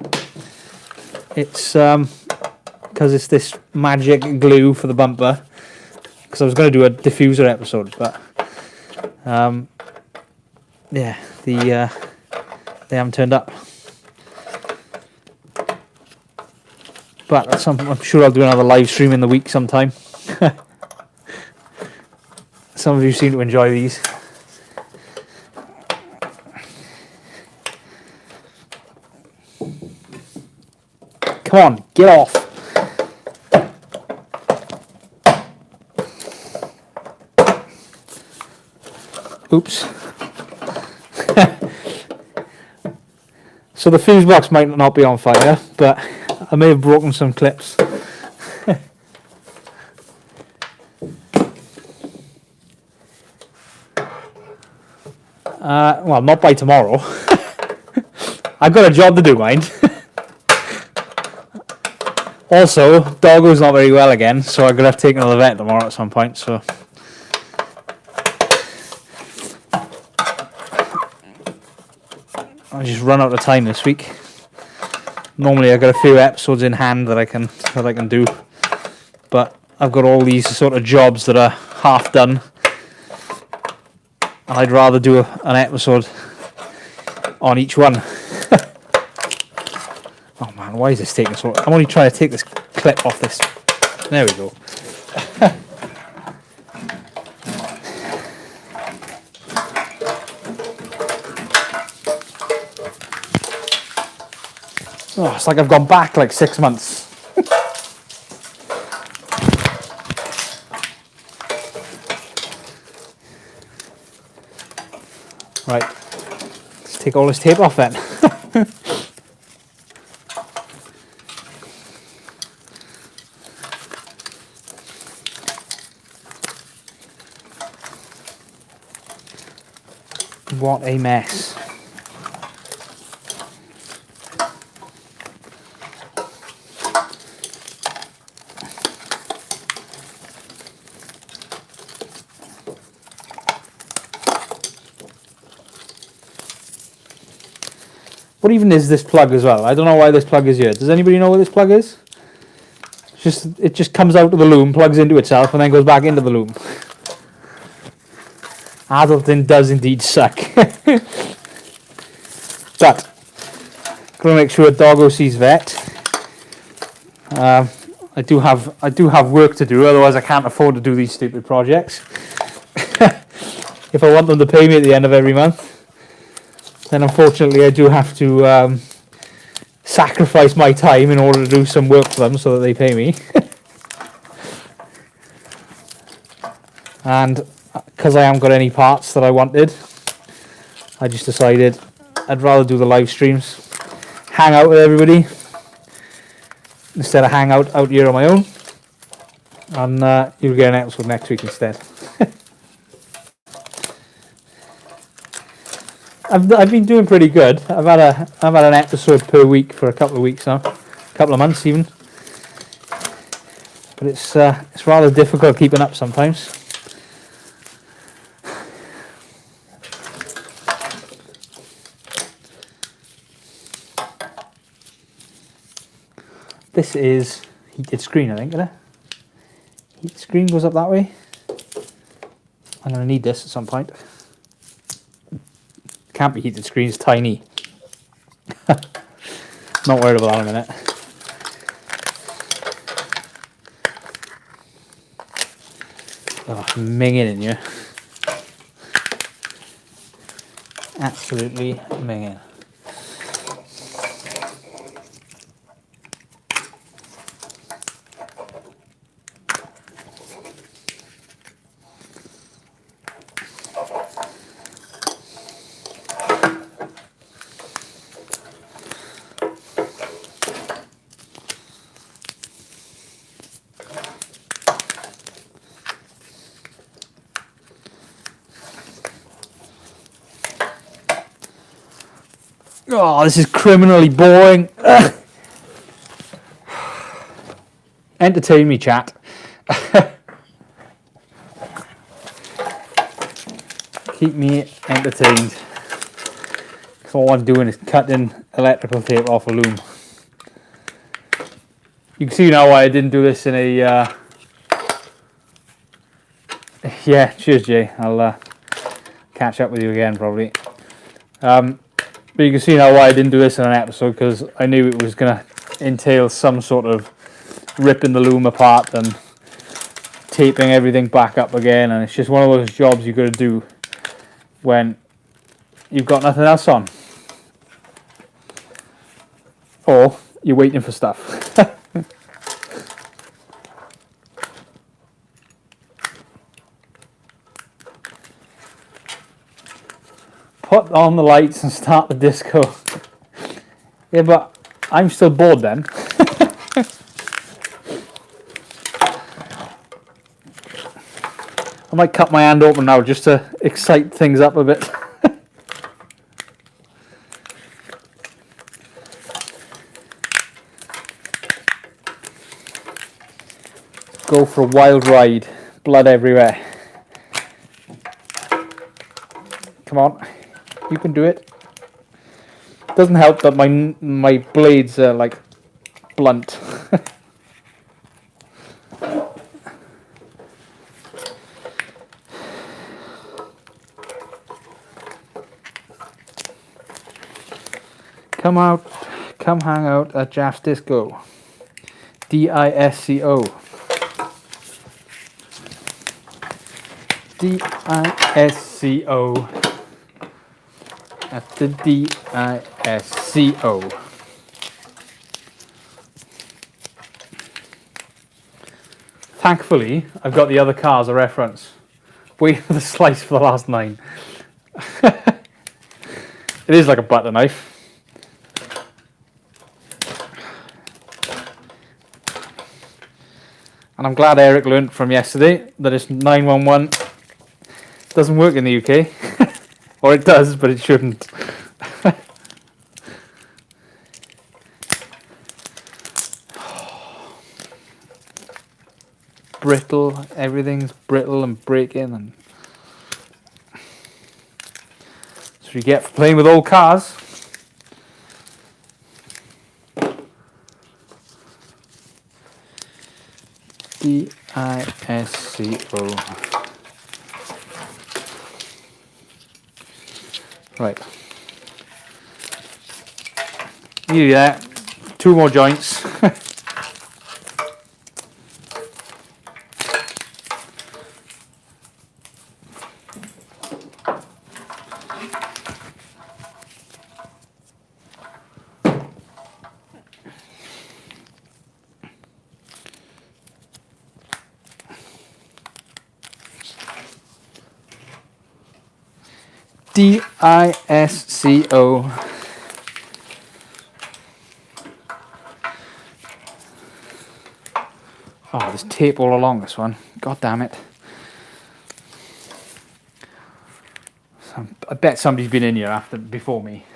it's because it's this magic glue for the bumper, because I was going to do a diffuser episode, but yeah, they haven't turned up. But that's something I'm sure I'll do another live stream in the week sometime. Some of you seem to enjoy these. Come on, get off. Oops. So the fuse box might not be on fire, but I may have broken some clips. Well, not by tomorrow. I've got a job to do, mind. Also, Doggo's not very well again, so I'm going to have to take another vet tomorrow at some point, so... I just run out of time this week. Normally I've got a few episodes in hand that I can do, but I've got all these sort of jobs that are half done, and I'd rather do an episode on each one. Oh man, why is this taking so long? I'm only trying to take this clip off this. There we go. Oh, it's like I've gone back like 6 months. Right, let's take all this tape off then. What a mess. What even is this plug as well? I don't know why this plug is here. Does anybody know what this plug is? It just comes out of the loom, plugs into itself, and then goes back into the loom. Adulting does indeed suck. But gotta make sure Doggo sees vet. I do have work to do, otherwise I can't afford to do these stupid projects. If I want them to pay me at the end of every month, then unfortunately I do have to sacrifice my time in order to do some work for them so that they pay me. And because I haven't got any parts that I wanted, I just decided I'd rather do the live streams, hang out with everybody, instead of hang out here on my own. And you'll get an episode next week instead. I've been doing pretty good. I've had an episode per week for a couple of weeks now, a couple of months even. But it's rather difficult keeping up sometimes. This is heated screen, I think, isn't it? Heated screen goes up that way. I'm going to need this at some point. Can't be heated screen, it's tiny. Not worried about that in a minute. Oh, minging in here. Absolutely minging. Oh, this is criminally boring. Entertain me, chat. Keep me entertained. Because all I'm doing is cutting electrical tape off a loom. You can see now why I didn't do this in a... Yeah, cheers, Jay. I'll catch up with you again, probably. But you can see now why I didn't do this in an episode, because I knew it was going to entail some sort of ripping the loom apart and taping everything back up again, and it's just one of those jobs you've got to do when you've got nothing else on. Or you're waiting for stuff. Put on the lights and start the disco. Yeah, but I'm still bored then. I might cut my hand open now just to excite things up a bit. Go for a wild ride. Blood everywhere. Come on. You can do it. Doesn't help that my blades are like blunt. Come hang out at Jaff's Disco. DISCO. DISCO. At the DISCO. Thankfully, I've got the other car as a reference. Wait for the slice for the last 9. It is like a butter knife. And I'm glad Eric learnt from yesterday that it's 911 doesn't work in the UK. Or it does, but it shouldn't. Brittle, everything's brittle and breaking, and that's what you get for playing with old cars. DISCO. Right. Nearly there. 2 more joints. DISCO. Oh, there's tape all along this one. God damn it. I bet somebody's been in here before me.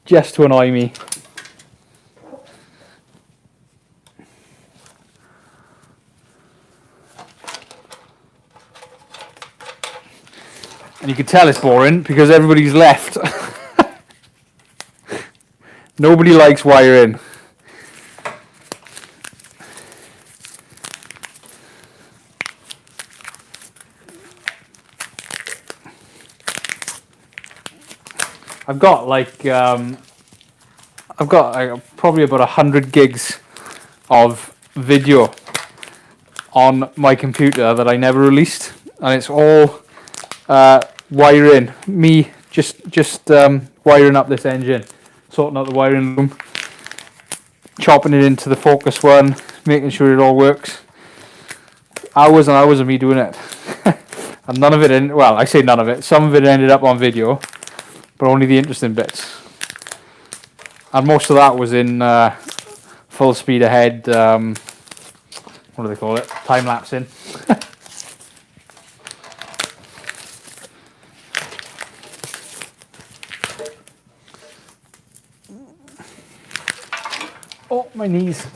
Just to annoy me. And you can tell it's boring because everybody's left. Nobody likes wiring. I've got probably about 100 gigs of video on my computer that I never released, and it's all wiring. Me just wiring up this engine, sorting out the wiring loom, chopping it into the focus one, making sure it all works. Hours and hours of me doing it, and none of it. Well, I say none of it. Some of it ended up on video, but only the interesting bits. And most of that was in full speed ahead. What do they call it? Time lapsing. Oh, my knees.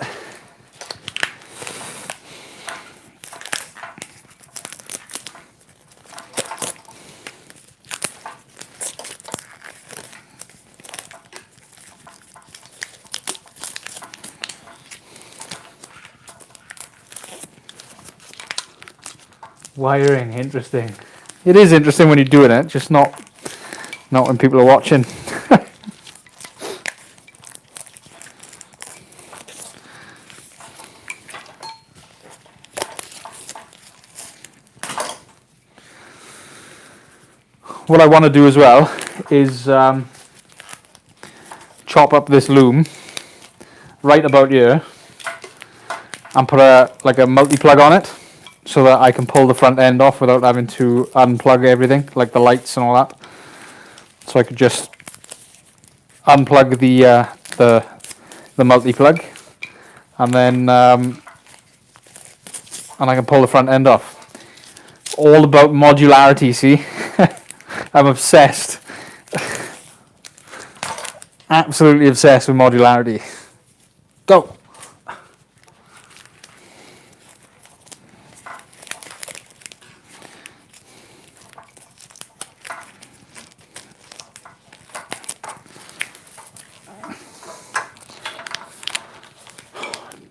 Wiring, interesting. It is interesting when you're doing it, just not when people are watching. What I want to do as well is chop up this loom right about here and put a multi-plug on it, so that I can pull the front end off without having to unplug everything, like the lights and all that. So I could just unplug the multi-plug, and then and I can pull the front end off. It's all about modularity, see? I'm obsessed. Absolutely obsessed with modularity. Go!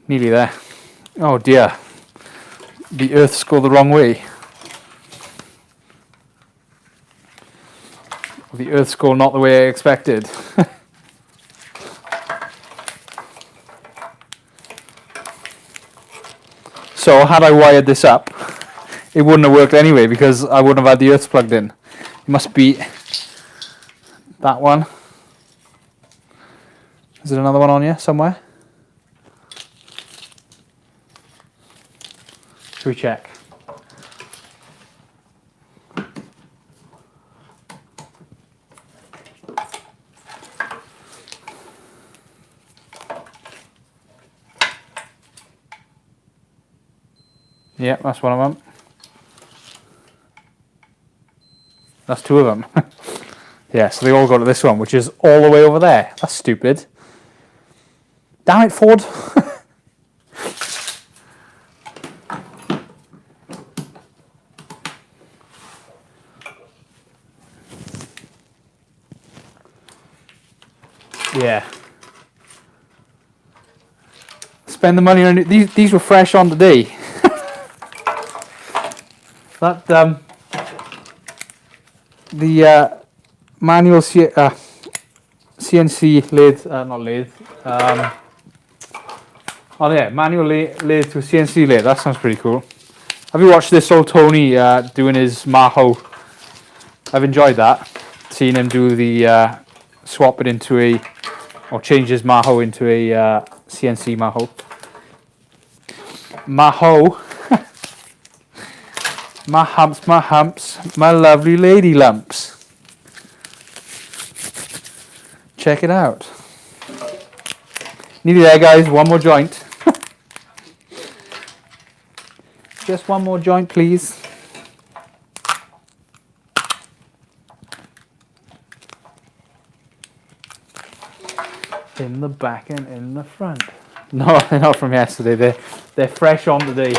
Nearly there. Oh dear. The Earth's gone the wrong way. The Earth's gone not the way I expected. So had I wired this up, it wouldn't have worked anyway because I wouldn't have had the earths plugged in. It must be that one. Is there another one on here somewhere? Should we check? Yeah, that's one of them. That's 2 of them. Yeah, so they all go to this one, which is all the way over there. That's stupid. Damn it, Ford. Yeah. Spend the money on it. These were fresh on today. That the manual CNC lathe, not lathe. Oh yeah, manual lathe to CNC lathe. That sounds pretty cool. Have you watched this old Tony doing his Maho? I've enjoyed that. Seeing him do the swap it into a, or change his Maho into a CNC Maho. Maho. My humps, my lovely lady lumps. Check it out. Nearly there, guys. One more joint. Just one more joint, please. In the back and in the front. No, they're not from yesterday. They're fresh on today.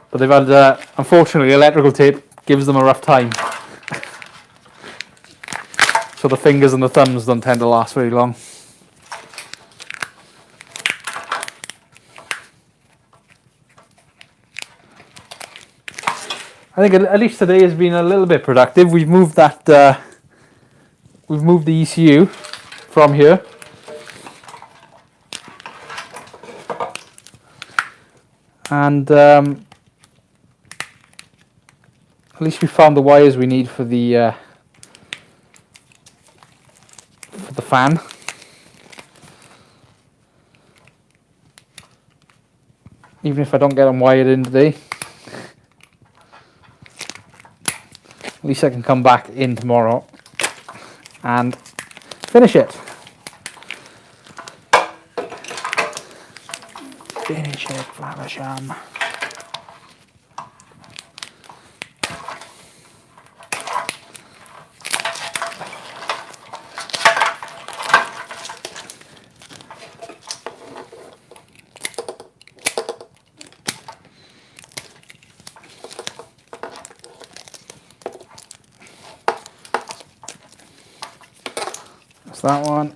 But they've had, unfortunately, electrical tape gives them a rough time. So the fingers and the thumbs don't tend to last very long. I think at least today has been a little bit productive. We've moved that, we've moved the ECU from here. And at least we found the wires we need for the fan. Even if I don't get them wired in today, at least I can come back in tomorrow and finish it. Finish it, Flavisham. That's that one,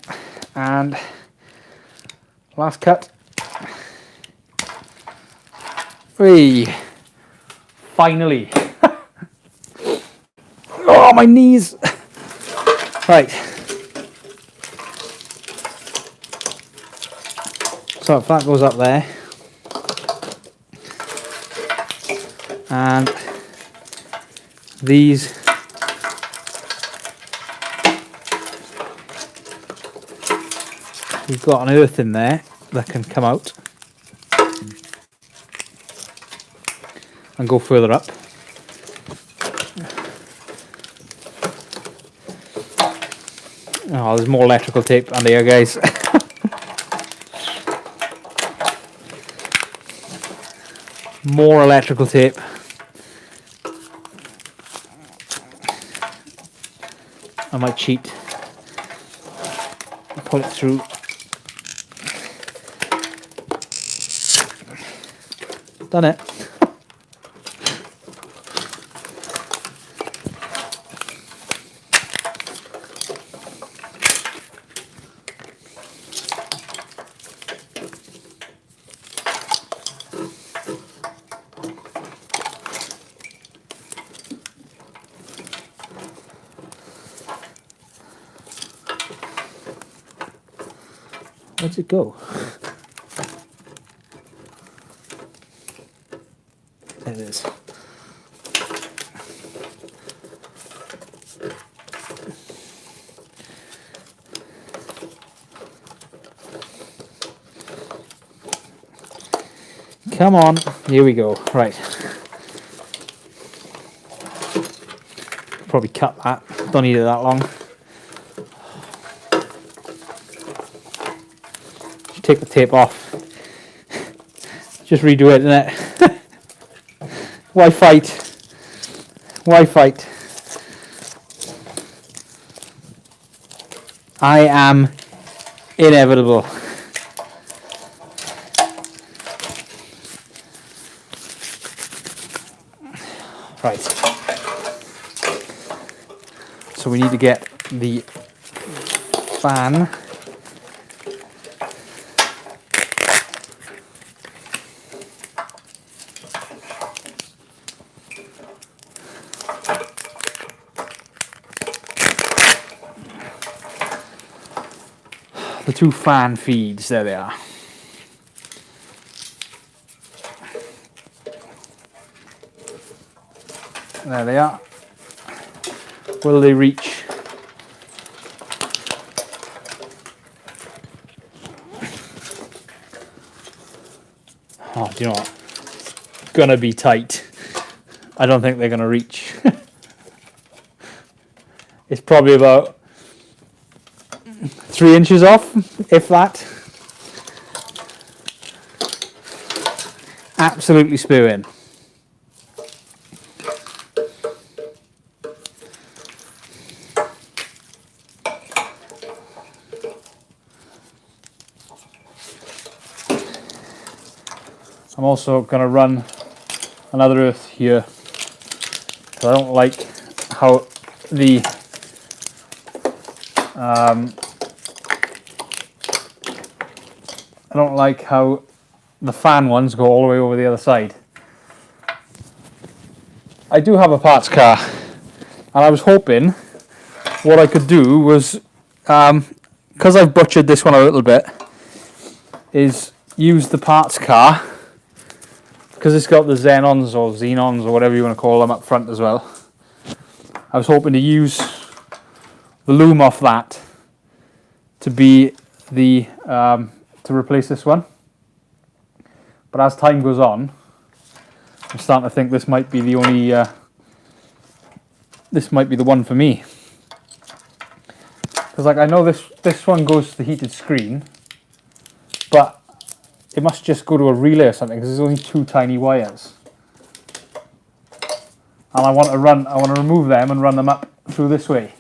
and last cut. 3. Finally. Oh, my knees. Right. So if that goes up there, and these we've got an earth in there that can come out and go further up. Oh, there's more electrical tape under here, guys. More electrical tape. I might cheat. Pull it through. Done it. Where'd it go? There it is. Come on, here we go. Right. Probably cut that. Don't need it that long. Take the tape off. Just redo it, innit? Why fight? Why fight? I am inevitable. Right. So we need to get the fan. The two fan feeds, there they are. There they are. Will they reach? Oh, do you know what? It's gonna be tight. I don't think they're gonna reach. It's probably about 3 inches off, if that. Absolutely spewing. I'm also going to run another earth here, because I don't like how the fan ones go all the way over the other side. I do have a parts car, and I was hoping what I could do was, because I've butchered this one a little bit, is use the parts car, because it's got the xenons or xenons or whatever you want to call them up front as well. I was hoping to use the loom off that to be the to replace this one. But as time goes on, I'm starting to think this might be the only this might be the one for me. Because like I know this one goes to the heated screen, but it must just go to a relay or something, because there's only 2 tiny wires. And I want to remove them and run them up through this way.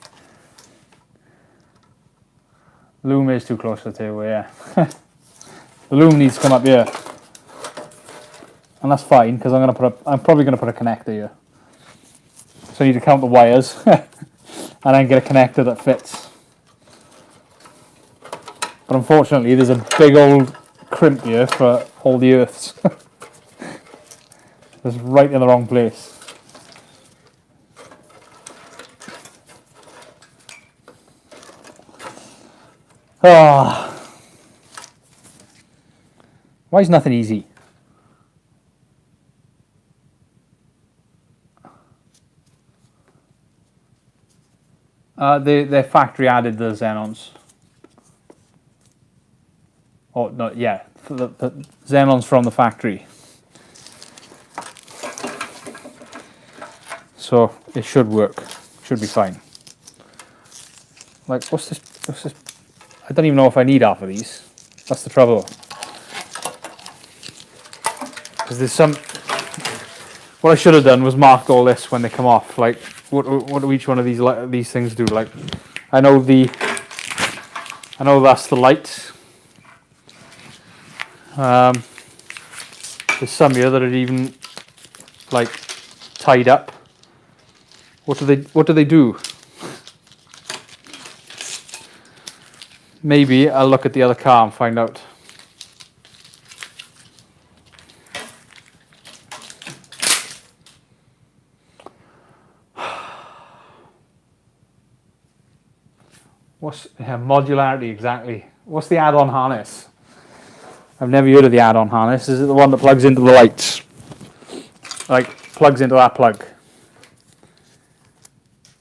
Loom is too close to the table, yeah. The loom needs to come up here. And that's fine, because I'm probably going to put a connector here. So I need to count the wires and then get a connector that fits. But unfortunately there's a big old crimp here for all the earths. It's right in the wrong place. Why is nothing easy? Their factory added the xenons. Oh no, yeah, the xenons from the factory. So it should work. Should be fine. Like, what's this? I don't even know if I need half of these. That's the trouble. Because there's some. What I should have done was marked all this when they come off. Like, what do each one of these things do? Like, I know that's the lights. There's some here that are even like tied up. What do they do? Maybe I'll look at the other car and find out. What's modularity exactly? What's the add-on harness? I've never heard of the add-on harness. Is it the one that plugs into the lights? Like, plugs into that plug?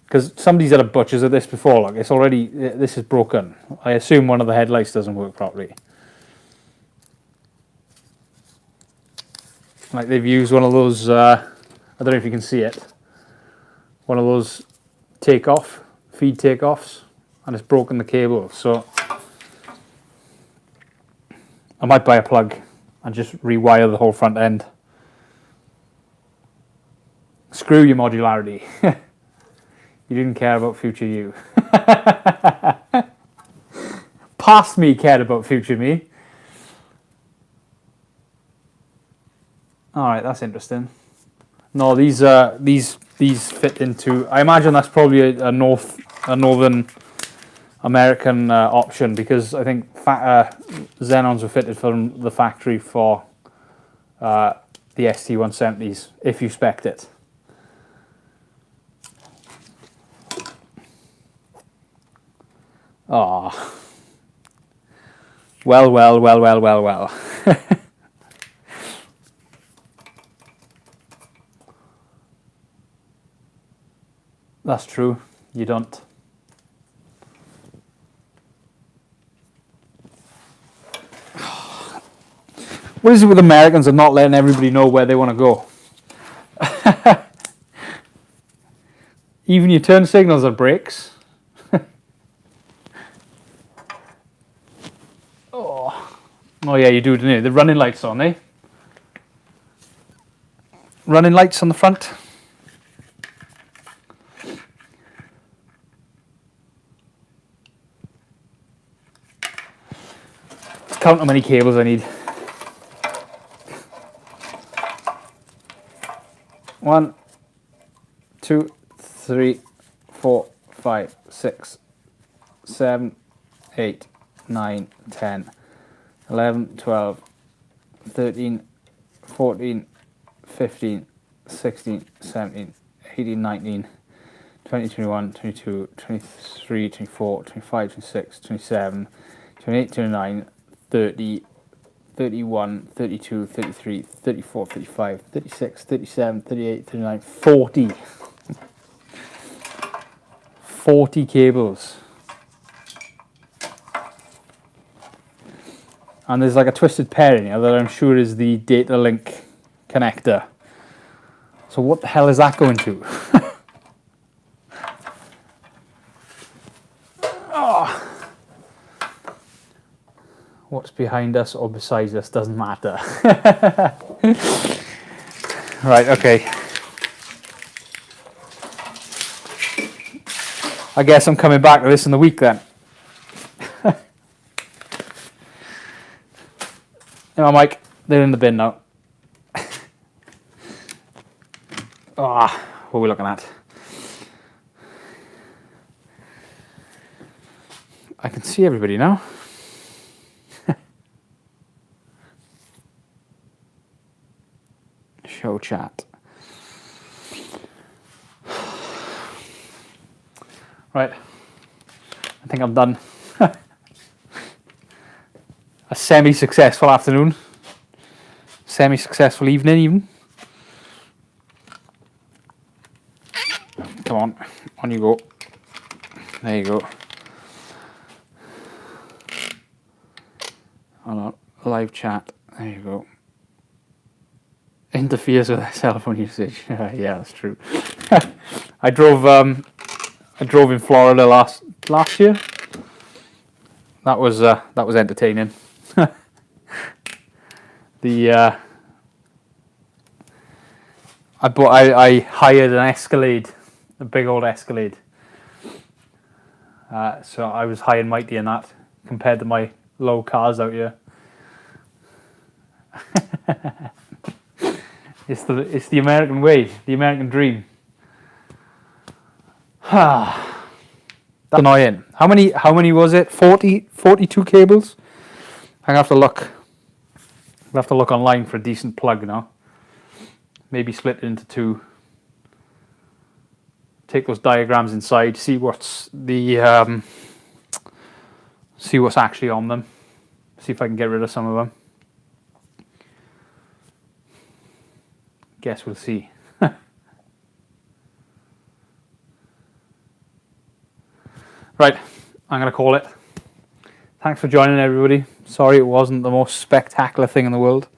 Because somebody's had a butcher's of this before. Like, it's already, this is broken. I assume one of the headlights doesn't work properly. Like, they've used one of those, I don't know if you can see it, one of those feed takeoffs, and it's broken the cable. So I might buy a plug and just rewire the whole front end. Screw your modularity. You didn't care about future you. past me cared about future me. All right, that's interesting. No, these fit into. I imagine that's probably a northern American option, because I think Xenons were fitted from the factory for the ST-170s, if you spec'd it. Oh. Well. That's true. You don't. What is it with Americans and not letting everybody know where they want to go? Even your turn signals are brakes. Oh yeah, you do, don't you? The running lights on, eh? Running lights on the front. Count how many cables I need. 1, 2, 3, 4, 5, 6, 7, 8, 9, 10, 11, 12, 13, 14, 15, 16, 17, 18, 19, 20, 21, 22, 23, 24, 25, 26, 27, 28, 29, 30, 31, 32, 33, 34, 35, 36, 37, 38, 39, 40. 40 cables. And there's like a twisted pair in here that I'm sure is the data link connector. So what the hell is that going to? Oh. What's behind us or beside us doesn't matter. Right, okay. I guess I'm coming back to this in the week then. You know, Mike, they're in the bin now. Ah, what are we looking at? I can see everybody now. Show chat. Right, I think I'm done. A semi-successful afternoon, semi-successful evening even. Come on you go. There you go. Hold on, live chat. There you go. Interferes with cell phone usage. Yeah, that's true. I drove in Florida last year. That was entertaining. I hired an Escalade, a big old Escalade. So I was high and mighty in that compared to my low cars out here. It's the American way, the American dream. That's annoying. How many was it? 42 cables? I have to look. I'll have to look online for a decent plug now. Maybe split it into two. Take those diagrams inside, see what's actually on them. See if I can get rid of some of them. Guess we'll see. Right, I'm going to call it. Thanks for joining, everybody. Sorry it wasn't the most spectacular thing in the world.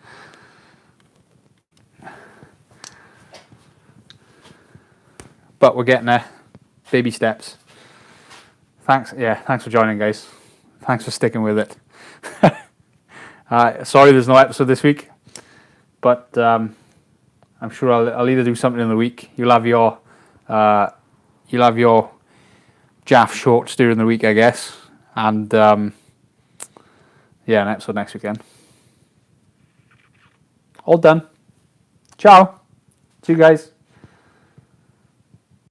But we're getting there. Baby steps. Thanks for joining, guys. Thanks for sticking with it. Sorry there's no episode this week. But I'm sure I'll either do something in the week. You'll have your Jaff shorts during the week, I guess, and Yeah, an episode next weekend. All done. Ciao. See you guys.